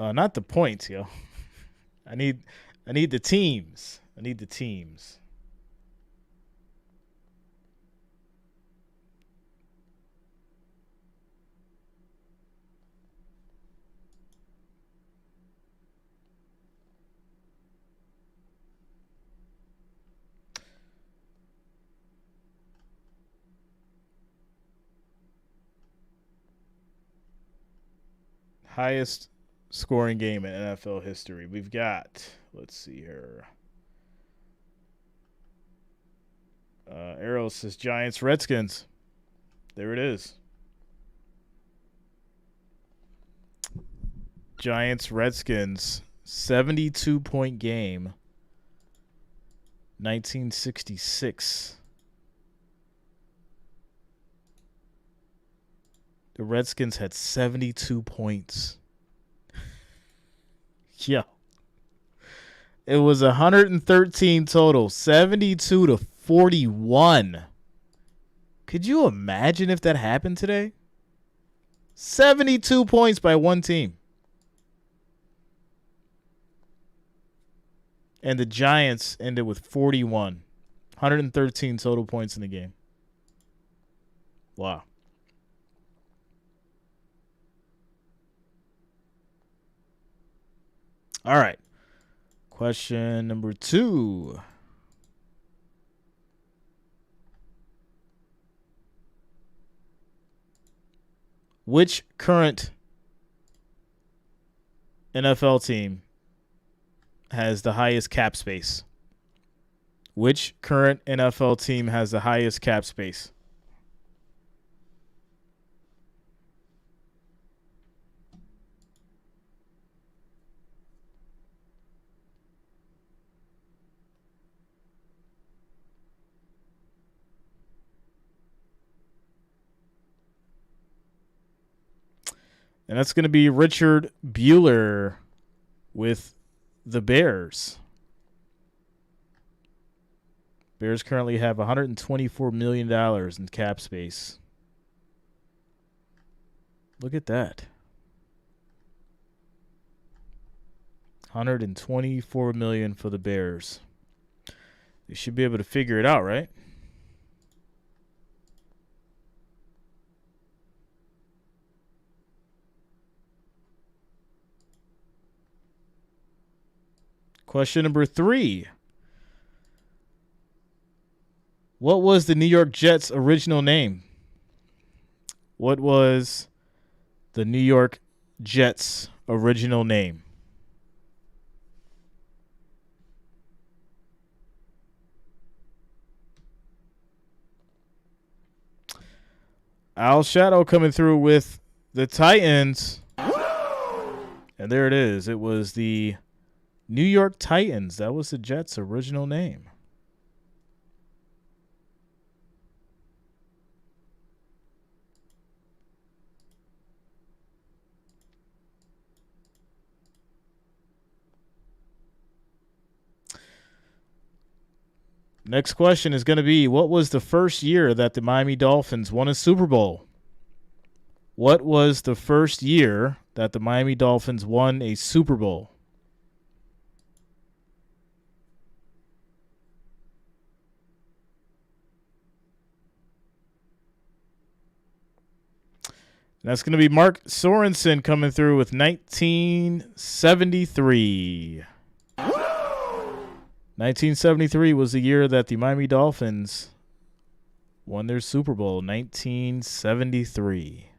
Not the points, yo. I need the teams. I need the teams. Highest scoring game in NFL history. We've got, let's see here. Arrow says Giants, Redskins. There it is. Giants-Redskins, 72-point game, 1966. The Redskins had 72 points. Yeah. It was 113 total, 72-41. Could you imagine if that happened today? 72 points by one team. And the Giants ended with 41. 113 total points in the game. Wow. All right. Question number 2. Which current NFL team has the highest cap space? Which current NFL team has the highest cap space? And that's going to be Richard Buehler with the Bears. Bears currently have $124 million in cap space. Look at that. $124 million for the Bears. They should be able to figure it out, right? Question number 3. What was the New York Jets' original name? What was the New York Jets' original name? Al Shadow coming through with the Titans. And there it is. It was the New York Titans. That was the Jets' original name. Next question is going to be, what was the first year that the Miami Dolphins won a Super Bowl? What was the first year that the Miami Dolphins won a Super Bowl? That's going to be Mark Sorensen coming through with 1973. 1973 was the year that the Miami Dolphins won their Super Bowl. 1973.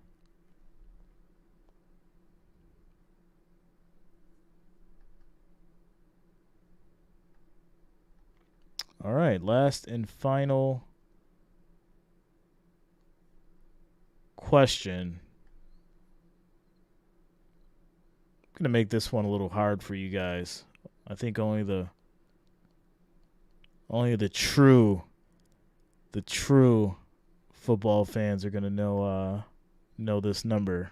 All right, last and final question. I'm going to make this one a little hard for you guys. I think only the true football fans are going to know this number.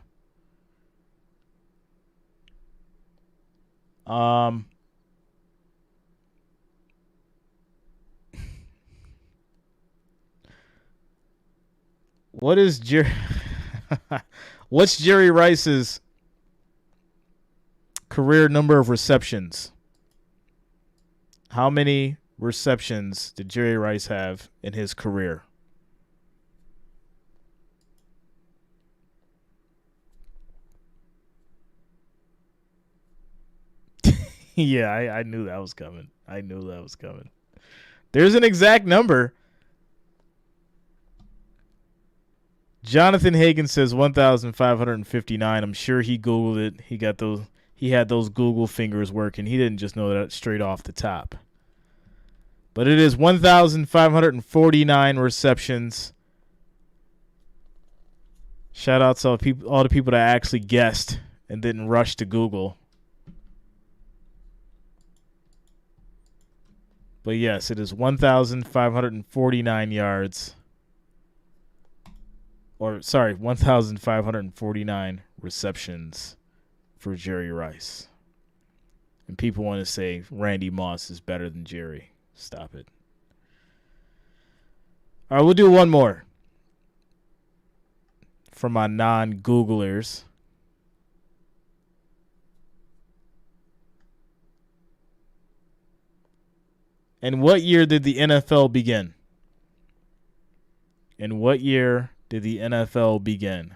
What's Jerry Rice's career number of receptions? How many receptions did Jerry Rice have in his career? Yeah, I knew that was coming. There's an exact number. Jonathan Hagan says 1,559. I'm sure he Googled it. He had those Google fingers working. He didn't just know that straight off the top. But it is 1,549 receptions Shout out to all the people that actually guessed and didn't rush to Google. But yes, it is 1,549 yards. Or, sorry, 1,549 receptions for Jerry Rice. And people want to say Randy Moss is better than Jerry. Stop it. All right, we'll do one more for my non-Googlers. And what year did the NFL begin? In what year did the NFL begin?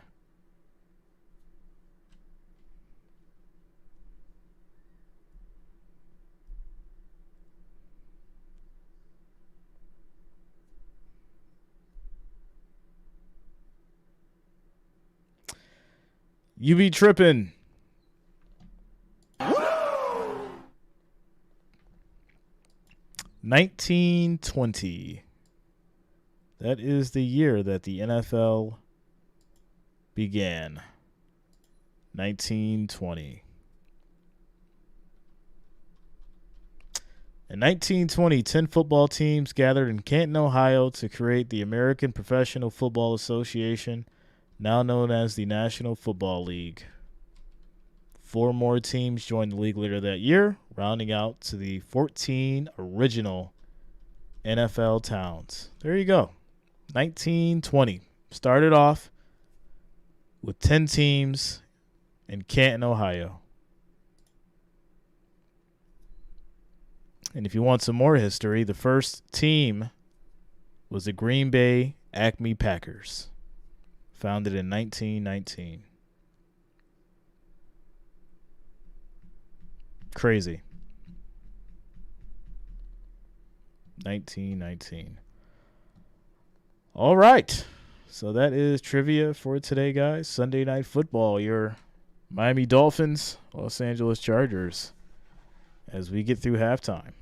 You be tripping. Woo! 1920. That is the year that the NFL began. 1920. In 1920, 10 football teams gathered in Canton, Ohio to create the American Professional Football Association, now known as the National Football League. 4 more teams joined the league later that year, rounding out to the 14 original NFL towns. There you go. 1920. Started off with 10 teams in Canton, Ohio. And if you want some more history, the first team was the Green Bay Acme Packers, founded in 1919. Crazy. 1919. All right. So that is trivia for today, guys. Sunday Night Football, your Miami Dolphins, Los Angeles Chargers, as we get through halftime.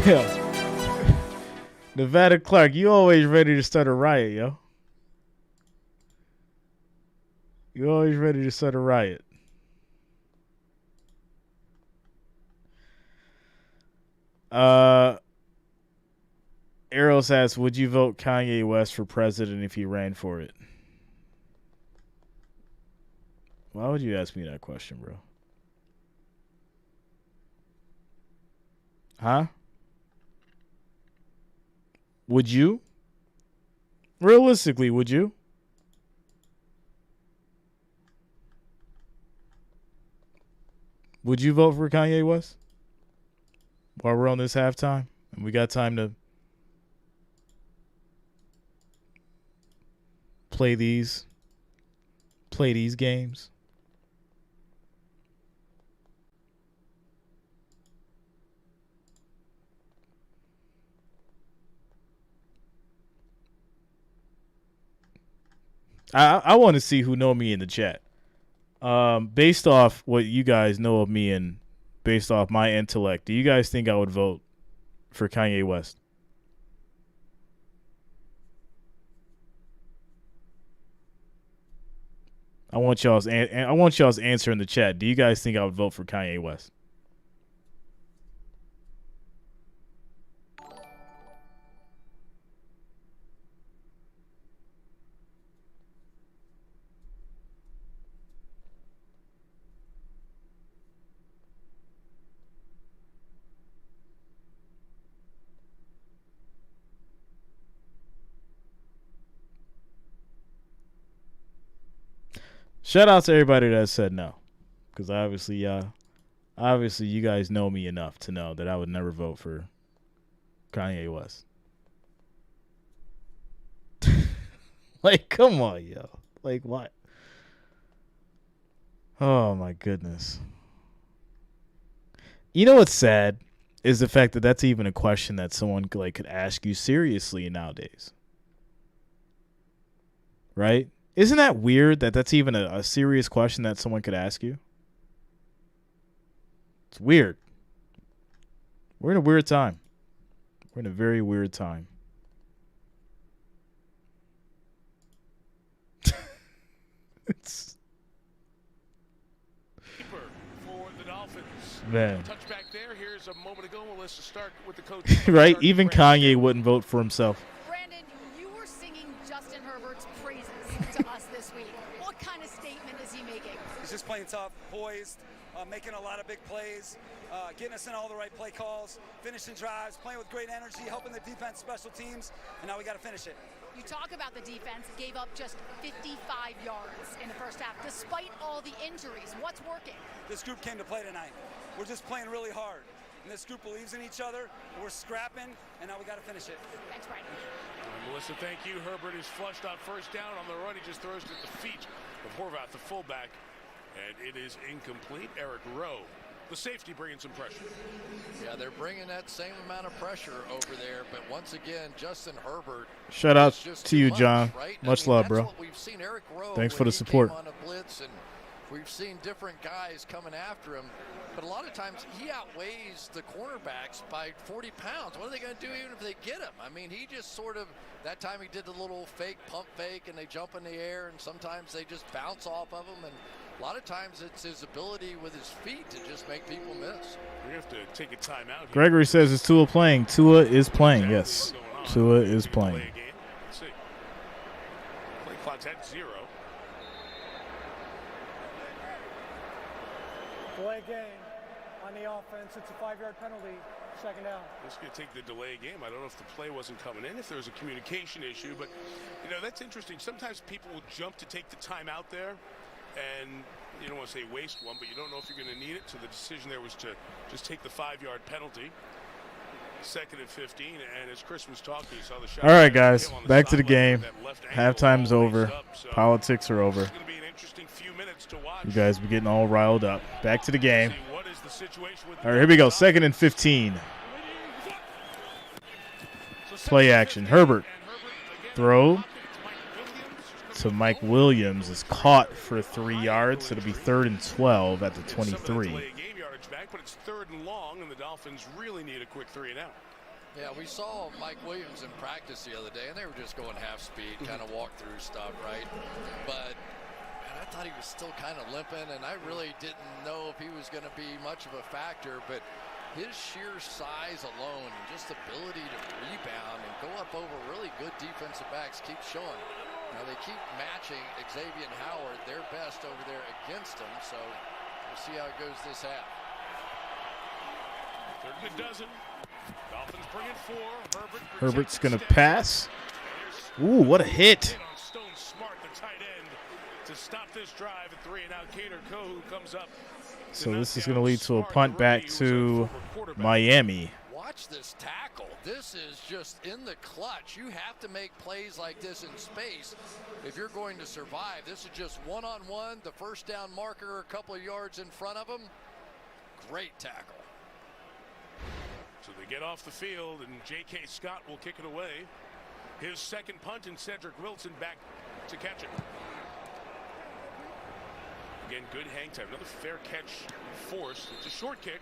Yo. Nevada Clark, you always ready to start a riot, yo. You always ready to start a riot. Eros asks, would you vote Kanye West for president if he ran for it? Why would you ask me that question, bro? Huh? Would you? Realistically, would you? Would you vote for Kanye West? While we're on this halftime and we got time to play these games. I want to see who know me in the chat. Based off what you guys know of me and based off my intellect, do you guys think I would vote for Kanye West? I want y'all's answer in the chat. Do you guys think I would vote for Kanye West? Shout out to everybody that said no, because obviously you guys know me enough to know that I would never vote for Kanye West. Like, come on, yo. Like, what? Oh, my goodness. You know what's sad is the fact that that's even a question that someone could ask you seriously nowadays. Right? Isn't that weird that that's even a serious question that someone could ask you? It's weird. We're in a weird time. We're in a very weird time. It's for the Dolphins. Man. Touchback there. Here's a moment ago. Well, let's start with the coach. Right? Even Kanye wouldn't vote for himself. Brandon, you were singing Justin Herbert's praises to us this week. What kind of statement is he making? He's just playing tough, poised, making a lot of big plays, getting us in all the right play calls, finishing drives, playing with great energy, helping the defense, special teams, and now we got to finish it. You talk about the defense, gave up just 55 yards in the first half, despite all the injuries. What's working? This group came to play tonight. We're just playing really hard. And this group believes in each other. We're scrapping, and now we got to finish it. Thanks, Brian. Melissa, thank you. Herbert is flushed out first down on the run. He just throws it at the feet of Horvath, the fullback. And it is incomplete. Eric Rowe, the safety, bringing some pressure. Yeah, they're bringing that same amount of pressure over there. But once again, Justin Herbert. Shout out to you, much, John. right? Much love, bro. We've seen Eric Rowe Thanks for the support. On a blitz, and we've seen different guys coming after him. But a lot of times he outweighs the cornerbacks by 40 pounds. What are they going to do even if they get him? I mean, he just sort of, that time he did the little fake pump fake and they jump in the air, and sometimes they just bounce off of him. And a lot of times it's his ability with his feet to just make people miss. We have to take a timeout here. Gregory says, is Tua playing? Tua is playing, yes. Tua is playing. Let's see. Play clock's at 0. Delay game on the offense. It's a 5-yard penalty. Second down. This is going to take the delay game. I don't know if the play wasn't coming in, if there was a communication issue, but that's interesting. Sometimes people will jump to take the time out there, and you don't want to say waste one, but you don't know if you're going to need it. So the decision there was to just take the 5-yard penalty. 2nd and 15, and as Chris was talking, you saw the shot. All right, guys, back to the game. Halftime's over. Politics are over. You guys be getting all riled up. Back to the game. All right, here we go. 2nd and 15. Play action. Herbert. Throw to Mike Williams is caught for 3 yards. It'll be 3rd and 12 at the 23. But it's 3rd and long, and the Dolphins really need a quick 3 and out. Yeah, we saw Mike Williams in practice the other day, and they were just going half speed, kind of walk through stuff, right? But I thought he was still kind of limping, and I really didn't know if he was going to be much of a factor. But his sheer size alone and just ability to rebound and go up over really good defensive backs keeps showing. Now they keep matching Xavier and Howard their best over there against him, so we'll see how it goes this half. 3rd and a dozen. Dolphins bring in 4. Herbert's going to pass. Ooh, what a hit. Stone Smart, the tight end, to stop this drive at 3 and out. Cater Kohu comes up. So this is going to lead to a punt back to Miami. Watch this tackle. This is just in the clutch. You have to make plays like this in space if you're going to survive. This is just one-on-one. The first down marker a couple of yards in front of him. Great tackle. So they get off the field, and J.K. Scott will kick it away. His second punt, and Cedric Wilson back to catch it. Again, good hang time. Another fair catch force. It's a short kick,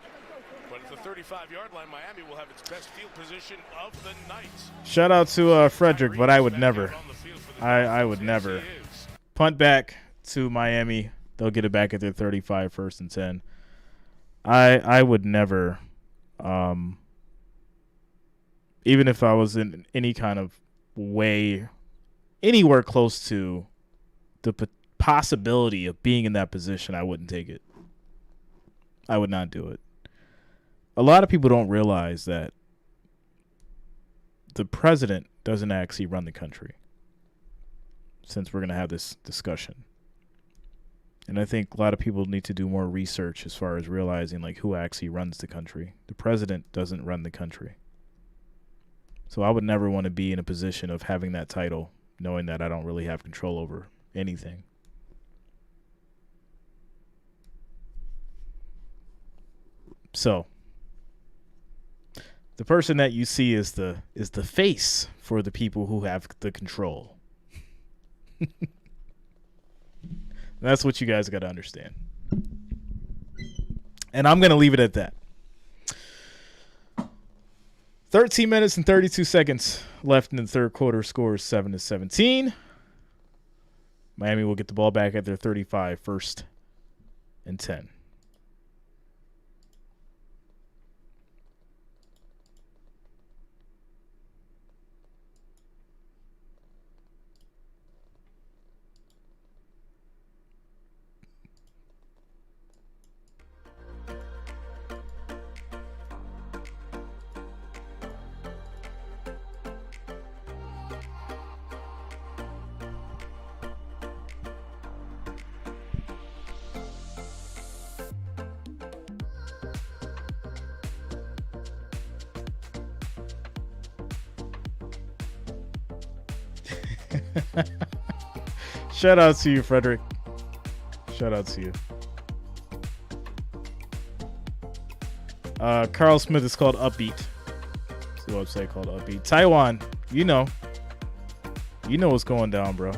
but at the 35-yard line, Miami will have its best field position of the night. Shout out to Frederick, but I would never. I would never. Punt back to Miami. They'll get it back at their 35, 1st and 10. I would never. Even if I was in any kind of way, anywhere close to the possibility of being in that position, I wouldn't take it. I would not do it. A lot of people don't realize that the president doesn't actually run the country, since we're going to have this discussion. And I think a lot of people need to do more research as far as realizing like who actually runs the country. The president doesn't run the country. So I would never want to be in a position of having that title, knowing that I don't really have control over anything. So the person that you see is the face for the people who have the control. That's what you guys got to understand. And I'm going to leave it at that. 13 minutes and 32 seconds left in the third quarter. Score is 7-17. Miami will get the ball back at their 35, first and 10. Shout out to you, Frederick. Shout out to you. Carl Smith is called Upbeat. It's a website called Upbeat. Taiwan, you know what's going down, bro.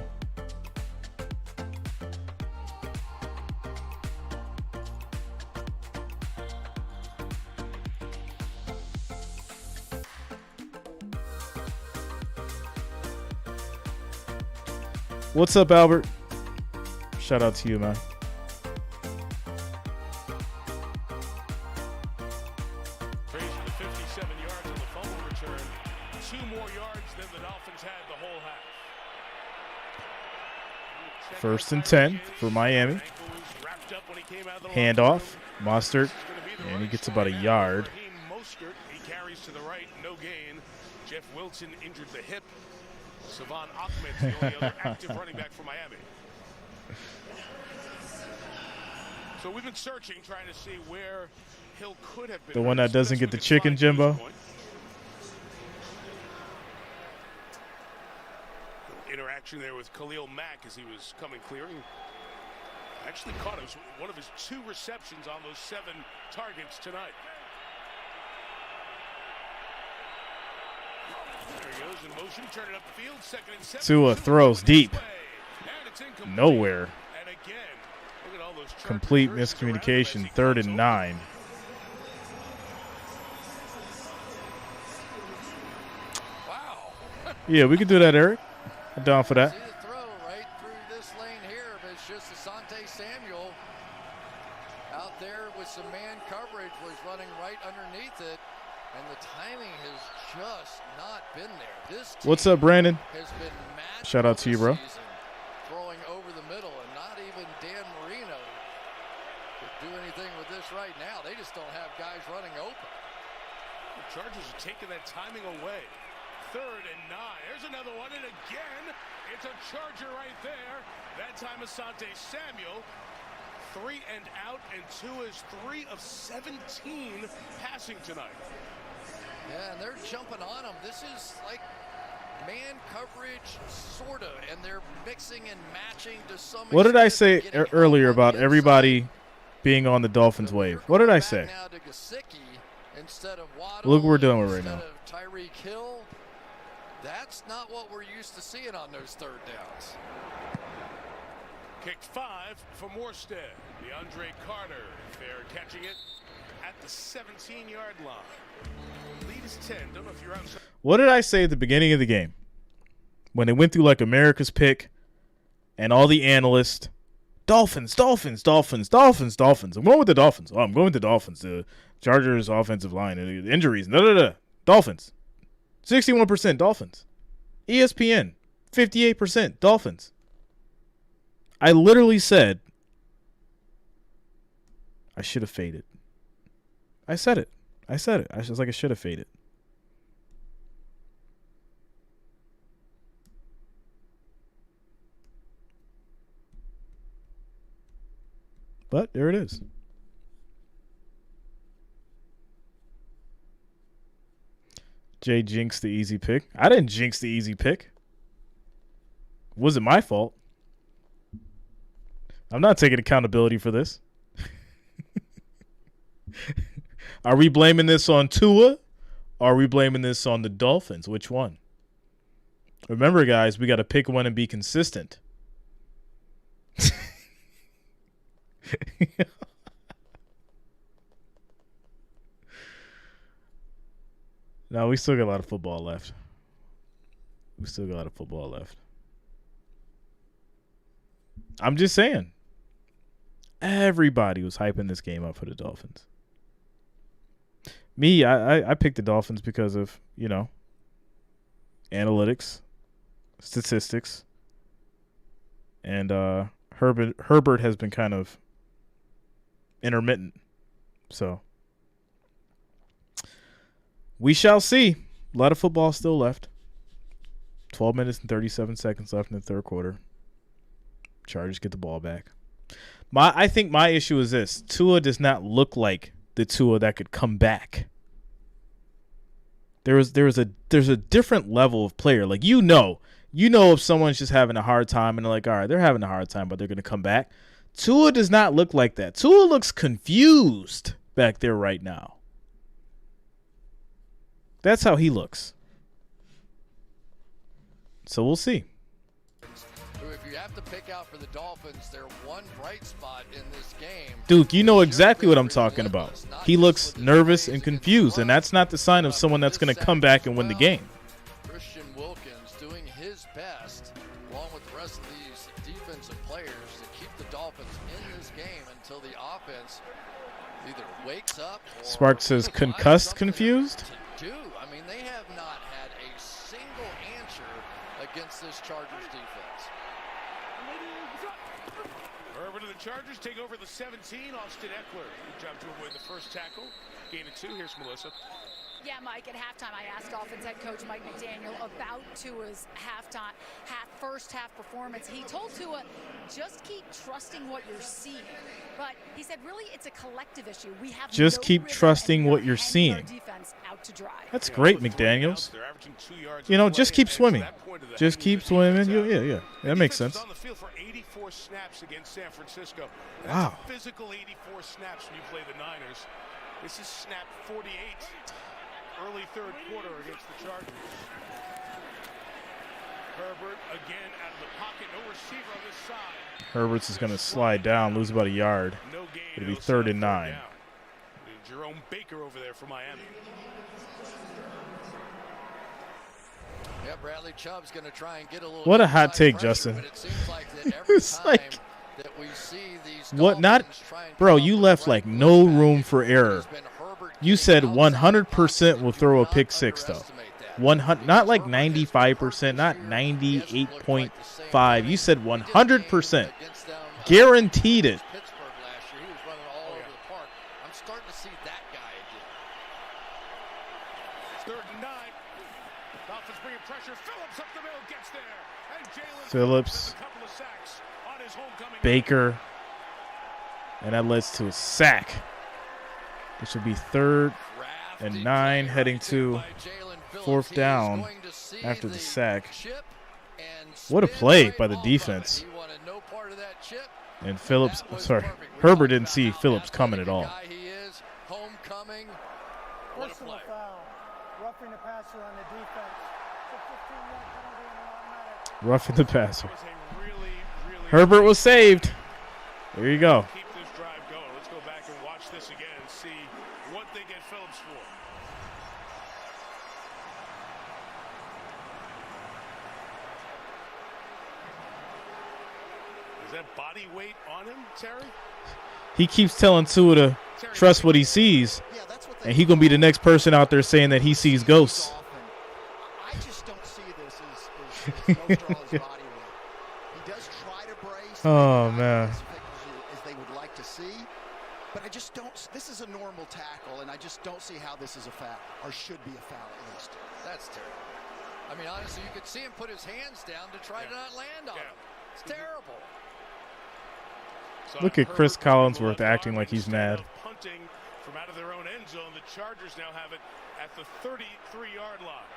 What's up, Albert? Shout out to you, man. Frazier to 57 yards on the fumble return. 2 more yards than the Dolphins had the whole half. First and 10 for Miami. Handoff. Mostert. And he gets about a yard. He carries to the right, no gain. Jeff Wilson injured the hip. Savon Ahmed's the only other active running back for Miami. So we've been searching, trying to see where Hill could have been. The one that doesn't get the chicken, Jimbo. Interaction there with Khalil Mack as he was coming clear. He actually caught us one of his 2 receptions on those 7 targets tonight. There he goes in motion, turn it upfield, 2nd and 7. Tua throws deep. Nowhere. And again, look at all those complete miscommunication. 3rd and 9. Wow. Yeah, we could do that, Eric. I'm down for that. See the throw right through this lane here, but it's just Asante Samuel out there with some man coverage was running right underneath it. And the timing has just not been there. This team What's up, Brandon? has been Shout out to you, bro. Throwing over the middle, and not even Dan Marino could do anything with this right now. They just don't have guys running open. The Chargers are taking that timing away. 3rd and 9. There's another one, and again, it's a Charger right there. That time Asante Samuel. 3 and out, and 2 is 3 of 17 passing tonight. Yeah, and they're jumping on him. This is like man coverage, sort of, and they're mixing and matching to some What did I say earlier about everybody being on the Dolphins wave? What did I say? Now to Gesicki instead of Waddle, Look what we're doing right now. instead of Tyreek Hill. That's not what we're used to seeing on those 3rd downs. Kicked 5 for Morstead. DeAndre Carter, they're catching it at the 17-yard line. Lead is 10. Don't know if you're outside. What did I say at the beginning of the game? When they went through like America's pick and all the analysts, Dolphins, Dolphins, Dolphins, Dolphins, Dolphins. I'm going with the Dolphins. Oh, I'm going with the Dolphins. The Chargers offensive line, injuries, Dolphins. 61% Dolphins. ESPN, 58% Dolphins. I literally said I should have faded. I said it. I was like, I should have faded. But there it is. Jay jinxed the easy pick. I didn't jinx the easy pick. Wasn't my fault. I'm not taking accountability for this. Are we blaming this on Tua? Or are we blaming this on the Dolphins? Which one? Remember, guys, we got to pick one and be consistent. No, we still got a lot of football left. I'm just saying. Everybody was hyping this game up for the Dolphins. Me, I picked the Dolphins because of, analytics, statistics, and Herbert has been kind of intermittent. So we shall see. A lot of football still left. 12 minutes and 37 seconds left in the third quarter. Chargers get the ball back. I think my issue is this. Tua does not look like the Tua that could come back. There's a different level of player. Like, you know if someone's just having a hard time and they're like, all right, they're having a hard time, but they're going to come back. Tua does not look like that. Tua looks confused back there right now. That's how he looks. So we'll see. If you have to pick out for the Dolphins, they're one bright spot in this game. Duke, you know exactly what I'm talking about. He looks nervous and confused, and that's not the sign of someone that's going to come back and win the game. Christian Wilkins doing his best, along with the rest of these defensive players, to keep the Dolphins in this game until the offense either wakes up or Spark says concussed confused. I mean, they have not had a single answer against this Chargers defense. Herbert and the Chargers take over the 17. Austin Eckler. Good job to avoid the first tackle. Gain of 2. Here's Melissa. Yeah, Mike, at halftime, I asked Dolphins head coach Mike McDaniel about Tua's first half performance. He told Tua, just keep trusting what you're seeing. But he said, really, it's a collective issue. We have just keep trusting what you're seeing. That's great, McDaniels. Just keep swimming. Just keep swimming. Yeah. That makes sense. On the field for 84 snaps against San Francisco. Wow. That's a physical 84 snaps when you play the Niners. This is snap 48. Early third quarter against the Chargers. Herbert again out of the pocket. No receiver on this side. Herbert's is going to slide down, lose about a yard. It'll be 3rd and 9. Jerome Baker over there for Miami. Yeah, Bradley Chubb's going to try and get a little. What a hot take, Justin. But it seems like that every time that we see these what not, bro? You left like no room for error. You said 100% will throw a pick six though. 100, not like 95%, not 98.5. You said 100%. Guaranteed it. Pittsburgh last year, he was running all over the park. I'm starting to see that guy again. 3rd and 9. Dolphins bringing pressure. Phillips up the middle, gets there. And Jalen Phillips, a couple of sacks on his homecoming. Baker, and that leads to a sack. It should be 3rd and 9, heading to 4th down after the sack. What a play by the defense. And Phillips, Herbert didn't see Phillips coming at all. Homecoming. Personal foul. Roughing the passer on the defense. Roughing the passer. Herbert was saved. There you go. Keep this drive going. Let's go back and watch this again and see what they get Phillips for. Is that body weight on him, Terry? He keeps telling Tua to trust what he sees, and he gonna be the next person out there saying that he sees ghosts. I just don't see this as no straw his body weight. He does try to brace. Oh man. As they would like to see, but I just don't. This is a normal tackle, and I just don't see how this is a foul, or should be a foul at least. That's terrible. I mean, honestly, you could see him put his hands down to try to not land on him. It's terrible. Look at Chris Collinsworth acting like he's mad. Punting from out of their own end zone. The Chargers now have it at the 33-yard line.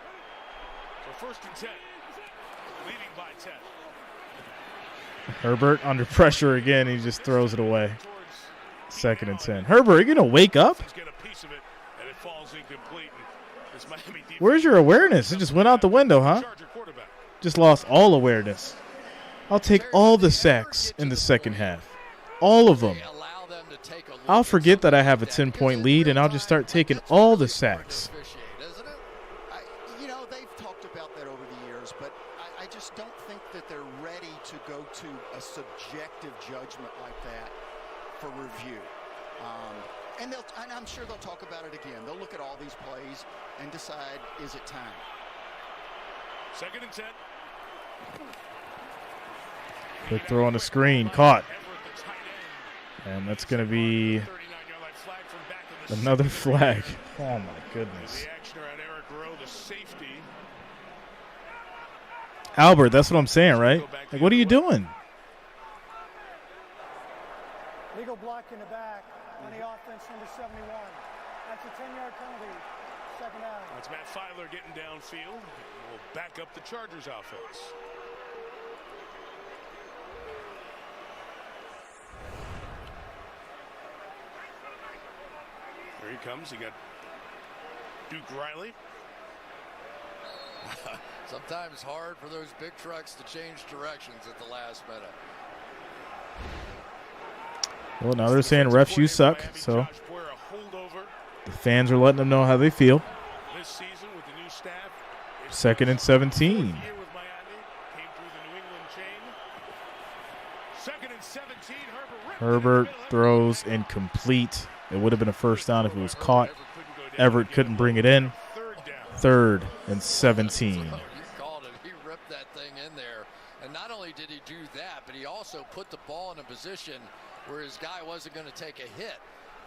So 1st and 10, leading by 10. Herbert under pressure again. He just throws it away. 2nd and 10. Herbert, are you going to wake up? Where's your awareness? It just went out the window, huh? Just lost all awareness. I'll take all the sacks in the second half. All of them. I'll forget that I have a 10-point lead, and I'll just start taking all the sacks. You know, they've talked about that over the years, but I just don't think that they're ready to go to a subjective judgment like that for review. And I'm sure they'll talk about it again. They'll look at all these plays and decide, is it time? 2nd and 10. Quick throw on the screen. Caught. And that's going to be another flag. Oh, my goodness. Albert, that's what I'm saying, right? Like, what are you doing? Legal block in the back on the offense, number 71. That's a 10-yard penalty. 2nd down. That's Matt Filer getting downfield. We'll back up the Chargers offense. Here he comes. He got Duke Riley. Sometimes hard for those big trucks to change directions at the last minute. Well, now they're saying refs, you suck. So the fans are letting them know how they feel. 2nd and 17. Herbert throws incomplete. It would have been a 1st down if it was caught. Everett couldn't bring it in. 3rd and 17. You called it. He ripped that thing in there. And not only did he do that, but he also put the ball in a position where his guy wasn't going to take a hit.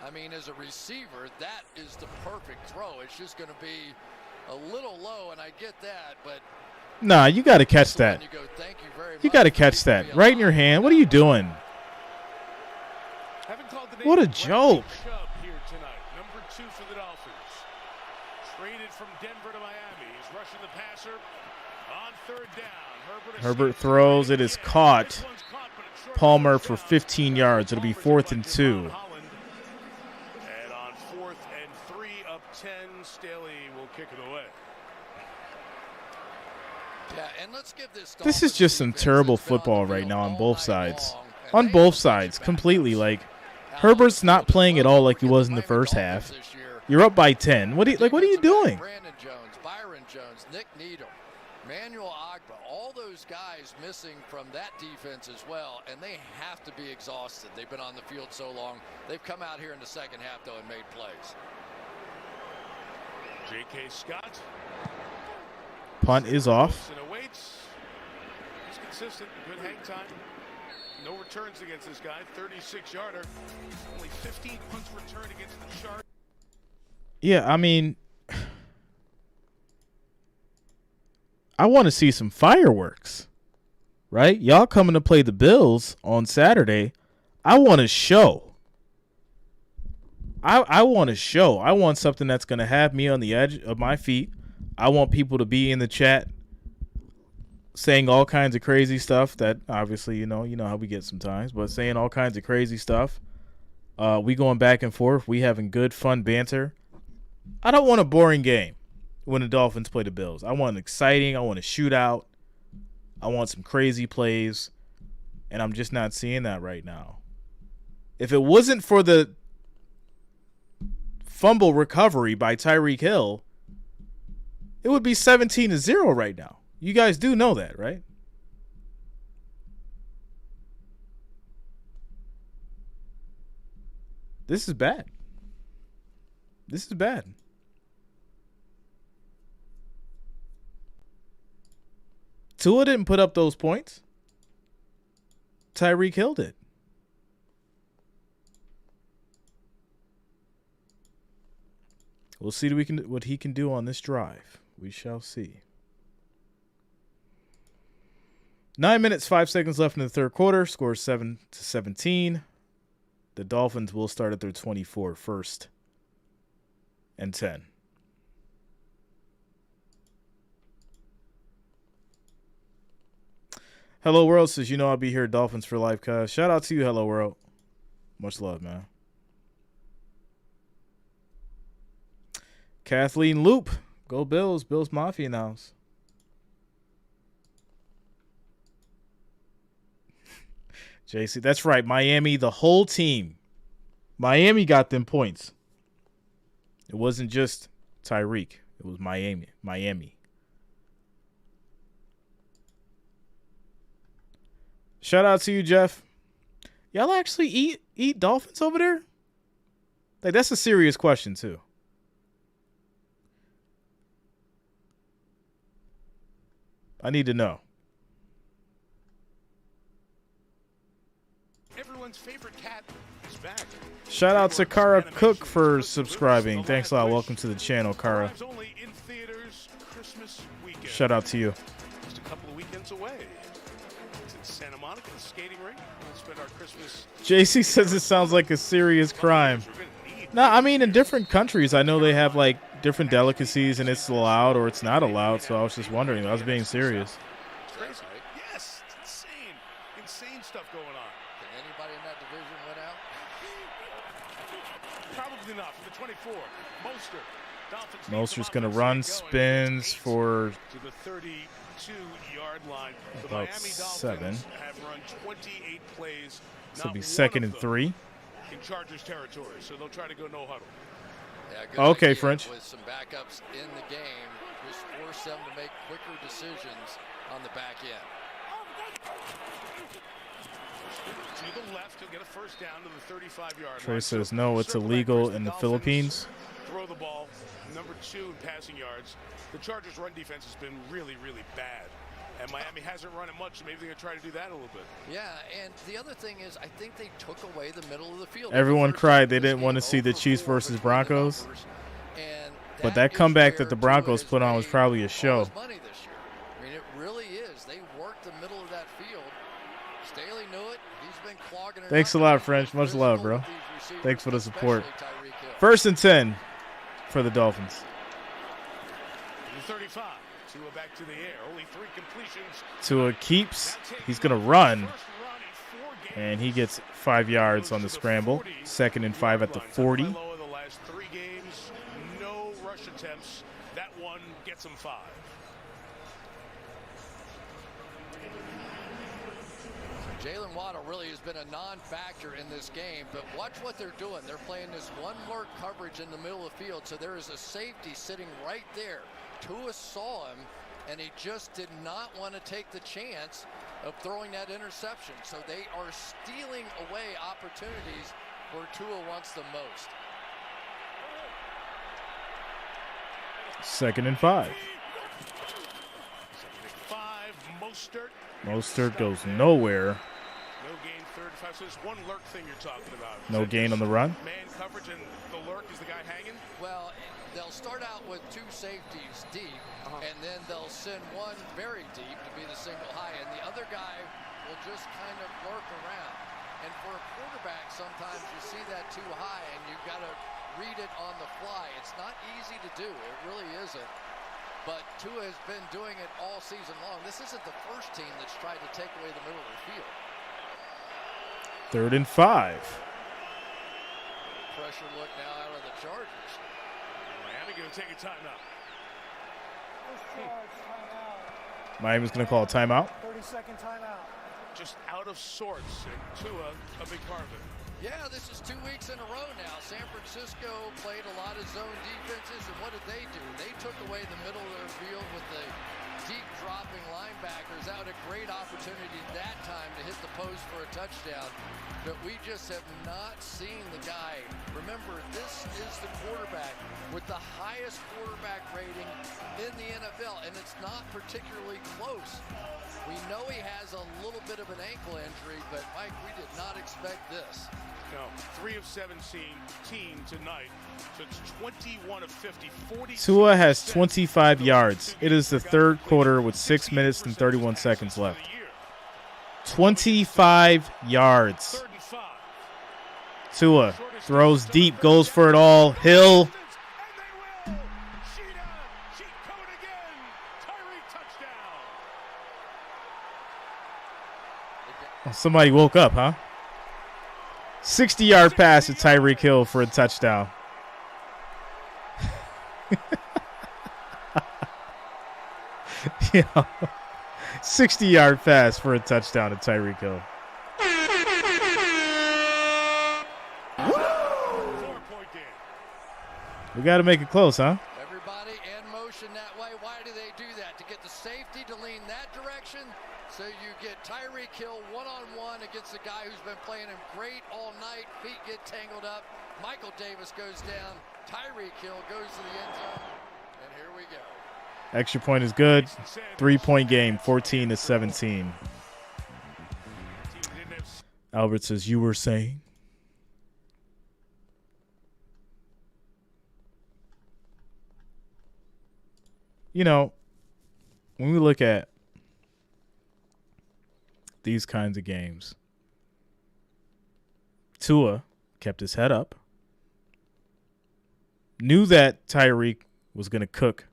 I mean, as a receiver, that is the perfect throw. It's just going to be a little low, and I get that, but nah, you got to catch that. You got to catch that right in your hand. What are you doing? What a joke. Here tonight, number 2 for the Dolphins. Traded from Denver to Miami. He's rushing the passer on 3rd down. Herbert throws. It is caught. Palmer for 15 yards. It'll be 4th and 2. And on 4th and 3 up 10, Staley will kick it away. Yeah, and let's give this is just some terrible football right now on both sides. On both sides, completely. Like, Herbert's not playing at all like he was in the first half. You're up by 10. What are you doing? Brandon Jones, Byron Jones, Nick Needham, Manuel Agba, all those guys missing from that defense as well, and they have to be exhausted. They've been on the field so long. They've come out here in the second half, though, and made plays. J.K. Scott. Punt is off. He's consistent. Good hang time. No returns against this guy. 36-yarder. Only 15 punts returned against the Chargers. Yeah, I mean, I want to see some fireworks, right? Y'all coming to play the Bills on Saturday. I want a show. I want a show. I want something that's going to have me on the edge of my feet. I want people to be in the chat saying all kinds of crazy stuff that obviously, you know how we get sometimes, but saying all kinds of crazy stuff. We going back and forth. We having good, fun banter. I don't want a boring game when the Dolphins play the Bills. I want exciting. I want a shootout. I want some crazy plays, and I'm just not seeing that right now. If it wasn't for the fumble recovery by Tyreek Hill, it would be 17-0 right now. You guys do know that, right? This is bad. This is bad. Tua didn't put up those points. Tyreek Hill did. We'll see what he can do on this drive. We shall see. 9 minutes, 5 seconds left in the third quarter. Score 7-17. The Dolphins will start at their 24, 1st and 10. Hello World says, you know I'll be here at Dolphins for life, cuz. Shout out to you, Hello World. Much love, man. Kathleen Loop. Go Bills. Bills Mafia in the house. JC, that's right. Miami, the whole team. Miami got them points. It wasn't just Tyreek. It was Miami. Shout out to you, Jeff. Y'all actually eat Dolphins over there? Like, that's a serious question, too. I need to know. Everyone's favorite cat is back. Shout out to Kara Cook for subscribing. Thanks a lot. Welcome to the channel, Kara. Shout out to you. Just a couple of weekends away. It's in Santa Monica, the skating rink. We'll spend our Christmas. JC says it sounds like a serious crime. No, I mean, in different countries, I know they have, like, different delicacies and it's allowed or it's not allowed. So I was just wondering. I was being serious. It's crazy. Yes, it's insane. Insane stuff going on. Can anybody in that division win out? Probably not. For the 24, Mostert. Mostert's going to run, spins for to the 32-yard line. The about Miami 7. Dolphins have run 28 plays. This will be 2nd and 3. In Chargers territory, so they'll try to go no huddle. Yeah, good okay, idea. French. With some backups in the game, just force them to make quicker decisions on the back end. To the left, he'll get a first down to the 35-yard line. Trey says no, it's illegal in the Philippines. Throw the ball, number 2 in passing yards. The Chargers' run defense has been really, really bad. And Miami hasn't run it much, so maybe they're going to try to do that a little bit. Yeah, and the other thing is I think they took away the middle of the field. Everyone cried they didn't want to see the Chiefs versus Broncos. But that comeback that the Broncos put on was probably a show. Money this year. I mean, it really is. They worked the middle of that field. Staley knew it. He's been clogging it. Thanks a lot, French. Much love, bro. Thanks for the support. 1st and 10 for the Dolphins. The 35. Tua back to the air. Only 3 completions. Tua keeps. He's going to run. And he gets 5 yards on the scramble. 2nd and 5 at the 40. The last 3 games, no rush attempts. That one gets him 5. Jalen Waddle really has been a non-factor in this game, but watch what they're doing. They're playing this one-mark coverage in the middle of the field, so there is a safety sitting right there. Tua saw him, and he just did not want to take the chance of throwing that interception. So they are stealing away opportunities where Tua wants the most. 2nd and 5. 5, Mostert goes nowhere. No gain, 3rd and 5. So there's one lurk thing you're talking about. No gain on the run. Man coverage and the lurk is the guy hanging? Well, they'll start out with 2 safeties deep, and then they'll send one very deep to be the single high, and the other guy will just kind of lurk around. And for a quarterback, sometimes you see that too high, and you've got to read it on the fly. It's not easy to do. It really isn't. But Tua has been doing it all season long. This isn't the first team that's tried to take away the middle of the field. 3rd and 5. Pressure look now out of the Chargers. Miami going to take a timeout. Miami's going to call a timeout. 30-second timeout. Just out of sorts, and Tua a big part of it. Yeah, this is 2 weeks in a row now. San Francisco played a lot of zone defenses, and what did they do? They took away the middle of their field with the deep dropping linebackers. That was a great opportunity that time to hit the post for a touchdown, but we just have not seen the guy. Remember, this is the quarterback with the highest quarterback rating in the NFL, and it's not particularly close. We know he has a little bit of an ankle injury, but Mike, we did not expect this. No, 3 of 17 tonight. So it's 21 of 50, 40. Tua has 25 yards. It is the 3rd quarter with 6 minutes and 31 seconds left. 25 yards. Tua throws deep, goes for it all. Hill. Oh, somebody woke up, huh? 60-yard pass to Tyreek Hill for a touchdown. Yeah. 60-yard pass for a touchdown to Tyreek Hill. We got to make it close, huh? Everybody in motion that way. Why do they do that? To get the safety to lean that direction, so you get Tyreek Hill one-on-one against a guy who's been playing him great all night. Feet get tangled up. Michael Davis goes down. Tyreek Hill goes to the end zone. And here we go. Extra point is good. 3-point game, 14-17. Albert says, you were saying? You know, when we look at these kinds of games, Tua kept his head up, knew that Tyreek was going to cook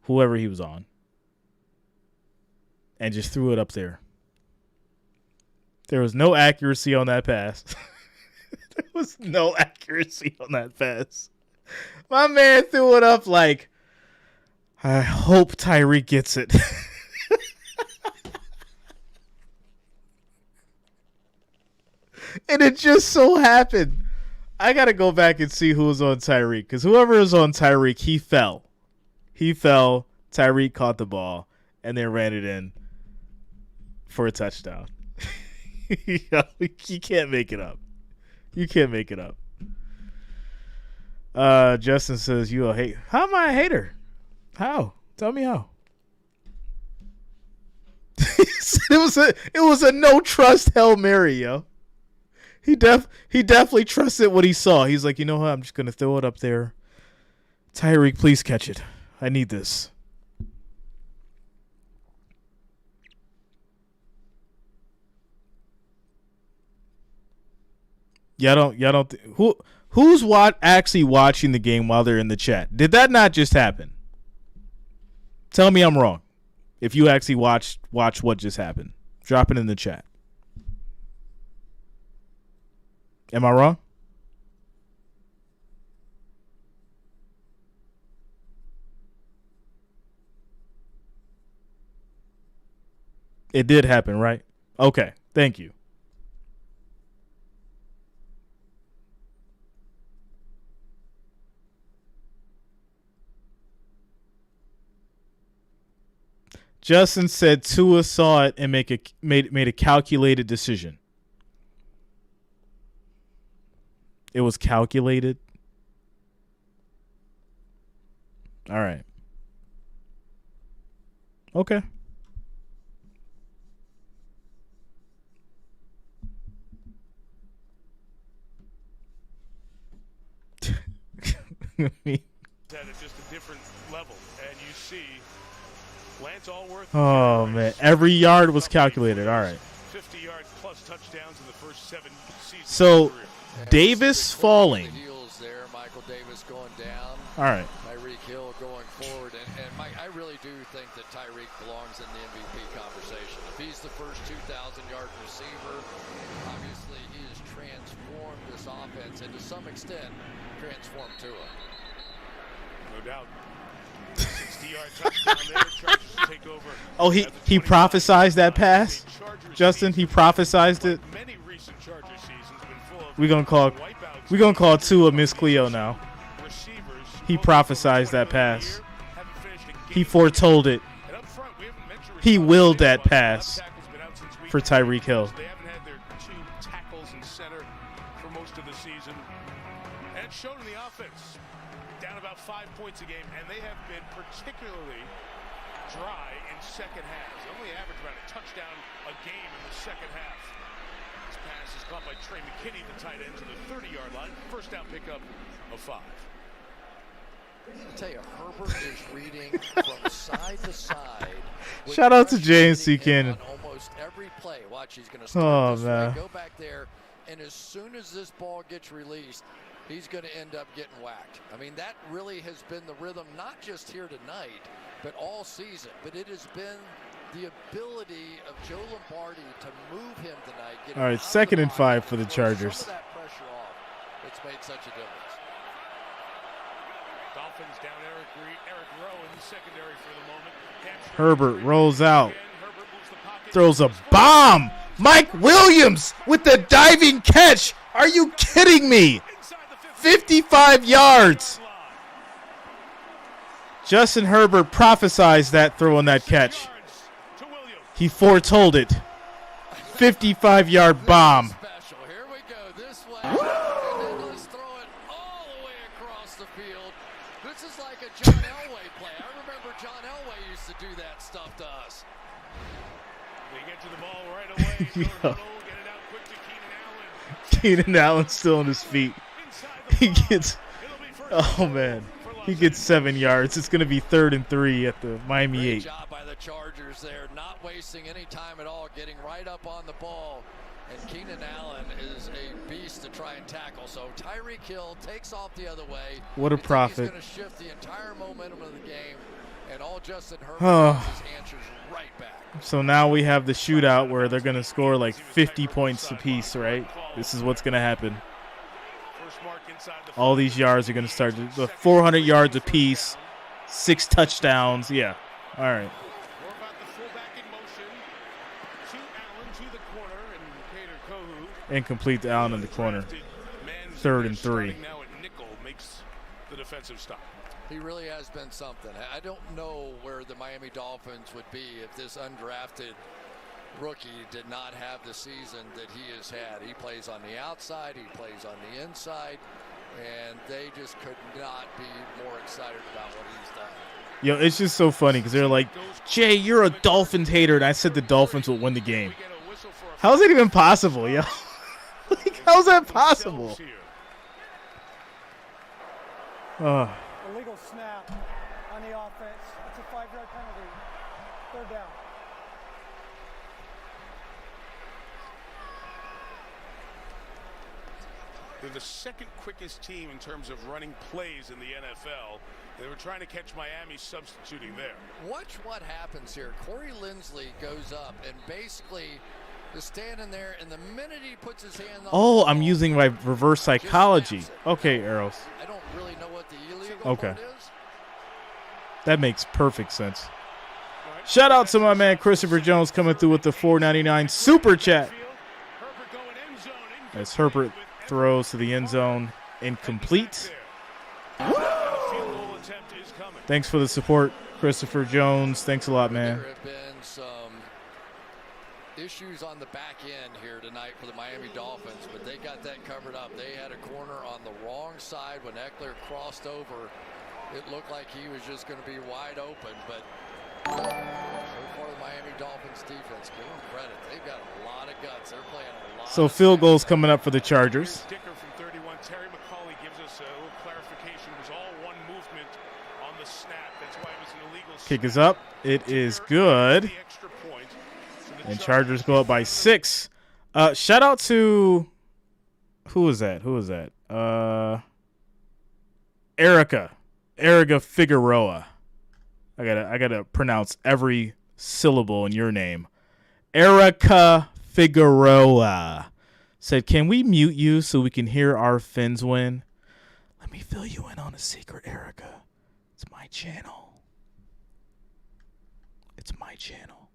whoever he was on, and just threw it up there. There was no accuracy on that pass. There was no accuracy on that pass. My man threw it up like, I hope Tyreek gets it. And it just so happened. I got to go back and see who was on Tyreek, because whoever was on Tyreek, he fell. He fell. Tyreek caught the ball and then ran it in for a touchdown. You can't make it up. You can't make it up. Justin says, you a hate. How am I a hater? How? Tell me how. It was a no trust Hail Mary, yo. He definitely trusted what he saw. He's like, you know what? I'm just gonna throw it up there. Tyreek, please catch it. I need this. Y'all don't. Who's actually watching the game while they're in the chat? Did that not just happen? Tell me I'm wrong. If you actually watch what just happened, drop it in the chat. Am I wrong? It did happen, right? Okay, thank you. Justin said Tua saw it and made a calculated decision. It was calculated. All right. Okay. At just a different level, and you see Lance Allworth. Oh man, every yard was calculated. All right. 50-yard plus touchdowns in the first 7 seasons. So Davis falling. There, Michael Davis going down. All right. Tyreek Hill going forward, and Mike, I really do think that Tyreek belongs in the MVP conversation. If he's the first 2,000-yard receiver, obviously he has transformed this offense, and to some extent, transformed Tua. No doubt. 60-yard touchdown there. Chargers take over. Oh, he prophesized that pass, Justin. He prophesized it. Many recent Charger seasons been full of We're gonna call Tua Miss Cleo now. He prophesized that pass. He foretold it. He willed that pass for Tyreek Hill. They haven't had their 2 tackles in center for most of the season. And it's shown in the offense. Down about 5 points a game, and they have been particularly dry in second halves. They only average about a touchdown a game in the second half. This pass is caught by Trey McKinney, the tight end, to the 30-yard line. First down pickup of 5. I'll tell you, Herbert is reading from side to side. Shout out to J&C Cannon. Almost every play. Watch, he's going to start this way, go back there, and as soon as this ball gets released, he's going to end up getting whacked. I mean, that really has been the rhythm, not just here tonight, but all season. But it has been the ability of Joe Lombardi to move him tonight. All right, 2nd and 5 for the Chargers. Some of that pressure off. It's made such a difference. Dolphins down Eric Rowe in the secondary for the moment. Herbert rolls out. Throws a bomb. Mike Williams with the diving catch. Are you kidding me? 55 yards. Justin Herbert prophesied that throw on that catch. He foretold it. 55-yard bomb. Here we go this way. And then let's throw it all the way across the field. This is like a John Elway play. I remember John Elway used to do that stuff to us. They get to the ball right away. Yeah. Get it out quick to Keenan Allen still on his feet. He gets, oh man, he gets 7 yards. It's going to be 3rd and 3 at the Miami 8. Great job by the Chargers there, not wasting any time at all, getting right up on the ball. And Keenan Allen is a beast to try and tackle. So Tyreek Hill takes off the other way. What a prophet. He's going to shift the entire momentum of the game. And all Justin Herbert does is answers right back. So now we have the shootout where they're going to score like 50 points apiece, right? This is what's going to happen. All these yards are going to start the 400 yards apiece, 6 touchdowns. Yeah. All right. Incomplete to Allen in the corner. 3rd and 3. The defensive stop. He really has been something. I don't know where the Miami Dolphins would be if this undrafted rookie did not have the season that he has had. He plays on the outside, he plays on the inside, and they just could not be more excited about what he's done. Yo, it's just so funny because they're like, Jay, you're a Dolphins hater, and I said the Dolphins will win the game. How is that even possible, yo? Like, how is that possible? Illegal snap on the offense. It's a 5-yard penalty. 3rd down. They're the 2nd quickest team in terms of running plays in the NFL. They were trying to catch Miami substituting there. Watch what happens here. Corey Linsley goes up and basically is standing there, and the minute he puts his hand on Oh, I'm using my reverse psychology. Okay, Eros. I don't really know what the illegal Okay. part is. That makes perfect sense. Shout out to my man Christopher Jones coming through with the $4.99 super chat. As Herbert throws to the end zone, incomplete. Thanks for the support, Christopher Jones. Thanks a lot, man. There have been some issues on the back end here tonight for the Miami Dolphins, but they got that covered up. They had a corner on the wrong side when Eckler crossed over. It looked like he was just going to be wide open, but so far the Miami Dolphins defense, give them credit. They've got a lot of guts. They're playing a lot. So field goals coming up for the Chargers. Dicker from 31. Terry McCauley gives us a little clarification. It was all one movement on the snap. That's why it was an illegal snap. Kick is up. It is good. And Chargers go up by 6. Shout out to who is that? Erica Figueroa. I gotta pronounce every syllable in your name. Erica Figueroa said, "Can we mute you so we can hear our Fins win?" Let me fill you in on a secret, Erica. It's my channel. It's my channel.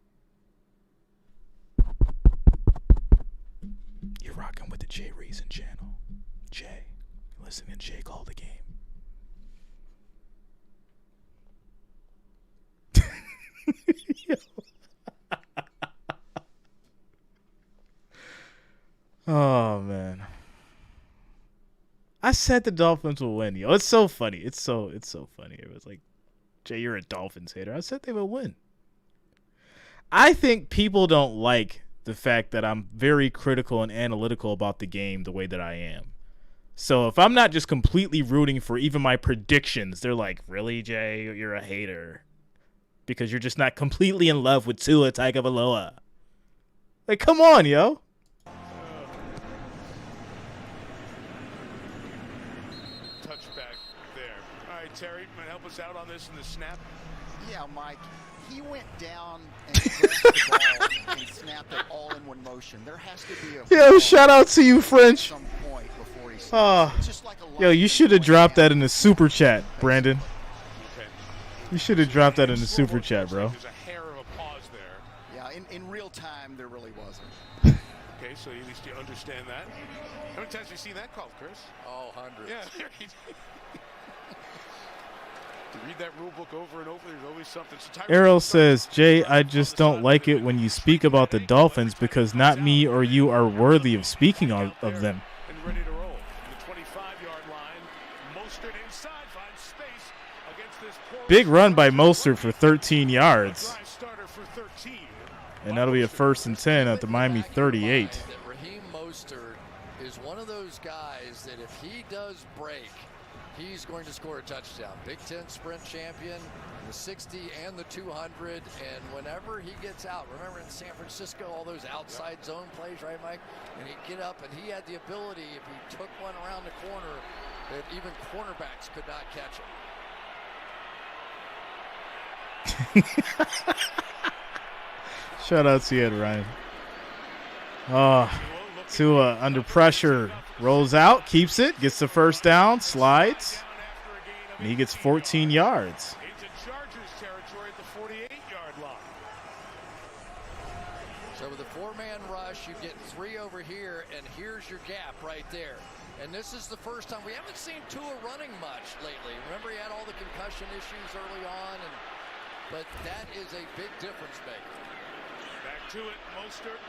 You're rocking with the Jay Reason channel. Jay, listen to Jay call the game. Oh man, I said the Dolphins will win. Yo, it's so funny. It's so funny. It was like, Jay, you're a Dolphins hater. I said they will win. I think people don't like the fact that I'm very critical and analytical about the game the way that I am. So if I'm not just completely rooting for even my predictions, they're like, really, Jay, you're a hater because you're just not completely in love with Tua Tagovailoa. Like, come on, yo. back there. All right, Terry, might help us out on this in the snap. Yeah, Mike. He went down and grabbed the ball and snapped it all in one motion. There has to be a Yo, shout out to you, French. some point before he snaps. It's just like a Yo, you should have dropped that in the super chat, Brandon. You should have dropped that in the super chat, bro. There's a hair of a pause there. Yeah, in real time, there really wasn't. Okay, so at least you understand that. How many times have you seen that called, Chris? Oh, hundreds. Yeah. To read that rule book over and over, there's always something. So Errol says, Jay, I just don't like it when you speak about the Dolphins because not me or you are worthy of speaking of them. And ready to roll. The 25-yard line. Mostert inside, finds space against this poor Big run by Mostert for 13 yards. drive starter for 13. And that'll be a 1st and 10 at the Miami 38. That Raheem Mostert is one of those guys that if he does break, he's going to score a touchdown. Big Ten sprint champion, the 60 and the 200. And whenever he gets out, remember in San Francisco, all those outside zone plays, right, Mike? And he'd get up, and he had the ability, if he took one around the corner, that even cornerbacks could not catch him. Shout out to you, Ryan. Tua under pressure. Rolls out, keeps it, gets the first down, slides, and he gets 14 yards. Into Chargers territory at the 48-yard line. So with a four-man rush, you get three over here, and here's your gap right there. And this is the first time we haven't seen Tua running much lately. Remember, he had all the concussion issues early on, but that is a big difference maker. Back to it, Mostert.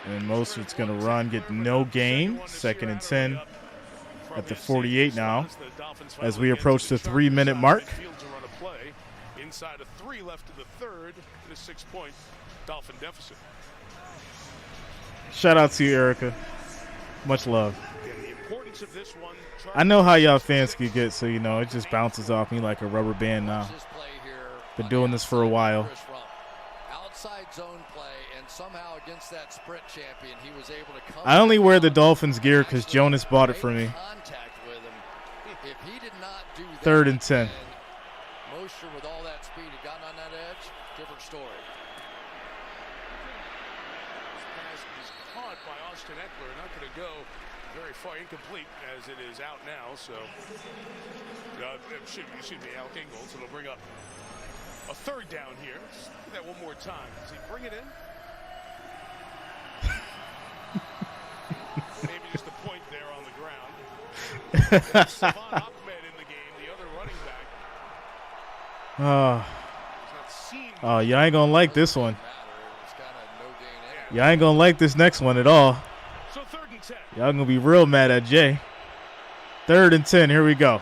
And Mostert's going to run, get no gain. 2nd and 10 at the 48 now as we approach the 3-minute mark. Inside of 3 left in the third in a 6-point Dolphin deficit. Shout out to you, Erica. Much love. The importance of this one. I know how y'all fans can get, so, you know, it just bounces off me like a rubber band now. Been doing this for a while. Outside zone play, and somehow against that sprint champion, he was able to come. I only wear the Dolphins gear because Jonas bought it for me. Contact with him. If he did not do that, 3rd and 10. Mostert with all that speed had gotten on that edge, different story. This pass is caught by Austin Eckler, not going to go very far, incomplete as it is out now. So, excuse me, Alec Ingold. So it'll bring up a 3rd down here. Let's do that one more time. Does he bring it in? Maybe just a point there on the ground. Savon Ahmed in the game, the other running back. Oh, y'all ain't going to like this one. Y'all ain't going to like this next one at all. So 3rd and 10. Y'all going to be real mad at Jay. 3rd and 10. Here we go.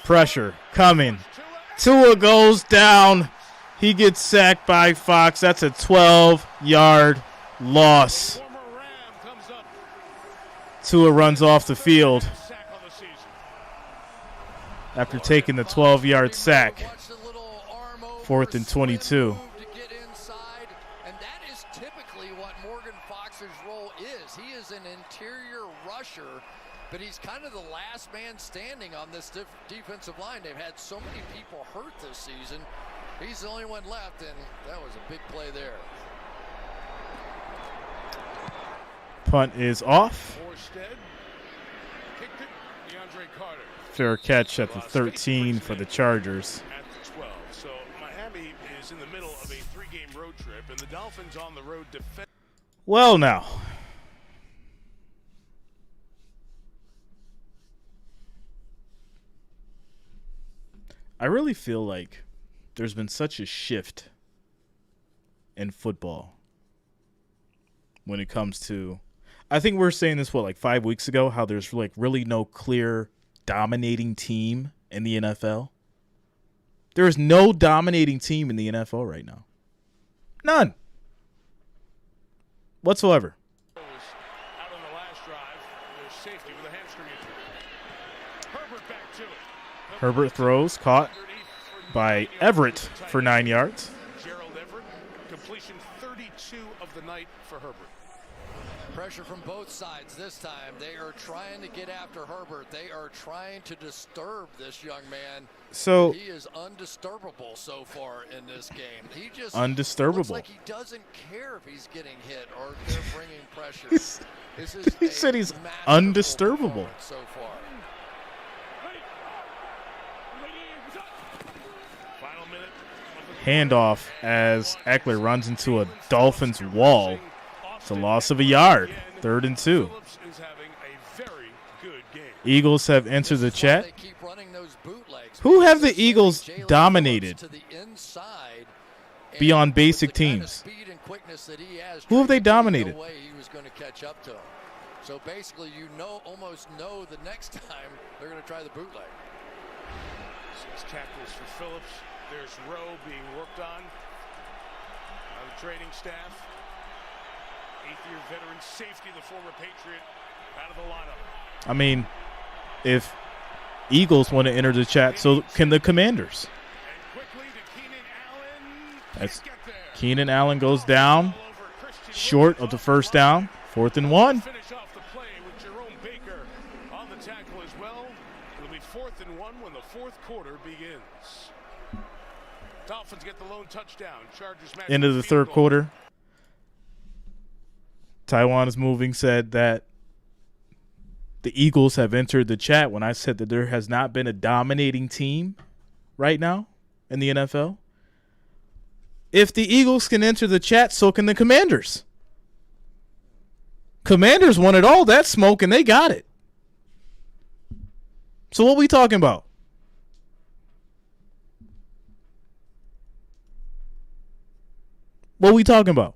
Pressure coming. Tua goes down. He gets sacked by Fox. That's a 12-yard loss. Tua runs off the field after taking the 12-yard sack. 4th and 22. And that is typically what Morgan Fox's role is. He is an interior rusher, but he's kind of the last man standing on this defensive line. They've had so many people hurt this season. He's the only one left, and that was a big play there. Punt is off. Kicked it, DeAndre Carter. Fair catch at the 13 for the Chargers. At the 12. So Miami is in the middle of a 3-game road trip, and the Dolphins on the road defend. Well, now. I really feel like there's been such a shift in football when it comes to, I think we were saying this, like 5 weeks ago, how there's like really no clear dominating team in the NFL. There is no dominating team in the NFL right now. None. Whatsoever. Out on the last drive, there's safety with a hamstring injury. Herbert back to it. Herbert throws, caught by Everett for 9 yards. Gerald Everett, completion 32 of the night for Herbert. Pressure from both sides this time. They are trying to get after Herbert. They are trying to disturb this young man. So he is undisturbable so far in this game. He just undisturbable. looks like he doesn't care if he's getting hit or they're bringing pressure. He said he's undisturbable so far. Handoff as Eckler runs into a Dolphins wall. It's a loss of a yard. 3rd and 2. Eagles have entered the chat. Who have the Eagles dominated beyond basic teams? Who have they dominated? So basically, almost know the next time they're going to try the bootleg. 6 tackles for Phillips. There's Rowe being worked on by the training staff. 8th-year veteran safety, the former Patriot, out of the lineup. I mean, if Eagles want to enter the chat, so can the Commanders. As Keenan Allen goes down, short of the first down, 4th and 1. Finish off the play with Jerome Baker on the tackle as well. It'll be 4th and 1 when the 4th quarter begins. Dolphins get the lone touchdown. Chargers end of the 3rd quarter. Taiwan is moving said that the Eagles have entered the chat when I said that there has not been a dominating team right now in the NFL. If the Eagles can enter the chat, so can the Commanders. Commanders wanted all that smoke, and they got it. So what we talking about? What we talking about?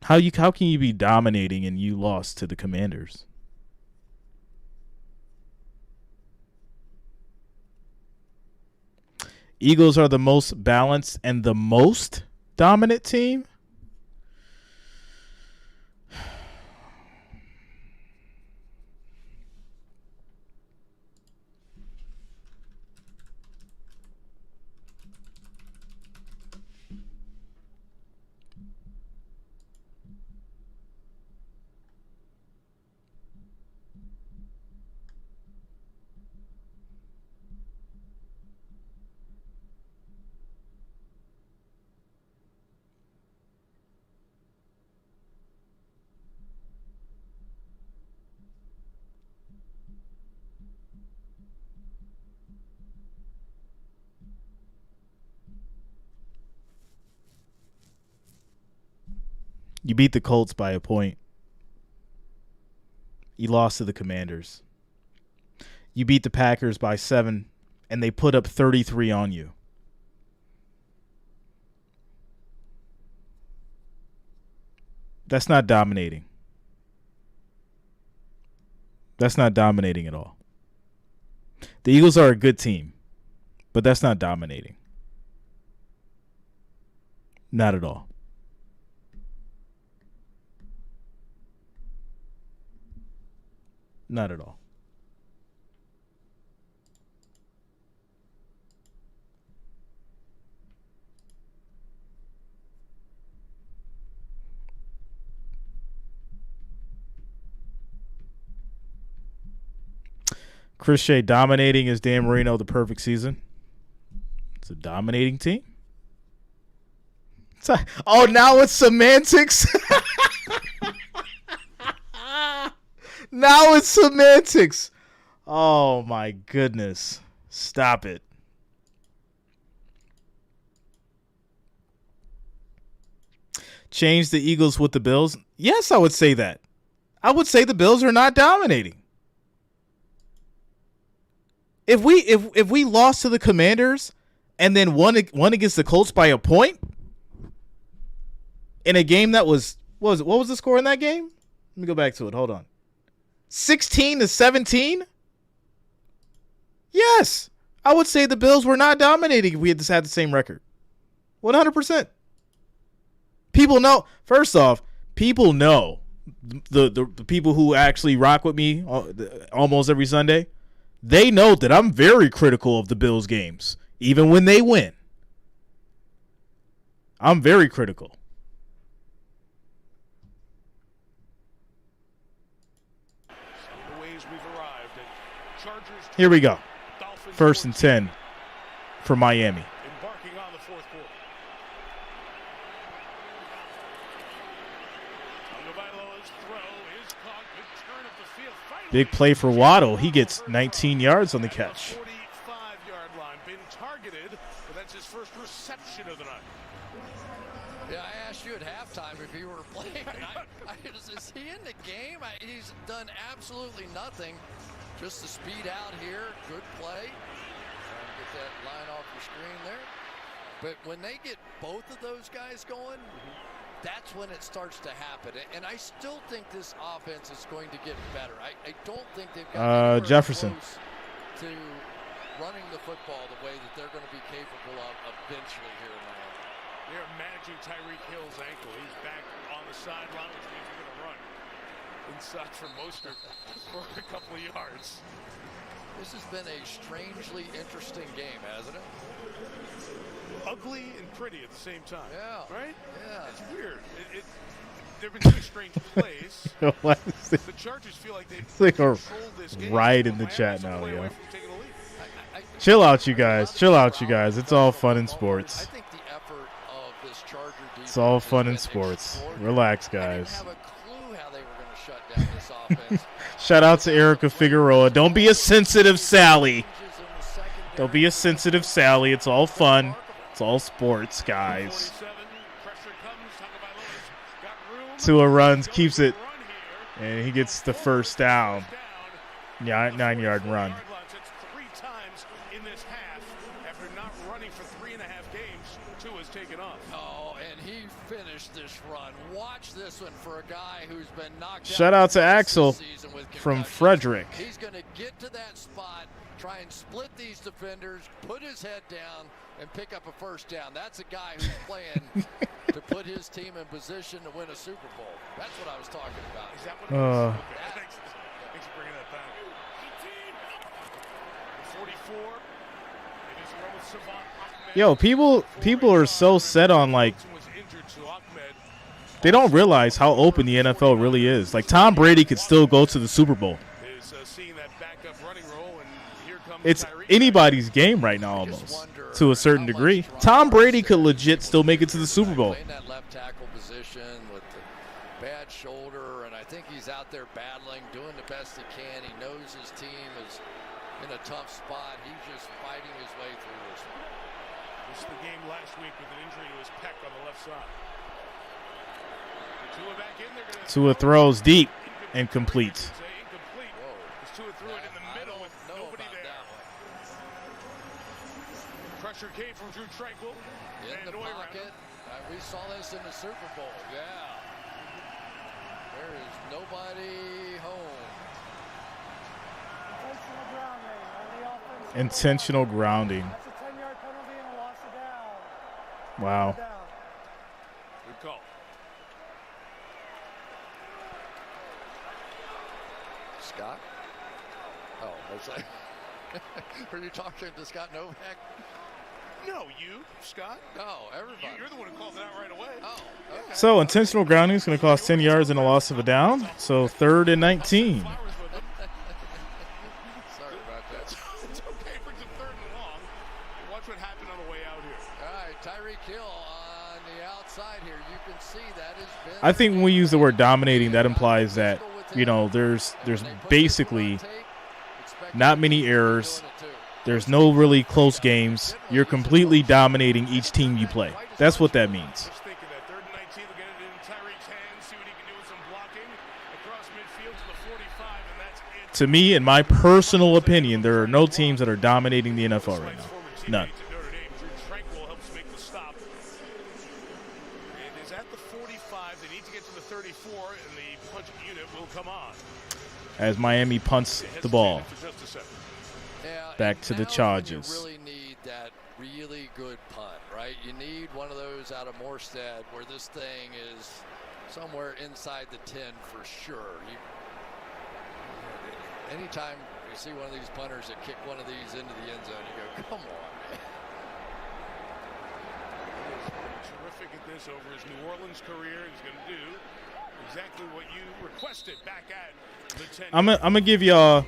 How can you be dominating and you lost to the Commanders? Eagles are the most balanced and the most dominant team. You beat the Colts by a point. You lost to the Commanders. You beat the Packers by 7, and they put up 33 on you. That's not dominating. That's not dominating at all. The Eagles are a good team, but that's not dominating. Not at all. Not at all. Chris Shea dominating is Dan Marino the perfect season. It's a dominating team. Oh, now it's semantics. Now it's semantics. Oh, my goodness. Stop it. Change the Eagles with the Bills? Yes, I would say that. I would say the Bills are not dominating. If we lost to the Commanders and then won against the Colts by a point in a game that what was the score in that game? Let me go back to it. Hold on. 16-17? Yes. I would say the Bills were not dominating if we had the same record. 100%. People know. First off, people know. The people who actually rock with me almost every Sunday, they know that I'm very critical of the Bills games, even when they win. I'm very critical. Here we go. First and 10 for Miami. Embarking on the fourth quarter. Tagovailoa's throw is caught. Good turn of the field. Big play for Waddle. He gets 19 yards on the catch. 45-yard line. Been targeted, but that's his first reception of the night. Yeah, I asked you at halftime if you were playing. Is he in the game? He's done absolutely nothing. Just the speed out here. Good play. Get that line off your screen there. But when they get both of those guys going, that's when it starts to happen. And I still think this offense is going to get better. I don't think they've got Jefferson close to running the football the way that they're going to be capable of eventually here in Miami. They're managing Tyreek Hill's ankle. He's back on the sideline, which means we're going to run inside for Mostert for a couple of yards. This has been a strangely interesting game, hasn't it? Ugly and pretty at the same time. Yeah. Right? Yeah. It's weird. There have been two strange plays. The Chargers feel like they've controlled this game. Right in the chat now, yo. Chill out, you guys. Chill out, you guys. It's all fun in sports. I think the effort of this Charger defense. It's all fun in sports. Relax, guys. I didn't have a clue how they were going to shut down this offense. Shout out to Erica Figueroa. Don't be a sensitive Sally. Don't be a sensitive Sally. It's all fun. It's all sports, guys. Tua runs, keeps it, and he gets the first down. Yeah, 9-yard run. Three times in this half after not running for 3.5 games. Tua's taken off. Oh, and he finished this run. Watch this one for a guy who's been knocked Shout out to Axel from Frederick. He's going to get to that spot, try and split these defenders, put his head down, and pick up a first down. That's a guy who's playing to put his team in position to win a Super Bowl. That's what I was talking about. Is that what it is? Okay. Thanks for bringing that back. 44. It is run with Savant Ahmed. Yo, people are so set on, like, they don't realize how open the NFL really is. Like, Tom Brady could still go to the Super Bowl. It's anybody's game right now, almost, to a certain degree. Tom Brady could legit still make it to the Super Bowl. Playing that left tackle position with the bad shoulder, and I think he's out there battling, doing the best he can. He knows his team is in a tough spot. He's just fighting his way through this one. Missed the game last week with an injury to his pec on the left side. Tua back in there. Tua throws deep and complete. Tua threw it in the middle with nobody there. Pressure came from Drew Tranquil. In the pocket. We saw this in the Super Bowl. Yeah. There is nobody home. Intentional grounding. That's a 10-yard penalty and a loss of down. Wow. Good call. Scott? Oh, was I? Were you talking to Scott Novak? No, you, Scott. No, everybody. You're the one who called it out right away. Oh, okay. So intentional grounding is going to cost 10 yards and a loss of a down. So 3rd and 19. Sorry about that. It's okay. Brings it 3rd and long. Watch what happened on the way out here. All right, Tyreek Hill on the outside here. You can see that has been. I think when we use the word dominating, that implies that, you know, there's basically not many errors. There's no really close games. You're completely dominating each team you play. That's what that means. Just thinking that 3rd and 19, we'll get it in Tyreek's hands, see what he can do with some blocking across midfield to the 45, and that's it. To me, in my personal opinion, there are no teams that are dominating the NFL right now. None. Drew Tranquil helps make the stop. It is at the 45. They need to get to the 34, and the punch unit will come on. As Miami punts the ball Yeah, back to the Chargers. You really need that really good punt, right? You need one of those out of Morstead where this thing is somewhere inside the 10 for sure. Anytime you see one of these punters that kick one of these into the end zone, you go, come on, man. Terrific this over his New Orleans career. He's going to do exactly what you requested back at the 10. I'm gonna give y'all.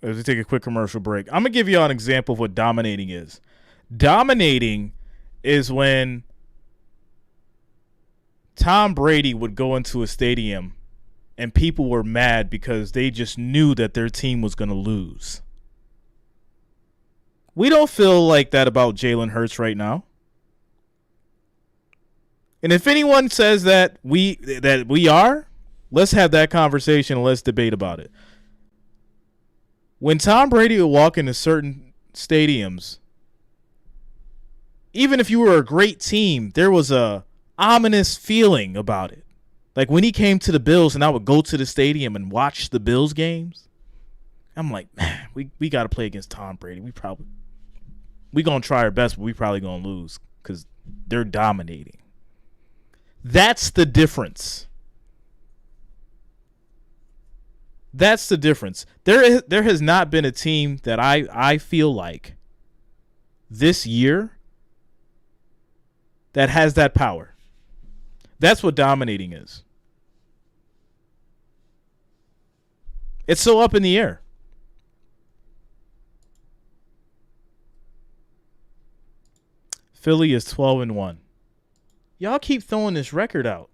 As we take a quick commercial break, I'm gonna give y'all an example of what dominating is. Dominating is when Tom Brady would go into a stadium and people were mad because they just knew that their team was going to lose. We don't feel like that about Jalen Hurts right now. And if anyone says that we are, let's have that conversation and let's debate about it. When Tom Brady would walk into certain stadiums, even if you were a great team, there was a ominous feeling about it. Like when he came to the Bills and I would go to the stadium and watch the Bills games, I'm like, man, we got to play against Tom Brady. We going to try our best, but we probably going to lose because they're dominating. That's the difference. That's the difference. There has not been a team that I feel like this year that has that power. That's what dominating is. It's so up in the air. Philly is 12-1. Y'all keep throwing this record out.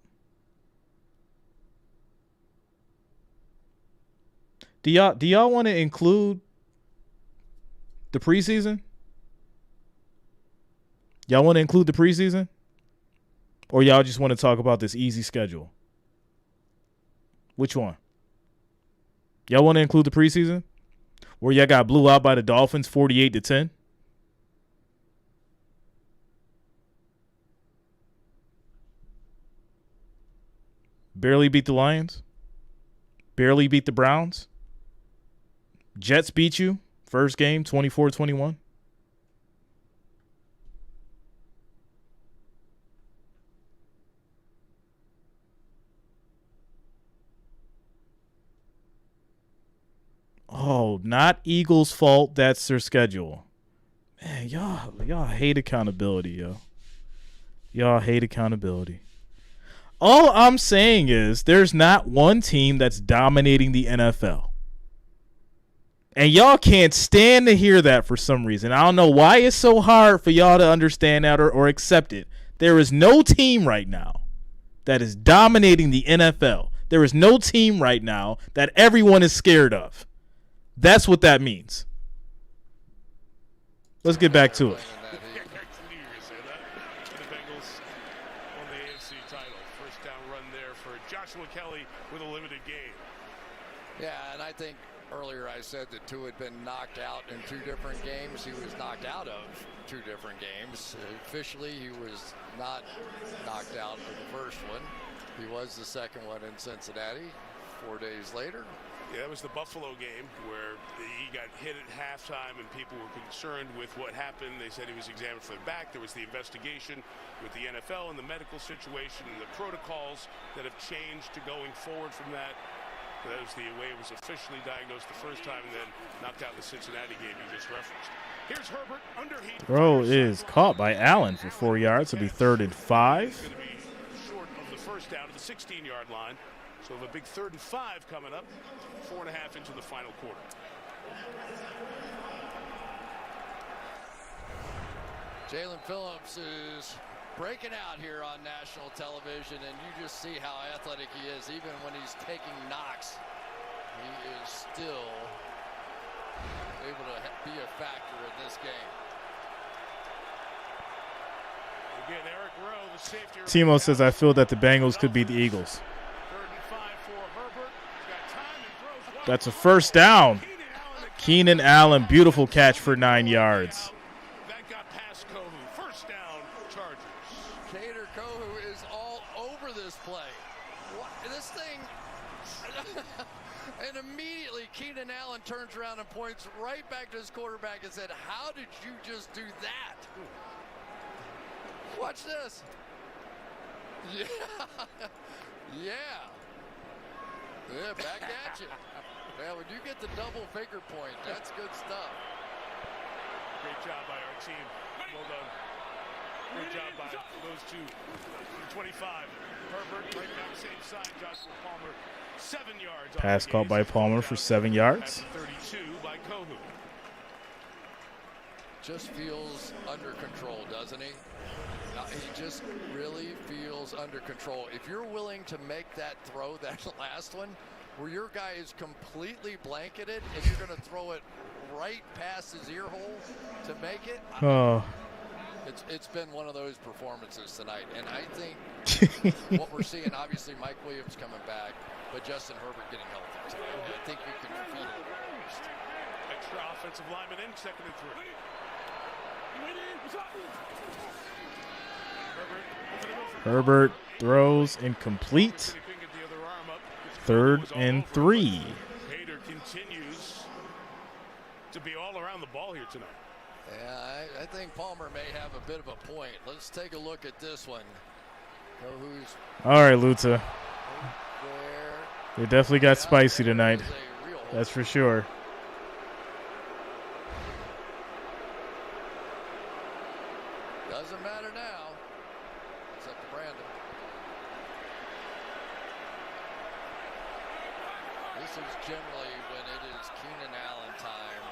Do y'all want to include the preseason? Y'all want to include the preseason? Or y'all just want to talk about this easy schedule? Which one? Y'all want to include the preseason? Where y'all got blew out by the Dolphins 48-10? Barely beat the Lions? Barely beat the Browns? Jets beat you first game 24-21? Oh, not Eagles' fault. That's their schedule. Man, y'all hate accountability, yo. Y'all hate accountability. All I'm saying is there's not one team that's dominating the NFL. And y'all can't stand to hear that for some reason. I don't know why it's so hard for y'all to understand that or accept it. There is no team right now that is dominating the NFL. There is no team right now that everyone is scared of. That's what that means. Let's get back to it. Yeah, and I think earlier I said that Tua had been knocked out in 2 different games. He was knocked out of 2 different games. Officially, he was not knocked out of the first one. He was the second one in Cincinnati 4 days later. Yeah, that was the Buffalo game where he got hit at halftime and people were concerned with what happened. They said he was examined for the back. There was the investigation with the NFL and the medical situation and the protocols that have changed to going forward from that. That was the way it was officially diagnosed the first time and then knocked out in the Cincinnati game you just referenced. Here's Herbert under heat. Throw is caught by Allen for 4 yards. It'll be 3rd and 5. It's going to be short of the first down to the 16-yard line. So we have a big 3rd and 5 coming up. 4.5 into the final quarter. Jalen Phillips is breaking out here on national television, and you just see how athletic he is. Even when he's taking knocks, he is still able to be a factor in this game. Again, Eric Rowe, the safety. Timo says, I feel that the Bengals could beat the Eagles. That's a first down. Keenan Allen, beautiful catch for 9 yards. That got past Kohu. First down, Chargers. Kader Kohu is all over this play. What, this thing, and immediately Keenan Allen turns around and points right back to his quarterback and said, how did you just do that? Watch this. Yeah. Yeah, back at you. Yeah, when you get the double finger point, that's good stuff. Great job by our team. Well done. Good job by those two. 25. Herbert right back same side. Joshua Palmer 7 yards. Pass caught by Palmer for 7 yards. 32 by Kohu. Just feels under control, doesn't he? He just really feels under control. If you're willing to make that throw, that last one, where your guy is completely blanketed and you're going to throw it right past his ear hole to make it. Oh. It's been one of those performances tonight, and I think what we're seeing, obviously Mike Williams coming back, but Justin Herbert getting healthy tonight. I think you can feel it. Extra offensive lineman in, 2nd and 3. Herbert throws incomplete. 3rd and 3. Hader continues to be all around the ball here tonight. Yeah, I think Palmer may have a bit of a point. Let's take a look at this one. All right, Luta. They definitely got spicy tonight. That's for sure. Doesn't matter now, except for Brandon. This is generally when it is Keenan Allen time,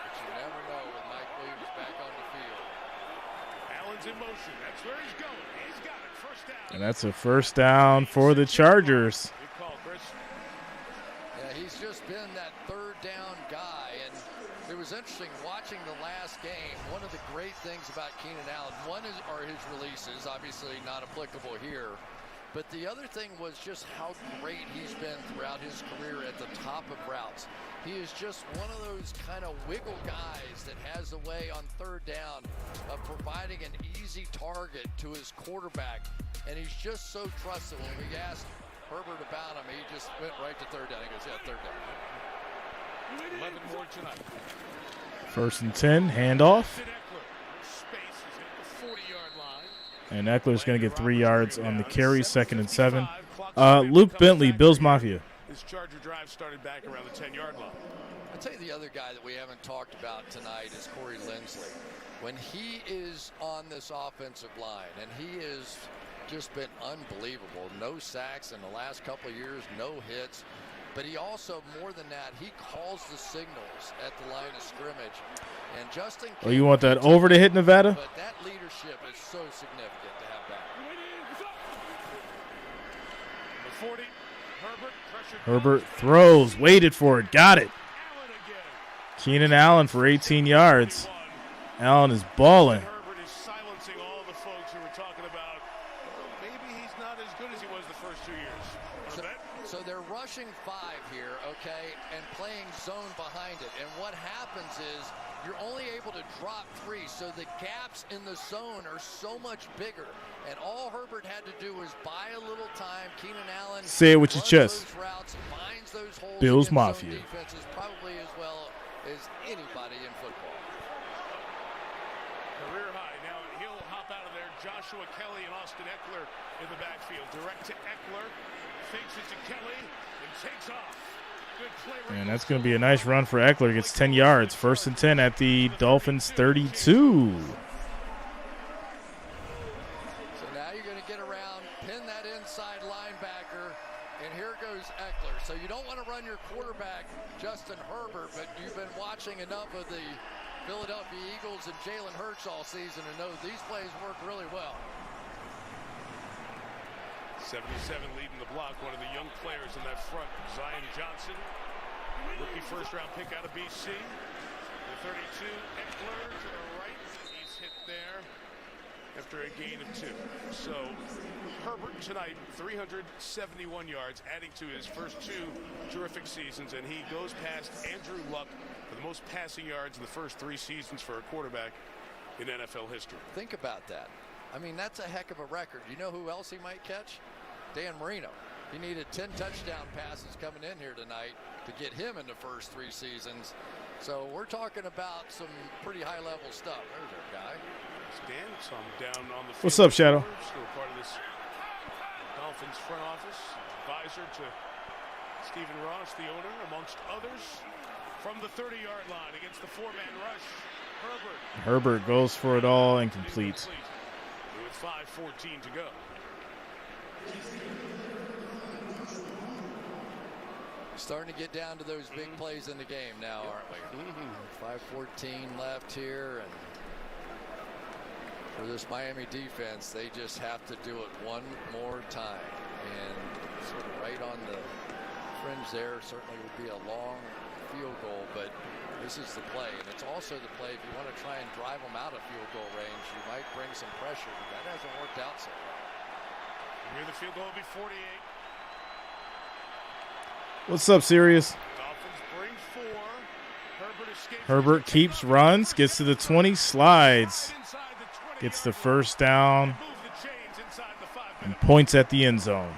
but you never know with Mike Williams back on the field. Allen's in motion. That's where he's going. He's got it. First down. And that's a first down for the Chargers. Good call, Chris. Yeah, he's just been that 3rd down guy, and it was interesting watching the last game. One of the great things about Keenan Allen, are his releases, obviously not applicable here. But the other thing was just how great he's been throughout his career at the top of routes. He is just one of those kind of wiggle guys that has a way on 3rd down of providing an easy target to his quarterback. And he's just so trusted. When we asked Herbert about him, he just went right to 3rd down. He goes, yeah, 3rd down. 11 more tonight. 1st and 10, handoff. Space is at the 40-yard line. And Eckler's going to get 3 yards on the carry, 2nd and 7. Luke Bentley, Bills Mafia. His Charger drive started back around the 10-yard line. I'll tell you the other guy that we haven't talked about tonight is Corey Linsley. When he is on this offensive line, and he has just been unbelievable. No sacks in the last couple of years, no hits. But he also, more than that, he calls the signals at the line of scrimmage. And Justin, Oh, you want that over to hit Nevada? But that leadership is so significant to have back. The 40, Herbert, pressured. Herbert throws, waited for it, got it. Keenan Allen for 18 yards. Allen is balling. Herbert is silencing all the folks who were talking about, maybe he's not as good as he was the first 2 years. So they're rushing 5 here, okay, and playing zone behind it. And what happens is you're only able to drop 3, so the gaps in the zone are so much bigger. And all Herbert had to do was buy a little time. Keenan Allen say it with your chest. Those routes, finds those holes. Bills Mafia. Defenses probably as well as anybody in football. Career high. Now he'll hop out of there. Joshua Kelly and Austin Eckler in the backfield. Direct to Eckler. Fakes it to Kelly and takes off. Good play. And that's going to be a nice run for Eckler. Gets 10 yards. 1st and 10 at the Dolphins 32. So now you're going to get around, pin that inside linebacker, and here goes Eckler. So you don't want to run your quarterback, Justin Herbert, but you've been watching enough of the Philadelphia Eagles and Jalen Hurts all season to know these plays work really well. 77 leading the block. One of the young players in that front, Zion Johnson. Rookie first-round pick out of BC. The 32, Eckler to the right. He's hit there after a gain of 2. So Herbert tonight, 371 yards, adding to his first 2 terrific seasons, and he goes past Andrew Luck for the most passing yards in the first 3 seasons for a quarterback in NFL history. Think about that. I mean, that's a heck of a record. You know who else he might catch? Dan Marino. He needed 10 touchdown passes coming in here tonight to get him in the first 3 seasons. So we're talking about some pretty high-level stuff. There's our guy. Dan, some down on the field. What's up, Shadow? Still part of this Dolphins front office. Advisor to Stephen Ross, the owner, amongst others. From the 30-yard line against the 4-man rush, Herbert. Herbert goes for it all, incomplete. with 5:14 to go. Starting to get down to those big plays in the game now, aren't we? 5:14 left here, and for this Miami defense, they just have to do it one more time. And sort of right on the fringe there, certainly would be a long field goal, but this is the play, and it's also the play if you want to try and drive them out of field goal range. You might bring some pressure, but that hasn't worked out so well. Here the field goal will be 48. What's up, Sirius? Dolphins bring 4. Herbert escapes. Herbert keeps, runs, gets to the 20, slides, gets the first down, and points at the end zone.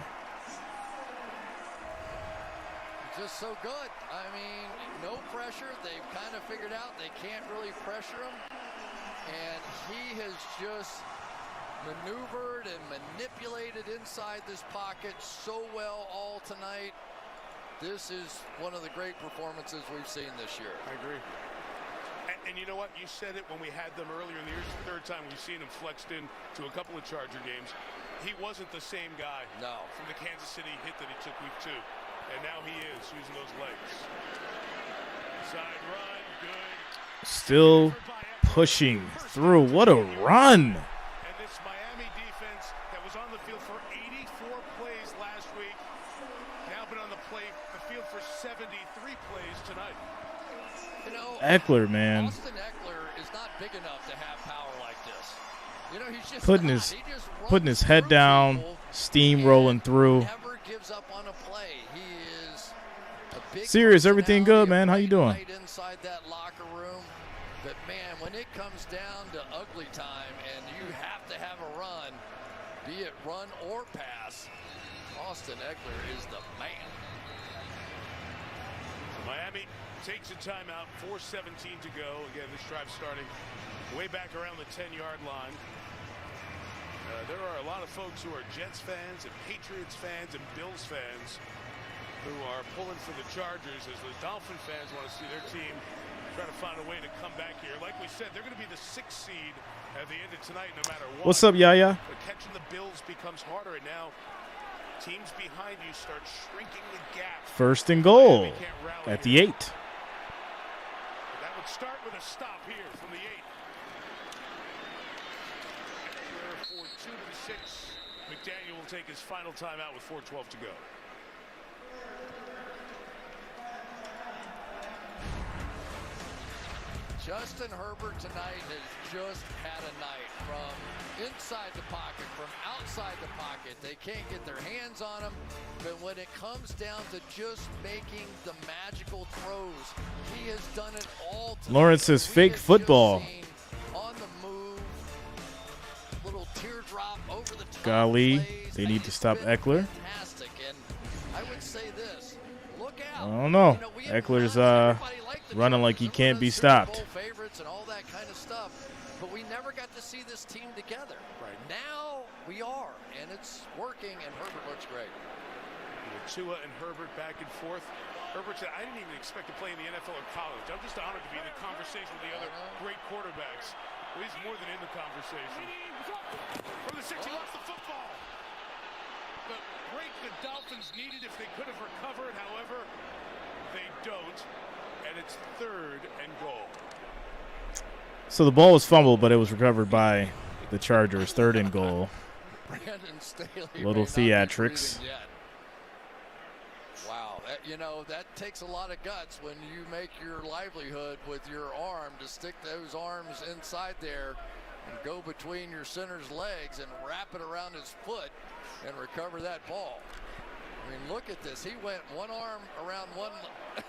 Just so good. I mean, no pressure. They've kind of figured out they can't really pressure him. And he has just maneuvered and manipulated inside this pocket so well all tonight. This is one of the great performances we've seen this year. I agree. And you know what? You said it when we had them earlier in the year. It's the third time we've seen him flexed in to a couple of Charger games. He wasn't the same guy from the Kansas City hit that he took week 2. And now he is using those legs. Side run, good. Still pushing through. What a run. And this Miami defense that was on the field for 84 plays last week, now been on the field for 73 plays tonight. You know, Eckler, man. Austin Eckler is not big enough to have power like this. You know, he's just putting his head down, steam rolling through. Never gives up on a play. He is a big Serious, everything good, man? How you doing? Right inside that locker room. But man, when it comes down to ugly time and you have to have a run, be it run or pass, Austin Eckler is the man. Miami takes a timeout, 4:17 to go. Again, this drive starting way back around the 10-yard line. There are a lot of folks who are Jets fans and Patriots fans and Bills fans who are pulling for the Chargers as the Dolphin fans want to see their team try to find a way to come back here. Like we said, they're going to be the 6th seed at the end of tonight no matter what. What's up, Yaya? But catching the Bills becomes harder, and now teams behind you start shrinking the gap. First and goal at the 8. That would start with a stop here from the 8. For 2 to the 6. McDaniel will take his final timeout with 4:12 to go. Justin Herbert tonight has just had a night from inside the pocket, from outside the pocket. They can't get their hands on him, but when it comes down to just making the magical throws, he has done it all tonight. Lawrence says fake football. On the move, little teardrop over the top. Golly, plays. they need to stop Eckler. Fantastic, and I would say this, look out. I don't know. Eckler's running like he can't be stopped. Favorites and all that kind of stuff, but we never got to see this team together. Right now we are, and it's working, and Herbert looks great. With Tua and Herbert back and forth. Herbert said, I didn't even expect to play in the NFL or college. I'm just honored to be in the conversation with the other great quarterbacks. Well, he's more than in the conversation. From the 6, he lost the football. The break the Dolphins needed if they could have recovered. However, they don't. And it's 3rd and goal. So the ball was fumbled, but it was recovered by the Chargers. 3rd and goal. Brandon Staley. Little theatrics. Wow, you know, that takes a lot of guts when you make your livelihood with your arm to stick those arms inside there and go between your center's legs and wrap it around his foot and recover that ball. I mean, look at this. He went one arm around one and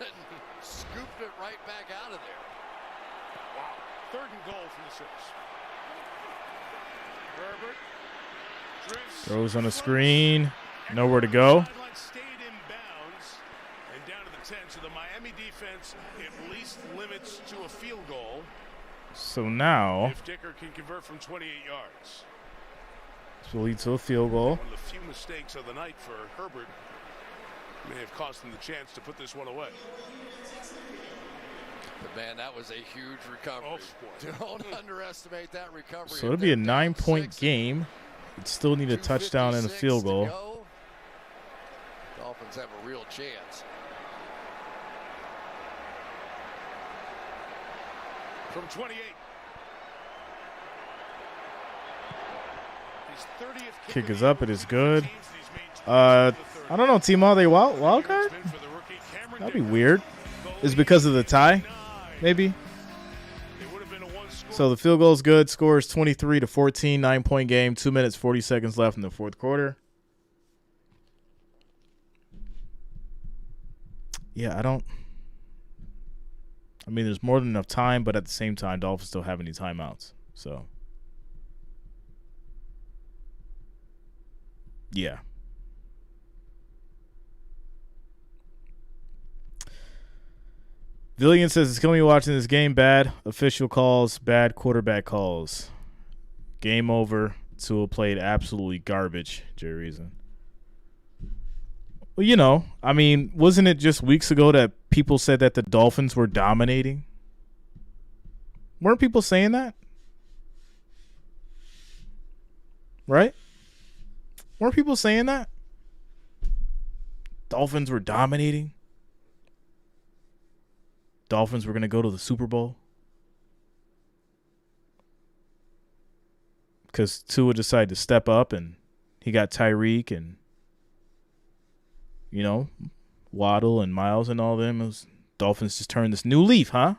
scooped it right back out of there. Wow. 3rd and goal from the 6. Herbert drifts. Throws on a screen. Nowhere to go. Stayed in bounds and down to the 10. So the Miami defense at least limits to a field goal. So now If Dicker can convert from 28 yards. this will lead to a field goal. One of the few mistakes of the night for Herbert. May have cost him the chance to put this one away. Man, that was a huge recovery. Don't underestimate that recovery. So it'll be a 9-point game. You'd still need a touchdown and a field goal. Dolphins have a real chance. From 28. Kick is up. It is good. I don't know, Timo. Are they wild card? That'd be weird. Is it because of the tie? Maybe. So the field goal is good. Score is 23-14. 9-point game. 2 minutes 40 seconds left in the fourth quarter. Yeah, I mean, there's more than enough time, but at the same time, Dolphins don't have any timeouts. So, yeah. Villian says it's killing me watching this game. Bad official calls, bad quarterback calls. Game over. Tua played absolutely garbage, Jerry Reason. Well, you know, I mean, wasn't it just weeks ago that people said that the Dolphins were dominating? Weren't people saying that? Right? Weren't people saying that? Dolphins were dominating. Dolphins were going to go to the Super Bowl. Because Tua decided to step up and he got Tyreek and, you know, Waddle and Miles and all them. Dolphins just turned this new leaf, huh?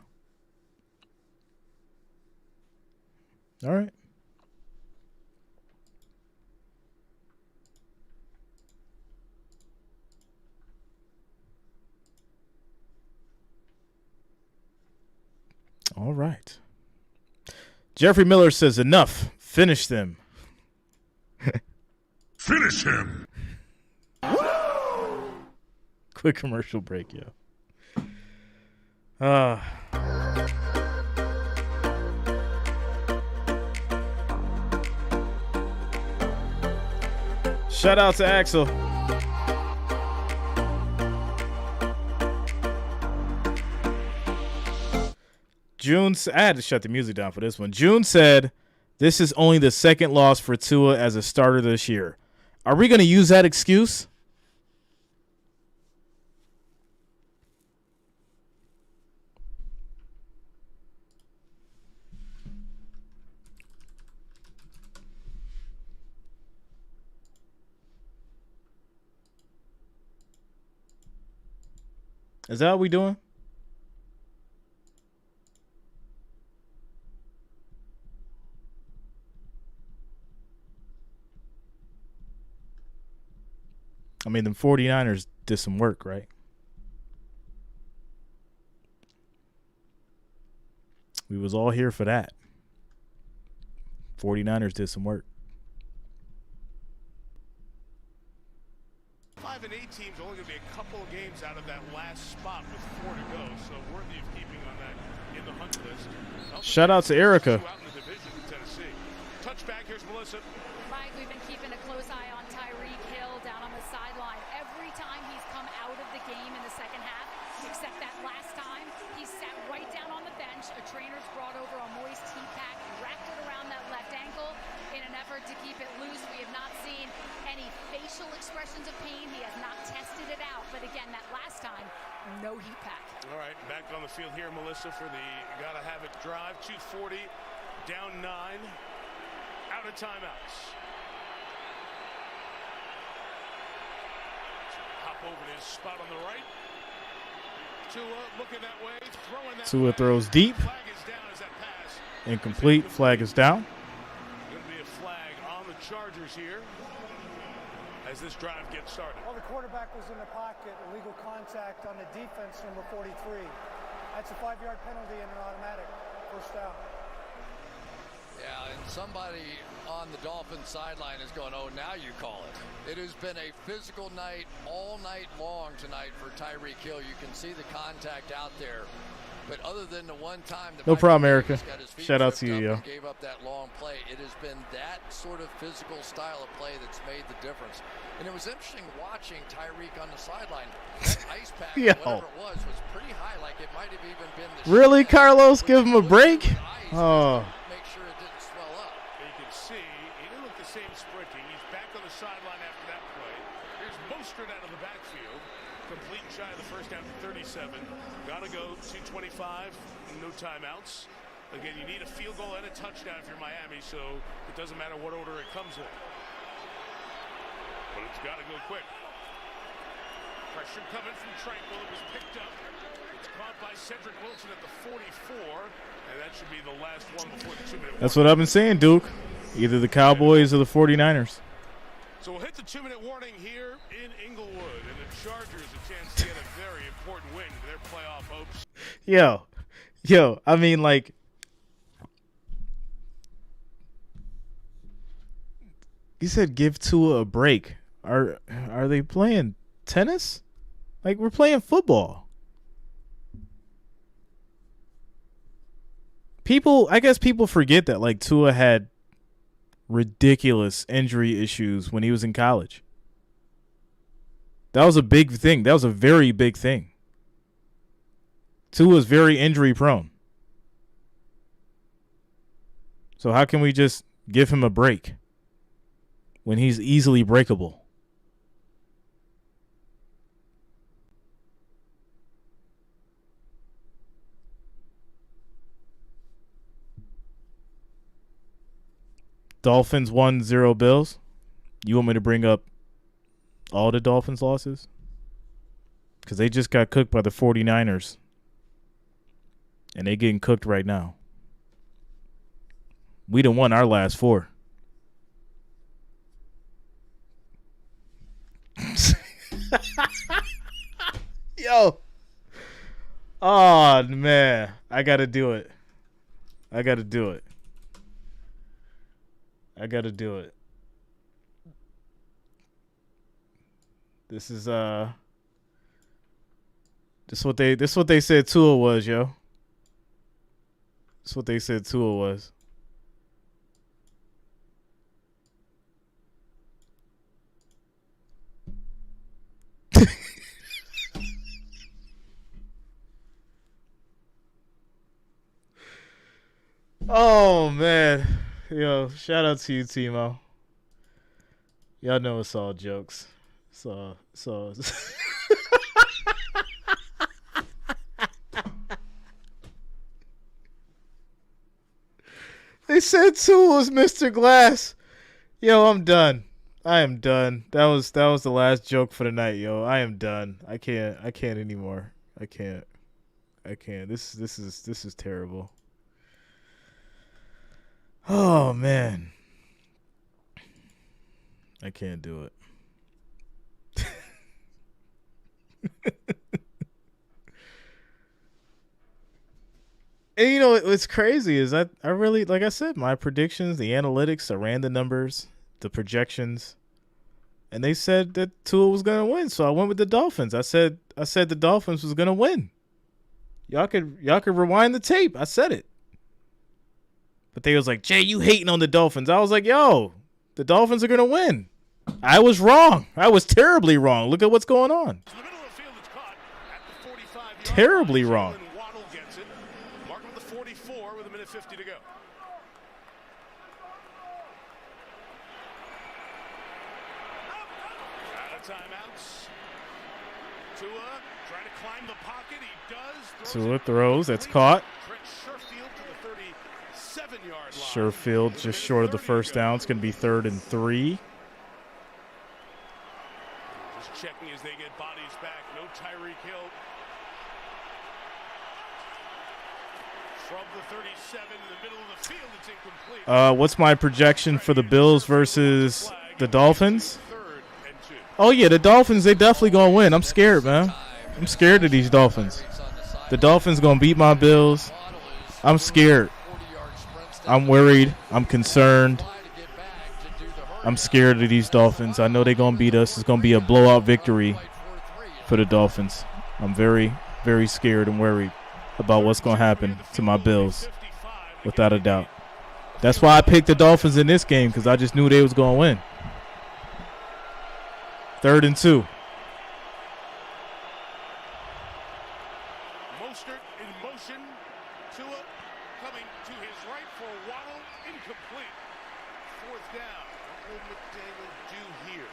All right. All right. Jeffrey Miller says, enough. Finish them. Finish him. Quick commercial break, yo. Shout out to Axel. I had to shut the music down for this one. June said, this is only the second loss for Tua as a starter this year. Are we going to use that excuse? Is that what we doing? I mean, the 49ers did some work, right? We was all here for that. 49ers did some work. 5 and 8 teams only going to be a couple of games out of that last spot with 4 to go, so worthy of keeping on that in the hunt list. Shout out to Erica. Touchback, here's Melissa. Mike, we've been keeping a close eye on Tyreek Hill down on the sideline. Every time he's come out of the game in the second half, except that last time, he sat right down on the bench. A trainer's brought over a moist heat pack, wrapped it around that left ankle in an effort to keep it loose. We have not seen any facial expressions of pain. He has not tested it out. But again, that last time, no heat pack. All right, back on the field here, Melissa, for the gotta have it drive. 2:40, down 9, out of timeouts. Hop over to his spot on the right. Tua looking that way, throwing that. Tua throws deep. Flag is down as that pass. Incomplete. Flag is down. Going to be a flag on the Chargers here as this drive gets started. Well, the quarterback was in the pocket. Illegal contact on the defense, number 43. That's a 5-yard penalty and an automatic first down. Yeah, and somebody on the Dolphins sideline is going, oh, now you call it. It has been a physical night all night long tonight for Tyreek Hill. You can see the contact out there. But other than the one time that No problem, Michael Erica. Davis got his feet Shout out to tripped you, up yo. and gave up that long play, it has been that sort of physical style of play that's made the difference. And it was interesting watching Tyreek on the sideline. That ice pack, Yo. whatever it was pretty high. Like it might have even been the Really, shin Carlos? pad, Give him a which break? was ice, Oh. make sure it didn't swell up. You can see he didn't look the same sprinting. He's back on the sideline after that play. Here's Mostert out of the backfield. Complete and shy of the first down to 37. Got to go 2:25. No timeouts. Again, you need a field goal and a touchdown if you're Miami, so it doesn't matter what order it comes in. But it's got to go quick. Pressure coming from Tranquil. It was picked up. It's caught by Cedric Wilson at the 44, and that should be the last one before the 2-minute. That's what I've been saying, Duke. Either the Cowboys or the 49ers. So we'll hit the 2-minute warning here in Inglewood, and the Chargers a chance to get a very important win to their playoff hopes. Yo, I mean, like, you said give Tua a break. Are they playing tennis? Like, we're playing football. I guess people forget that, like, Tua had ridiculous injury issues when he was in college. That was a big thing. That was a very big thing. Tua was very injury prone. So how can we just give him a break when he's easily breakable? Dolphins 1-0 Bills. You want me to bring up all the Dolphins losses? Because they just got cooked by the 49ers. And they getting cooked right now. We done won our last 4. Yo. Oh, man. I got to do it. This is this what they said Tua was, yo. That's what they said Tua was. Oh man. Yo, shout out to you, Timo. Y'all know it's all jokes. So they said Tua was Mr. Glass. Yo, I'm done. I am done. That was the last joke for the night, yo. I am done. I can't anymore. I can't. This is terrible. Oh man. I can't do it. And you know what's crazy is I really, like I said, my predictions, the analytics, I ran the numbers, the projections, and they said that Tua was gonna win. So I went with the Dolphins. I said the Dolphins was gonna win. Y'all could rewind the tape. I said it. But they was like, Jay, you hating on the Dolphins. I was like, yo, the Dolphins are gonna win. I was wrong. I was terribly wrong. Look at what's going on. Terribly wrong. Waddle gets it. Mark him at the 44 with 1:50 to go. Out of timeouts. Tua trying to climb the pocket. He does. Tua throws. That's caught. Sherfield to the 37-yard line. Sherfield just short of the first down. It's going to be 3rd and 3. Just checking as they get bodies back. No Tyreek Hill. From the 37 in the middle of the field, it's incomplete. What's my projection for the Bills versus the Dolphins? Oh, yeah, the Dolphins, they definitely going to win. I'm scared, man. I'm scared of these Dolphins. The Dolphins going to beat my Bills. I'm scared. I'm worried. I'm concerned. I'm scared of these Dolphins. I know they're going to beat us. It's going to be a blowout victory for the Dolphins. I'm very, very scared and worried. about what's going to happen to my Bills, without a doubt. That's why I picked the Dolphins in this game, because I just knew they was going to win. 3rd and 2. Mostert in motion. Tua coming to his right for Waddle. Incomplete. 4th down. What will McDaniel do here?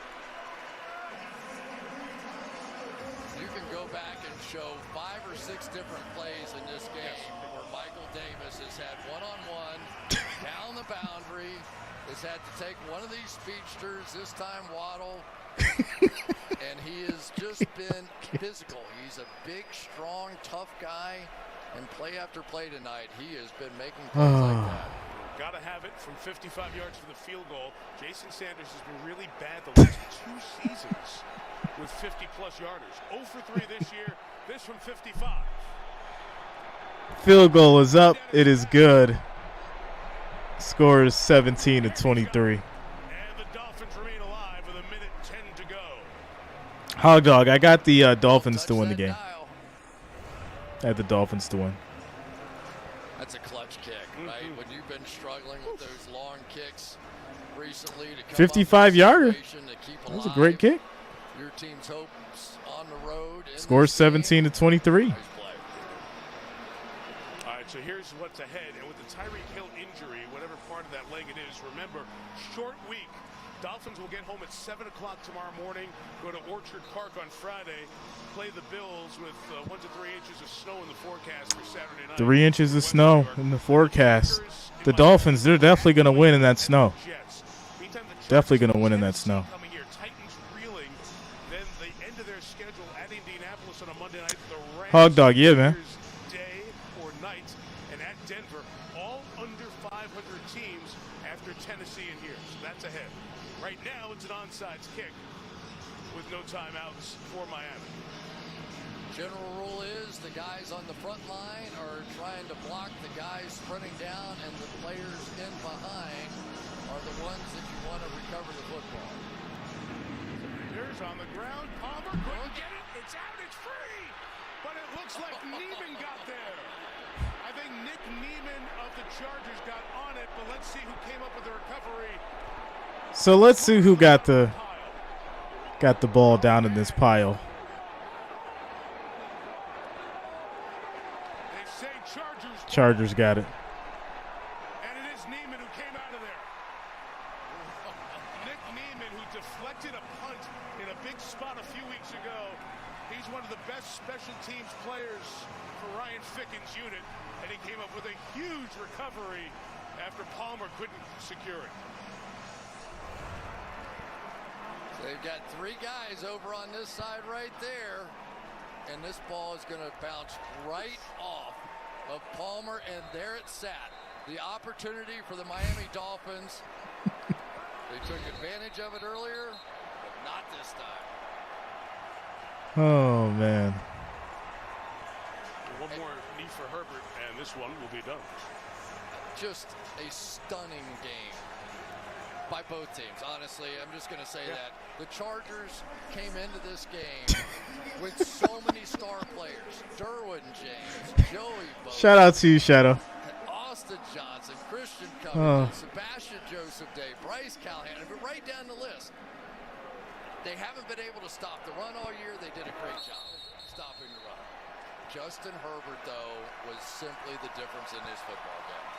You can go back and show 5 or 6 different plays in this game where Michael Davis has had one-on-one down the boundary, has had to take one of these speedsters, this time Waddle, and he has just been physical. He's a big, strong, tough guy, and play after play tonight, he has been making plays like that. Got to have it from 55 yards for the field goal. Jason Sanders has been really bad the last 2 seasons with 50-plus yarders. 0 for 3 this year. This from 55. Field goal is up. It is good. Score is 17-23. And the Dolphins remain alive with 1:10 to go. Hog dog. I got the Dolphins to win the game. I had the Dolphins to win. That's a clutch kick, right? When you've been struggling with those long kicks recently to come 55-yarder. That was a great kick. Your team's hopes on the road. Score 17-23. All right, so here's what's ahead. And with the Tyreek Hill injury, whatever part of that leg it is, remember, short week. Dolphins will get home at 7 o'clock tomorrow morning, go to Orchard Park on Friday, play the Bills with 1 to 3 inches of snow in the forecast for Saturday night. 3 inches of snow in the forecast. The Dolphins, they're definitely going to win in that snow. Definitely going to win in that snow. Hog dog, yeah, man. Day or night, and at Denver, all under 500 teams after Tennessee and here. So that's ahead. Right now, it's an onside kick with no timeouts for Miami. General rule is the guys on the front line are trying to block the guys sprinting down, and the players in behind are the ones that you want to recover the football. Here's on the ground. Palmer couldn't get it. It's out. It's free. But it looks like Neiman got there. I think Nick Neiman of the Chargers got on it, but let's see who came up with the recovery. So let's see who got the ball down in this pile. They say Chargers got it. And it is Neiman who came out of there. Nick Neiman, who deflected a punt in a big spot a few weeks ago. He's one of the best special teams players for Ryan Ficken's unit, and he came up with a huge recovery after Palmer couldn't secure it. They've got 3 guys over on this side right there, and this ball is going to bounce right off of Palmer, and there it sat. The opportunity for the Miami Dolphins. They took advantage of it earlier, but not this time. Oh, man. One more knee for Herbert, and this one will be done. Just a stunning game by both teams. Honestly, I'm just going to say that. The Chargers came into this game with so many star players. Derwin James, Joey Bosa. Shout out to you, Shadow. Austin Johnson, Christian Covington, Sebastian Joseph Day, Bryce Callahan, right down the list. They haven't been able to stop the run all year. They did a great job stopping the run. Justin Herbert, though, was simply the difference in this football game.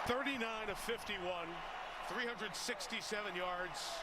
39 of 51, 367 yards.